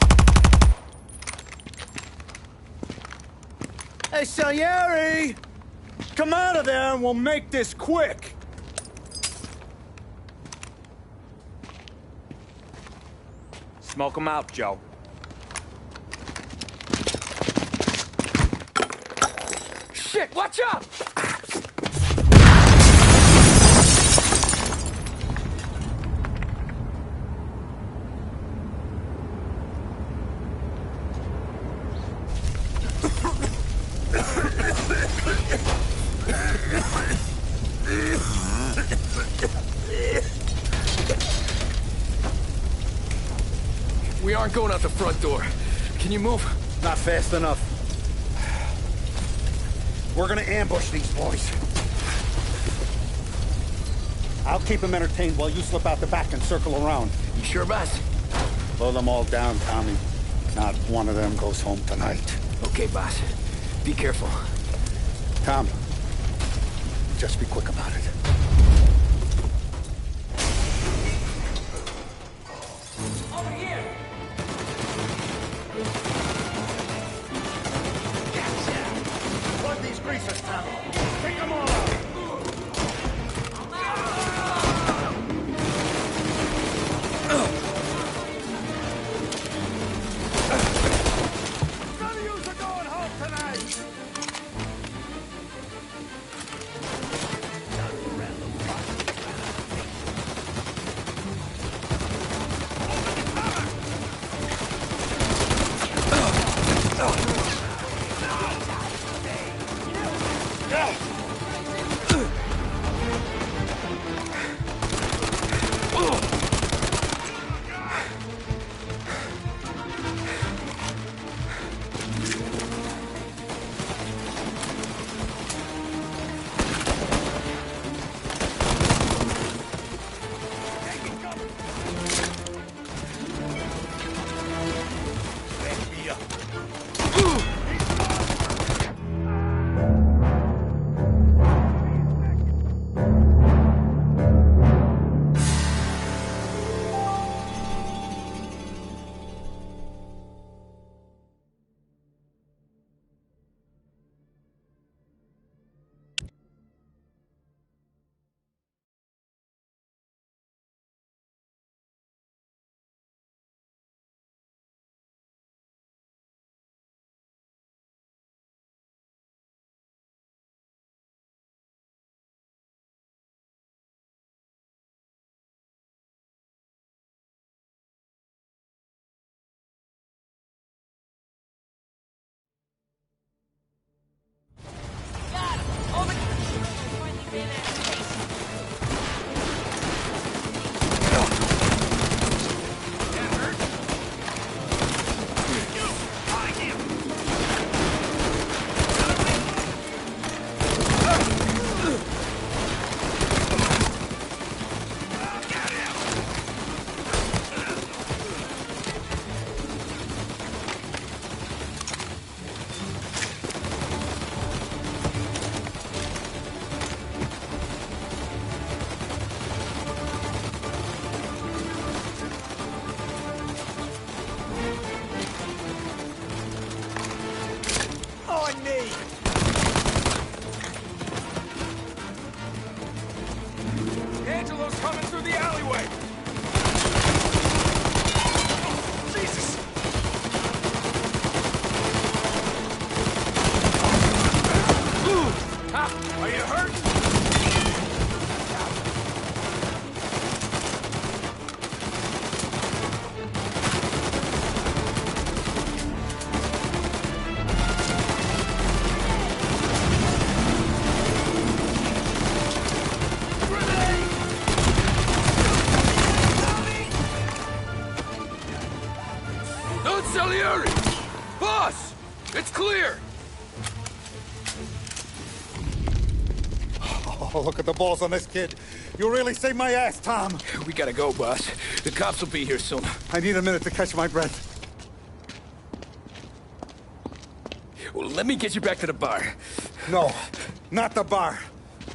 Hey, Salieri! Come out of there and we'll make this quick. Smoke 'em out, Joe. Shit, watch out! We aren't going out the front door. Can you move? Not fast enough. We're gonna ambush these boys. I'll keep them entertained while you slip out the back and circle around. You sure, boss? Blow them all down, Tommy. Not one of them goes home tonight. Okay, boss. Be careful. Tom, just be quick about it. Over here! Plug these greasers, Tom. Take them all out. None of yous are going home tonight. Boss! It's clear! Oh, look at the balls on this kid. You really saved my ass, Tom. We gotta go, boss. The cops will be here soon. I need a minute to catch my breath. Well, let me get you back to the bar. No, not the bar.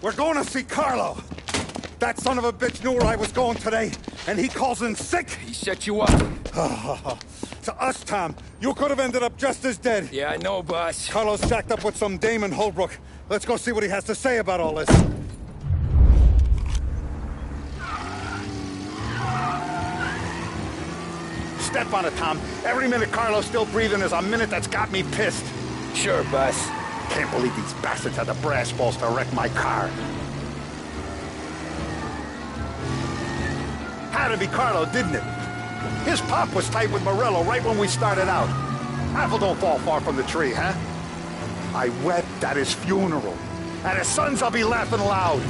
We're going to see Carlo. That son of a bitch knew where I was going today, and he calls in sick. He set you up. To us, Tom, you could have ended up just as dead. Yeah, I know, boss. Carlo's shacked up with some dame in Holbrook. Let's go see what he has to say about all this. Step on it, Tom. Every minute Carlo's still breathing is a minute that's got me pissed. Sure, boss. Can't believe these bastards had the brass balls to wreck my car. Had to be Carlo, didn't it? His pop was tight with Morello right when we started out. Apple don't fall far from the tree, huh? I wept at his funeral. At his son's, I'll be laughing loud.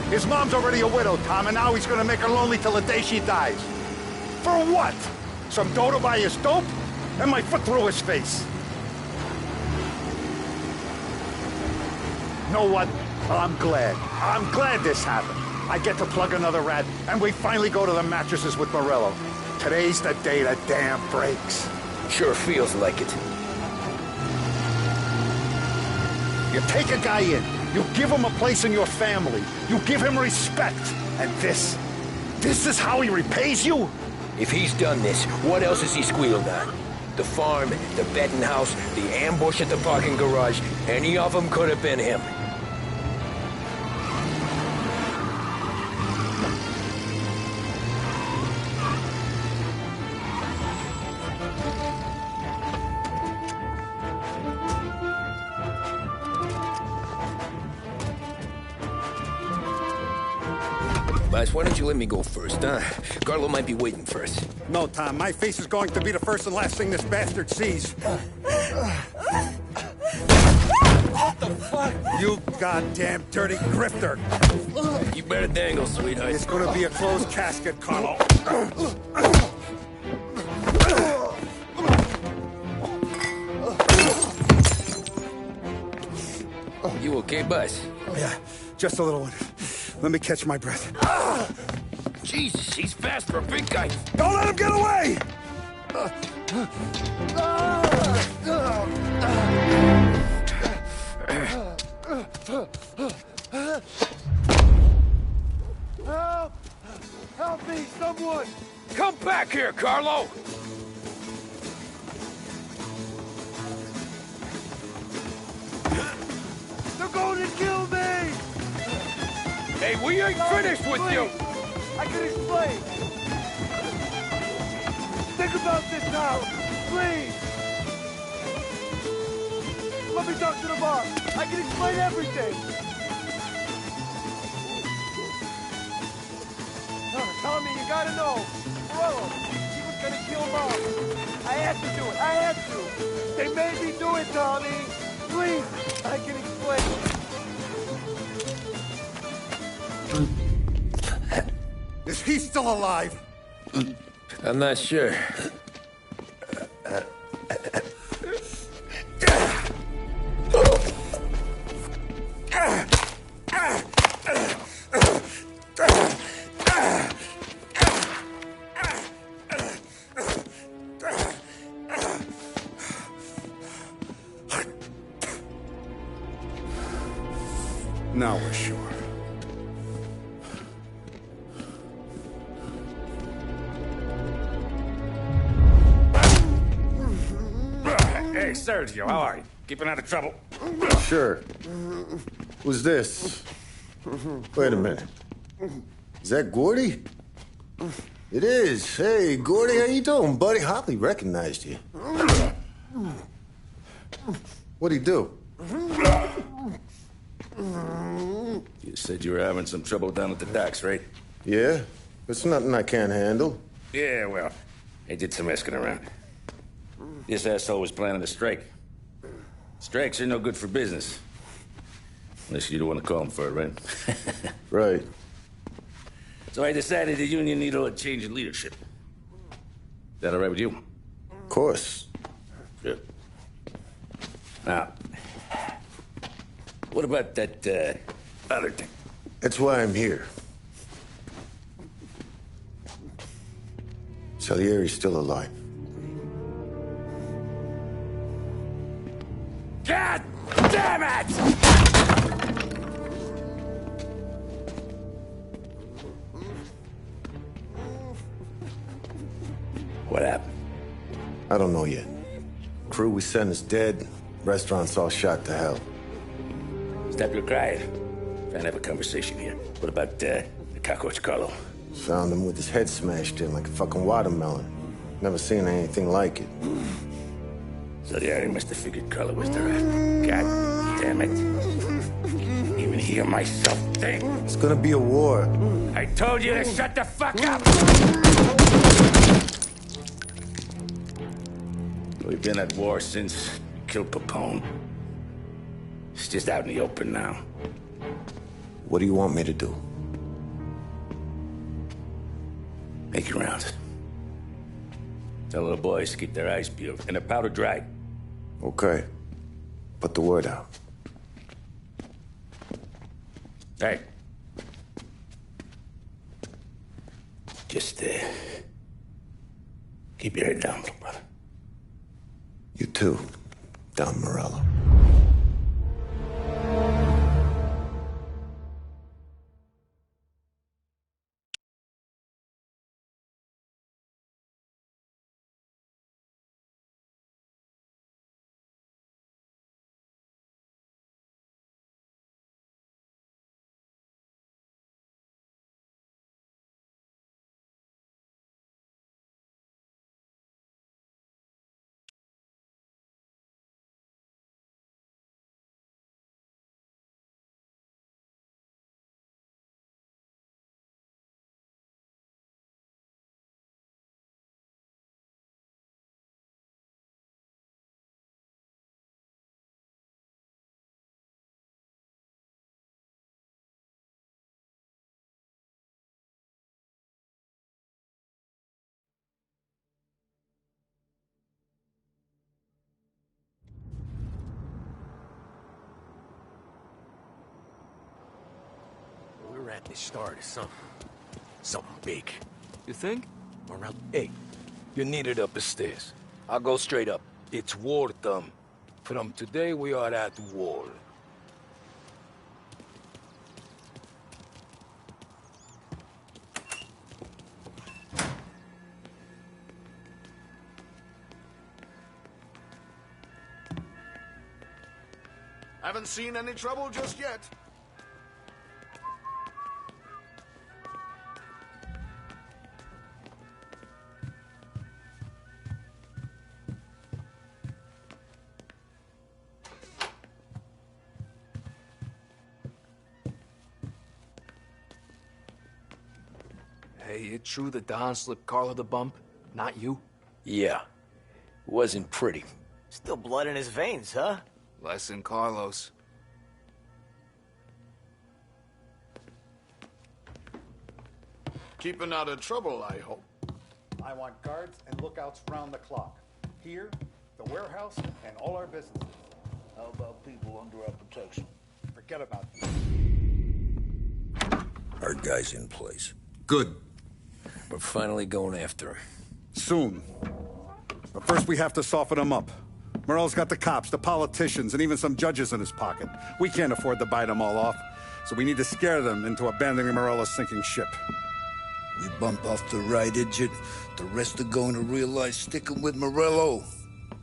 His mom's already a widow, Tom, and now he's gonna make her lonely till the day she dies. For what? Some dough to buy his dope? And my foot through his face. Know what? I'm glad. I'm glad this happened. I get to plug another rat, and we finally go to the mattresses with Morello. Today's the day the dam breaks. Sure feels like it. You take a guy in, you give him a place in your family, you give him respect, and this is how he repays you? If he's done this, what else has he squealed on? The farm, the betting house, the ambush at the parking garage, any of them could have been him. Boss, why don't you let me go first, huh? Carlo might be waiting for us. No, Tom. My face is going to be the first and last thing this bastard sees. What the fuck? You goddamn dirty grifter. You better dangle, sweetheart. It's gonna be a closed casket, Carlo. You okay, boss? Yeah, just a little one. Let me catch my breath. Jesus, he's fast for a big guy. Don't let him get away! Help! Help me, someone! Come back here, Carlo! They're going to kill me! Hey, we ain't finished with you! I can explain! Think about this now, please! Let me talk to the boss! I can explain everything! Tommy, you gotta know! Morello, he was gonna kill Mom! I had to do it! I had to! They made me do it, Tommy! Please! I can explain! Is he still alive? I'm not sure. Now we're sure. Hey, Sergio, how are you? Keeping out of trouble? Sure. Who's this? Wait a minute. Is that Gordy? It is. Hey, Gordy, how you doing, buddy? Hardly recognized you. What'd he do? You said you were having some trouble down at the docks, right? Yeah? It's nothing I can't handle. Yeah, well, I did some asking around. This asshole was planning a strike. Strikes are no good for business. Unless you don't want to call him for it, right? Right. So I decided the union needed a change in leadership. That all right with you? Of course. Good. Now, what about that, other thing? That's why I'm here. Salieri's still alive. God damn it! What happened? I don't know yet. Crew we sent is dead. Restaurant's all shot to hell. Stop your crying. Trying to have a conversation here. What about, the cockroach Carlo? Found him with his head smashed in like a fucking watermelon. Never seen anything like it. So the area must have figured Carlo was the rat. God damn it. Even hear myself think. It's gonna be a war. I told you to shut the fuck up! We've been at war since we killed Papone. It's just out in the open now. What do you want me to do? Make your rounds. Tell the boys to keep their eyes peeled and their powder dry. Okay. Put the word out. Hey. Just, keep your head down, little brother. You too, Don Morello. We're at the start of something. Something big. You think? Morello. Hey, you're needed up the stairs. I'll go straight up. It's war time. From today, we are at war. Haven't seen any trouble just yet. Hey, it true that Don slipped Carlo the bump? Not you? Yeah. Wasn't pretty. Still blood in his veins, huh? Less than Carlos. Keeping out of trouble, I hope. I want guards and lookouts round the clock. Here, the warehouse, and all our businesses. How about people under our protection? Forget about it. Our guy's in place. Good. We're finally going after him. Soon. But first we have to soften him up. Morello's got the cops, the politicians, and even some judges in his pocket. We can't afford to bite them all off, so we need to scare them into abandoning Morello's sinking ship. We bump off the right idiot, the rest are going to realize sticking with Morello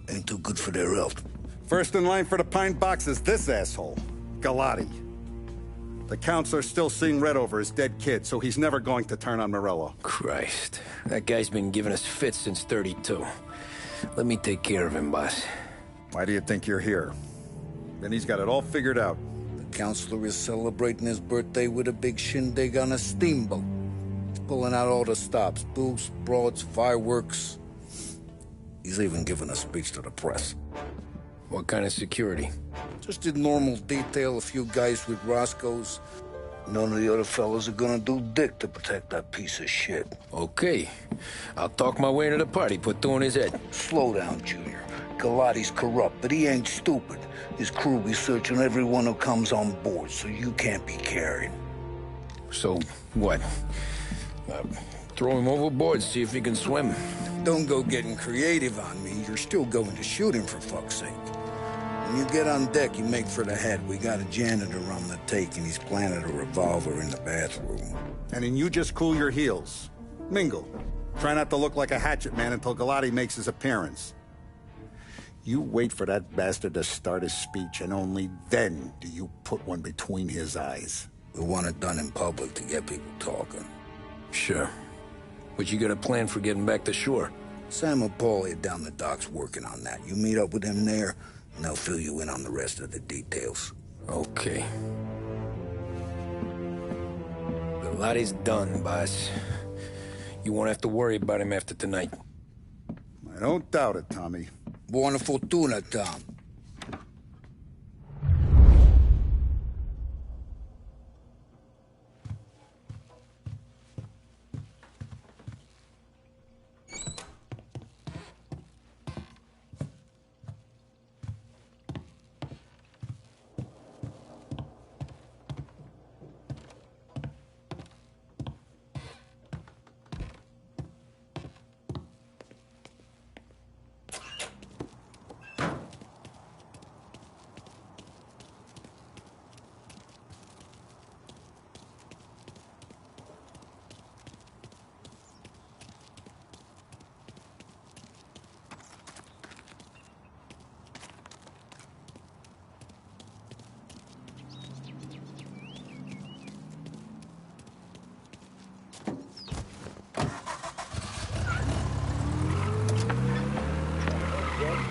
ain't too good for their health. First in line for the pine box is this asshole, Galati. The counselor's still seeing red over his dead kid, so he's never going to turn on Morello. Christ. That guy's been giving us fits since 32. Let me take care of him, boss. Why do you think you're here? Then he's got it all figured out. The counselor is celebrating his birthday with a big shindig on a steamboat. He's pulling out all the stops, booze, broads, fireworks. He's even giving a speech to the press. What kind of security? Just did normal detail, a few guys with Roscoe's. None of the other fellas are gonna do dick to protect that piece of shit. Okay. I'll talk my way into the party, put two in his head. Slow down, Junior. Galati's corrupt, but he ain't stupid. His crew be searching everyone who comes on board, so you can't be carried. So, what? Throw him overboard, see if he can swim. Don't go getting creative on me. You're still going to shoot him, for fuck's sake. When you get on deck, you make for the head. We got a janitor on the take, and he's planted a revolver in the bathroom. And then you just cool your heels. Mingle. Try not to look like a hatchet man until Galati makes his appearance. You wait for that bastard to start his speech, and only then do you put one between his eyes. We want it done in public to get people talking. Sure. But you got a plan for getting back to shore? Sam and Paulie are down the docks working on that. You meet up with them there, and they'll fill you in on the rest of the details. Okay. Galati's done, boss. You won't have to worry about him after tonight. I don't doubt it, Tommy. Buona fortuna, Tom.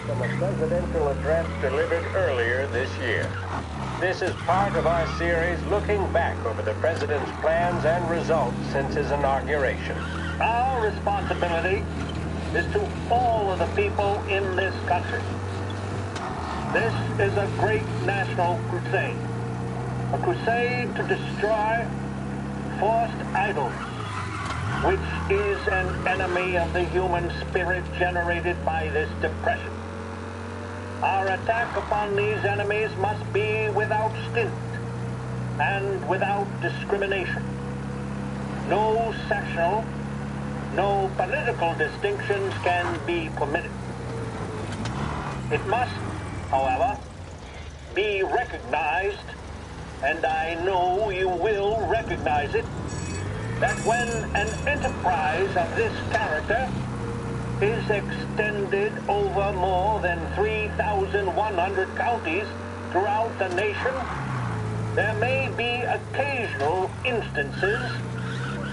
From a presidential address delivered earlier this year. This is part of our series looking back over the president's plans and results since his inauguration. Our responsibility is to all of the people in this country. This is a great national crusade. A crusade to destroy forced idleness, which is an enemy of the human spirit generated by this depression. Our attack upon these enemies must be without stint and without discrimination. No sectional, no political distinctions can be permitted. It must, however, be recognized, and I know you will recognize it, that when an enterprise of this character is extended over more than 3,100 counties throughout the nation, there may be occasional instances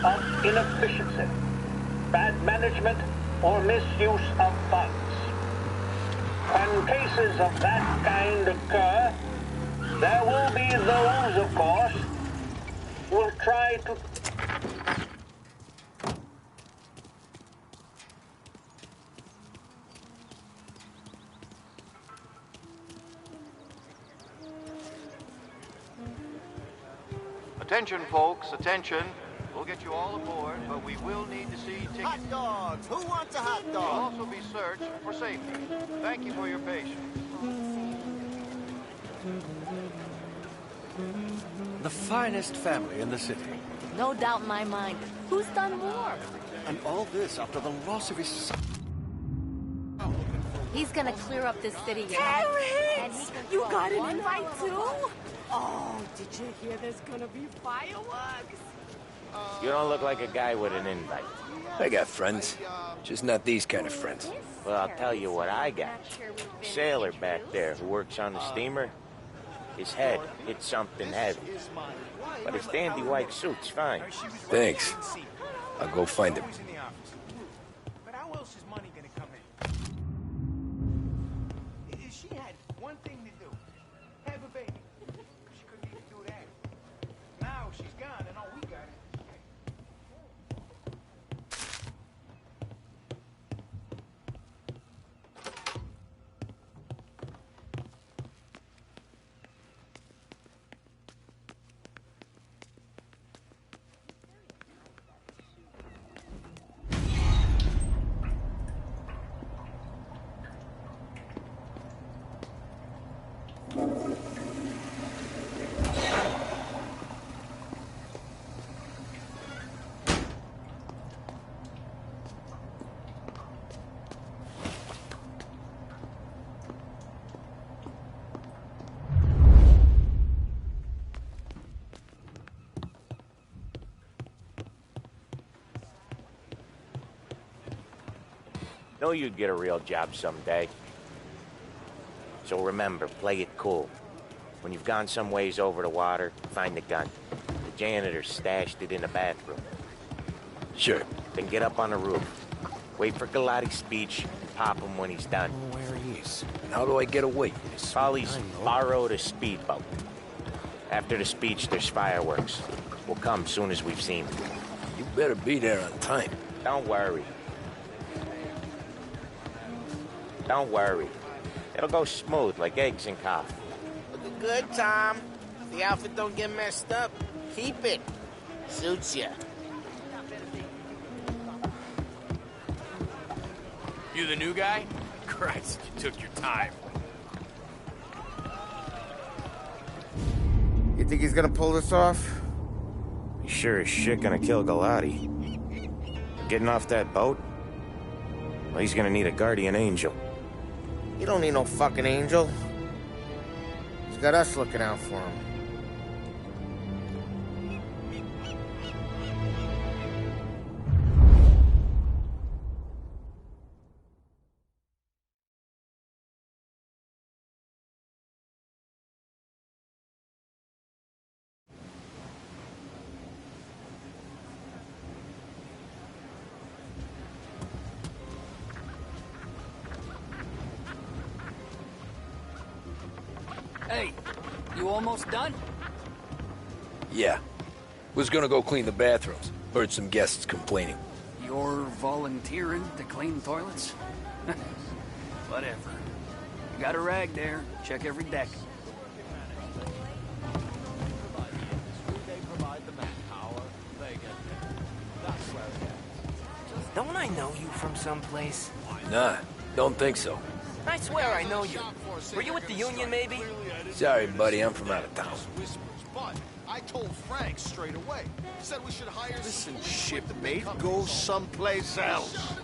of inefficiency, bad management, or misuse of funds. When cases of that kind occur, there will be those, of course, who will try to... Attention, folks, attention. We'll get you all aboard, but we will need to see tickets. Hot dogs! Who wants a hot You'll dog? also be searched for safety. Thank you for your patience. The finest family in the city. No doubt in my mind. Who's done more? And all this after the loss of his son. He's gonna clear up this city. Terrence! You got an invite too? Oh, did you hear there's gonna be fireworks? You don't look like a guy with an invite. I got friends. Just not these kind of friends. Well, I'll tell you what I got. Sailor back there who works on the steamer. His head hit something heavy. But his dandy white suit's fine. Thanks. I'll go find him. But how else is money gonna come in? She had one thing to do. Have a baby. She couldn't even do that. Now she's gone and all we got is... Know you'd get a real job someday. So remember, play it cool. When you've gone some ways over the water, find the gun. The janitor stashed it in the bathroom. Sure. Then get up on the roof. Wait for Galati's speech, and pop him when he's done. Where he is. And how do I get away? Polly's borrowed a speedboat. After the speech, there's fireworks. We'll come soon as we've seen them. You better be there on time. Don't worry. Don't worry. It'll go smooth like eggs and coffee. Looking good, Tom. The outfit don't get messed up. Keep it. Suits ya. You the new guy? Christ, you took your time. You think he's gonna pull this off? He's sure as shit gonna kill Galati. Getting off that boat? Well, he's gonna need a guardian angel. You don't need no fucking angel. He's got us looking out for him. Hey, you almost done? Yeah. Was gonna go clean the bathrooms. Heard some guests complaining. You're volunteering to clean toilets? Whatever. You got a rag there. Check every deck. Don't I know you from someplace? Nah, don't think so. I swear I know you. Were you at the Union, maybe? Sorry, buddy, I'm from out of town. But I told Frank straight away. Said we should hire. Listen, shipmate, go someplace else.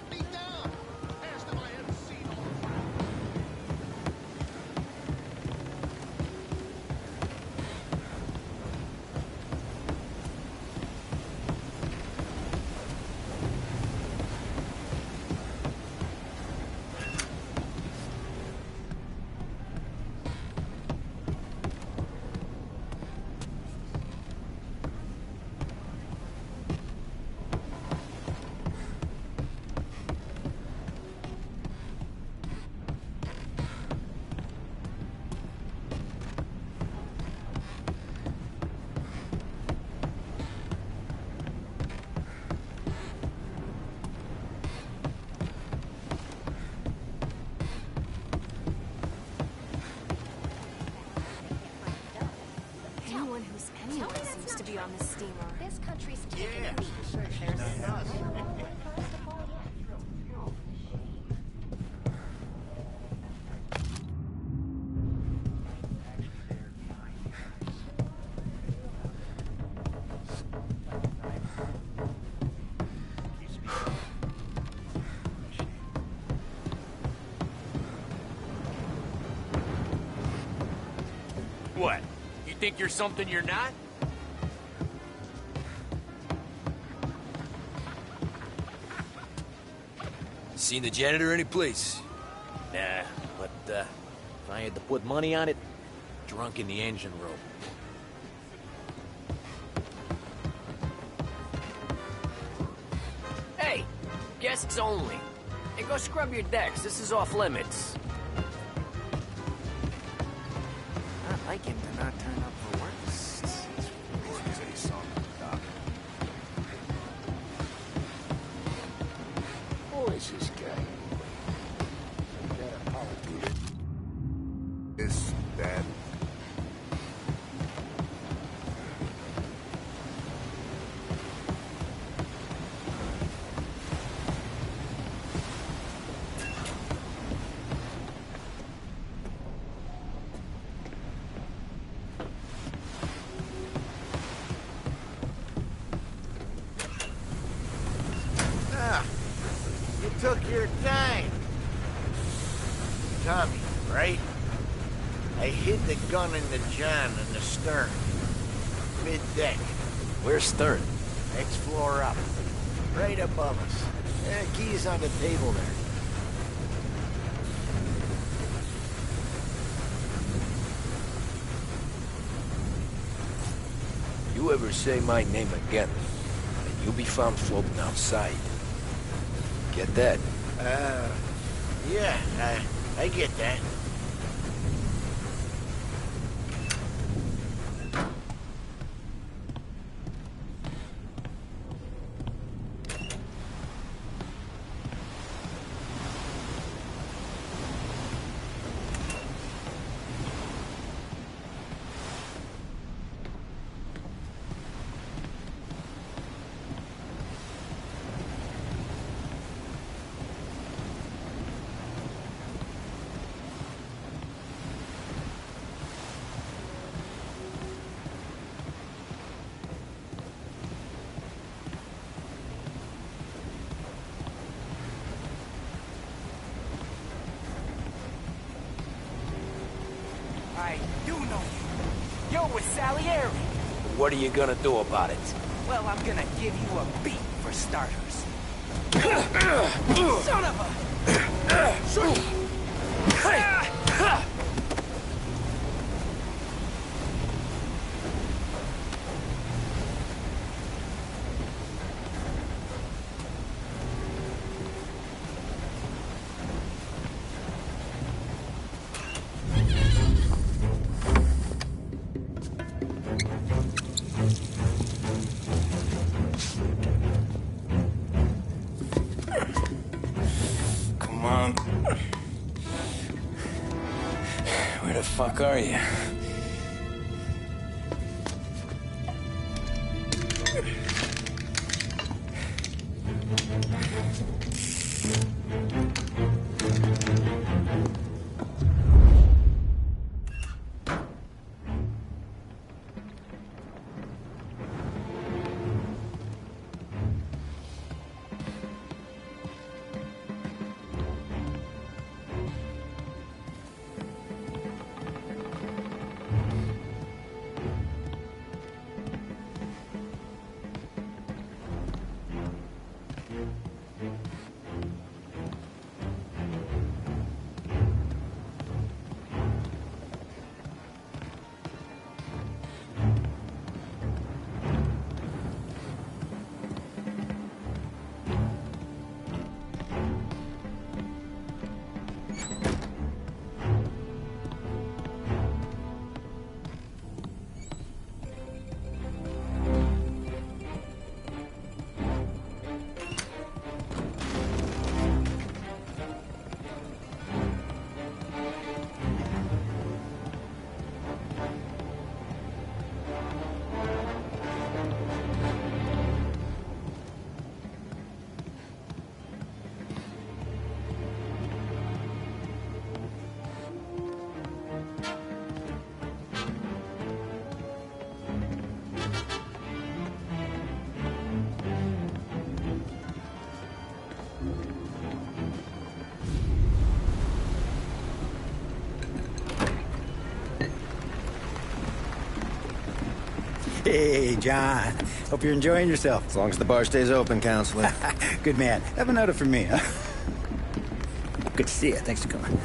On the steamer. This country's taking a beat. What? You think you're something you're not? Seen the janitor anyplace? Nah, but if I had to put money on it, drunk in the engine room. Hey, guests only. Hey, go scrub your decks. This is off limits. Not like him to not turn up for work. Who is this guy? This, that. Took your time. Tommy, right? I hid the gun in the john in the stern. Mid-deck. Where's stern? Next floor up. Right above us. Key's on the table there. ever say my name again, and you'll be found floating outside. Get that? Yeah, I get that. I do know you. You're with Salieri. What are you gonna do about it? Well, I'm gonna give you a beat for starters. Son of a... Come on. Where the fuck are you? Hey, John. Hope you're enjoying yourself. As long as the bar stays open, counselor. Good man. Have a note for me, huh? Good to see you. Thanks for coming.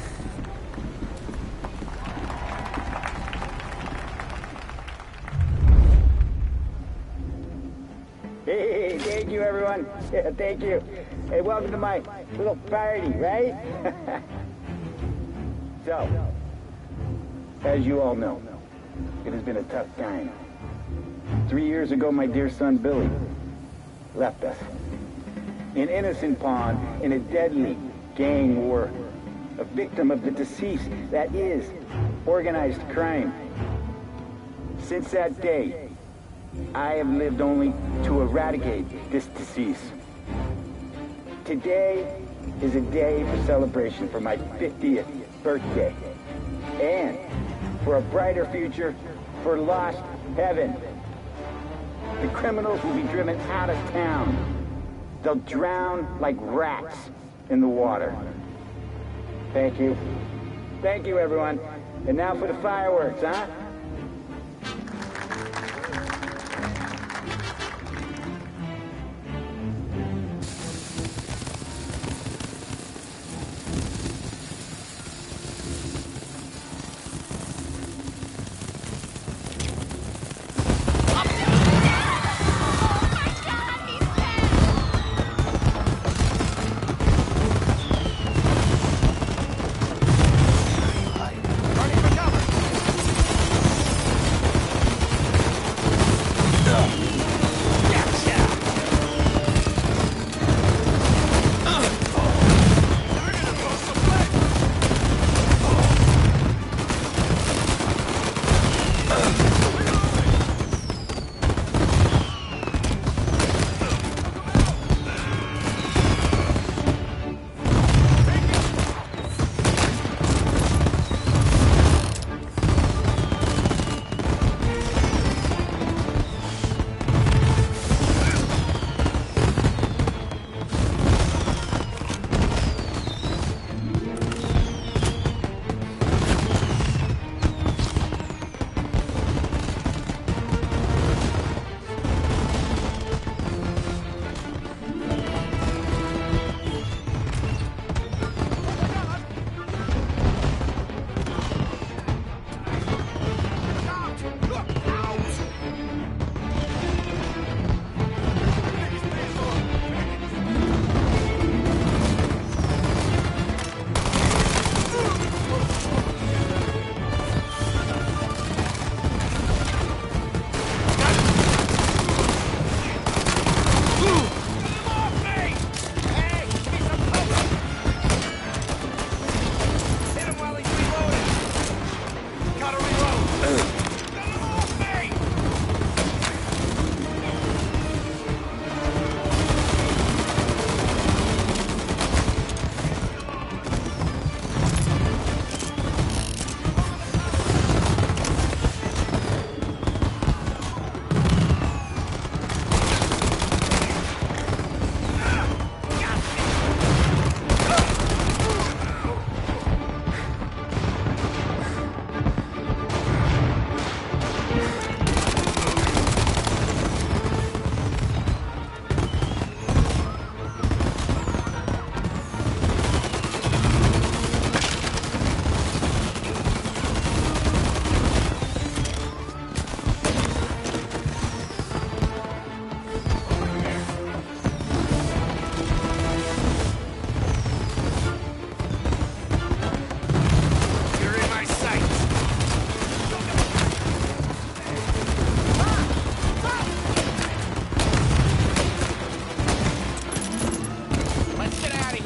Hey, thank you, everyone. Yeah, thank you. Hey, welcome to my little party, right? So, as you all know, it has been a tough time. 3 years ago, my dear son Billy left us. An innocent pawn in a deadly gang war. A victim of the deceased, that is, organized crime. Since that day, I have lived only to eradicate this disease. Today is a day for celebration for my 50th birthday. And for a brighter future for lost heaven. The criminals will be driven out of town. They'll drown like rats in the water. Thank you. Thank you, everyone. And now for the fireworks, huh?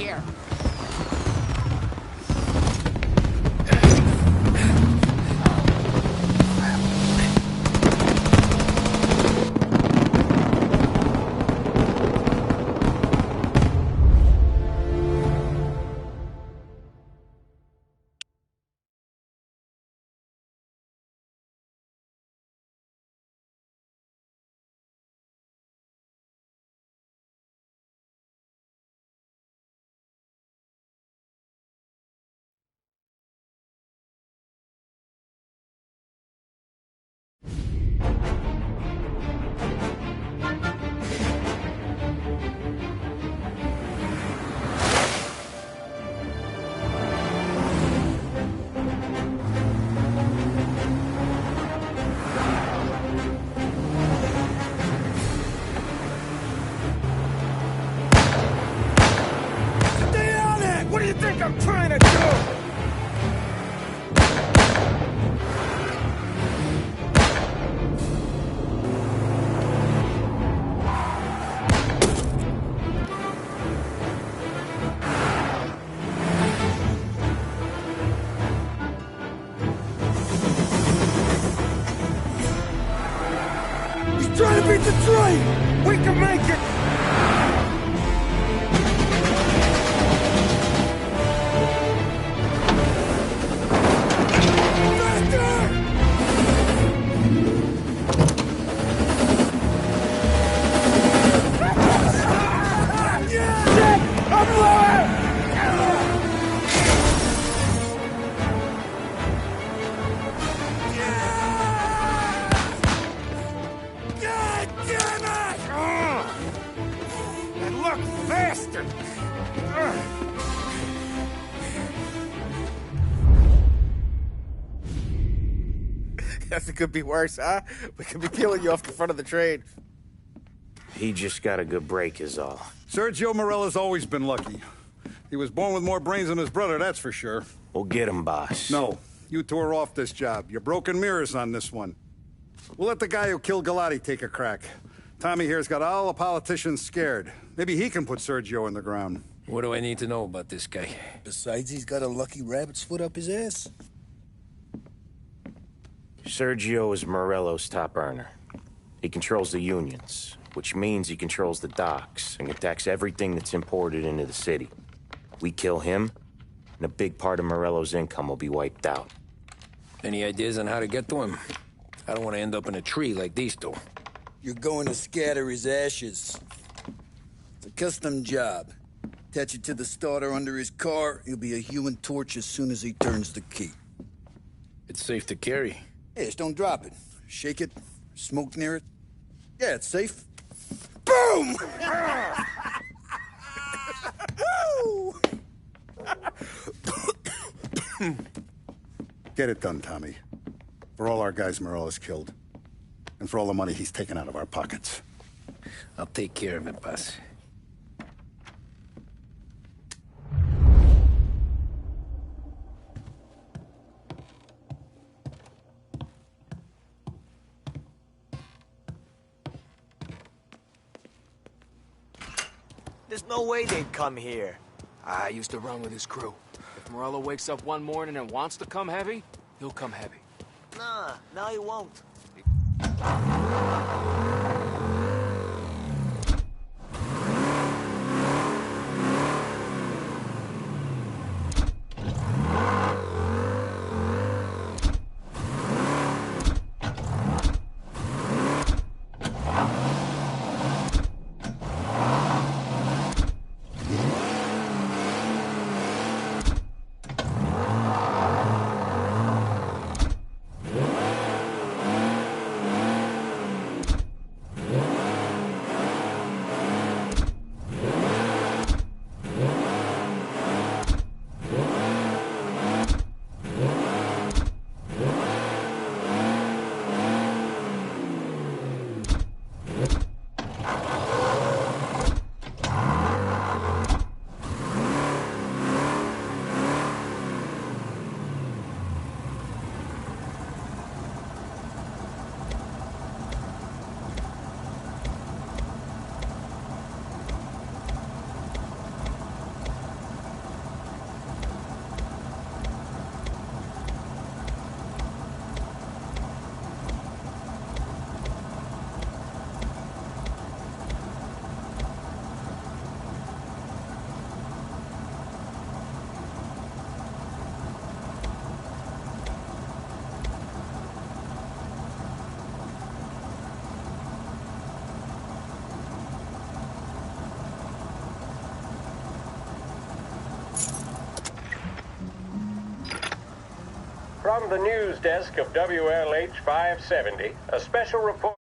here. What do you think I'm trying to do? He's trying to beat the train! We can make it! Nothing could be worse, huh? We could be peeling you off the front of the train. He just got a good break is all. Sergio Morella's always been lucky. He was born with more brains than his brother, that's for sure. We'll get him, boss. No, you two are off this job. You're broken mirrors on this one. We'll let the guy who killed Galati take a crack. Tommy here's got all the politicians scared. Maybe he can put Sergio in the ground. What do I need to know about this guy? Besides, he's got a lucky rabbit's foot up his ass. Sergio is Morello's top earner. He controls the unions, which means he controls the docks and attacks everything that's imported into the city. We kill him, and a big part of Morello's income will be wiped out. Any ideas on how to get to him? I don't want to end up in a tree like these two. You're going to scatter his ashes. It's a custom job. Attach it to the starter under his car. He'll be a human torch as soon as he turns the key. It's safe to carry. Yeah, just don't drop it. Shake it, smoke near it. Yeah, it's safe. Boom! Get it done, Tommy. For all our guys Morella's killed. And for all the money he's taken out of our pockets. I'll take care of it, boss. There's no way they'd come here. I used to run with his crew. If Morello wakes up one morning and wants to come heavy, he'll come heavy. Nah, no he won't. From the news desk of WLH 570, a special report.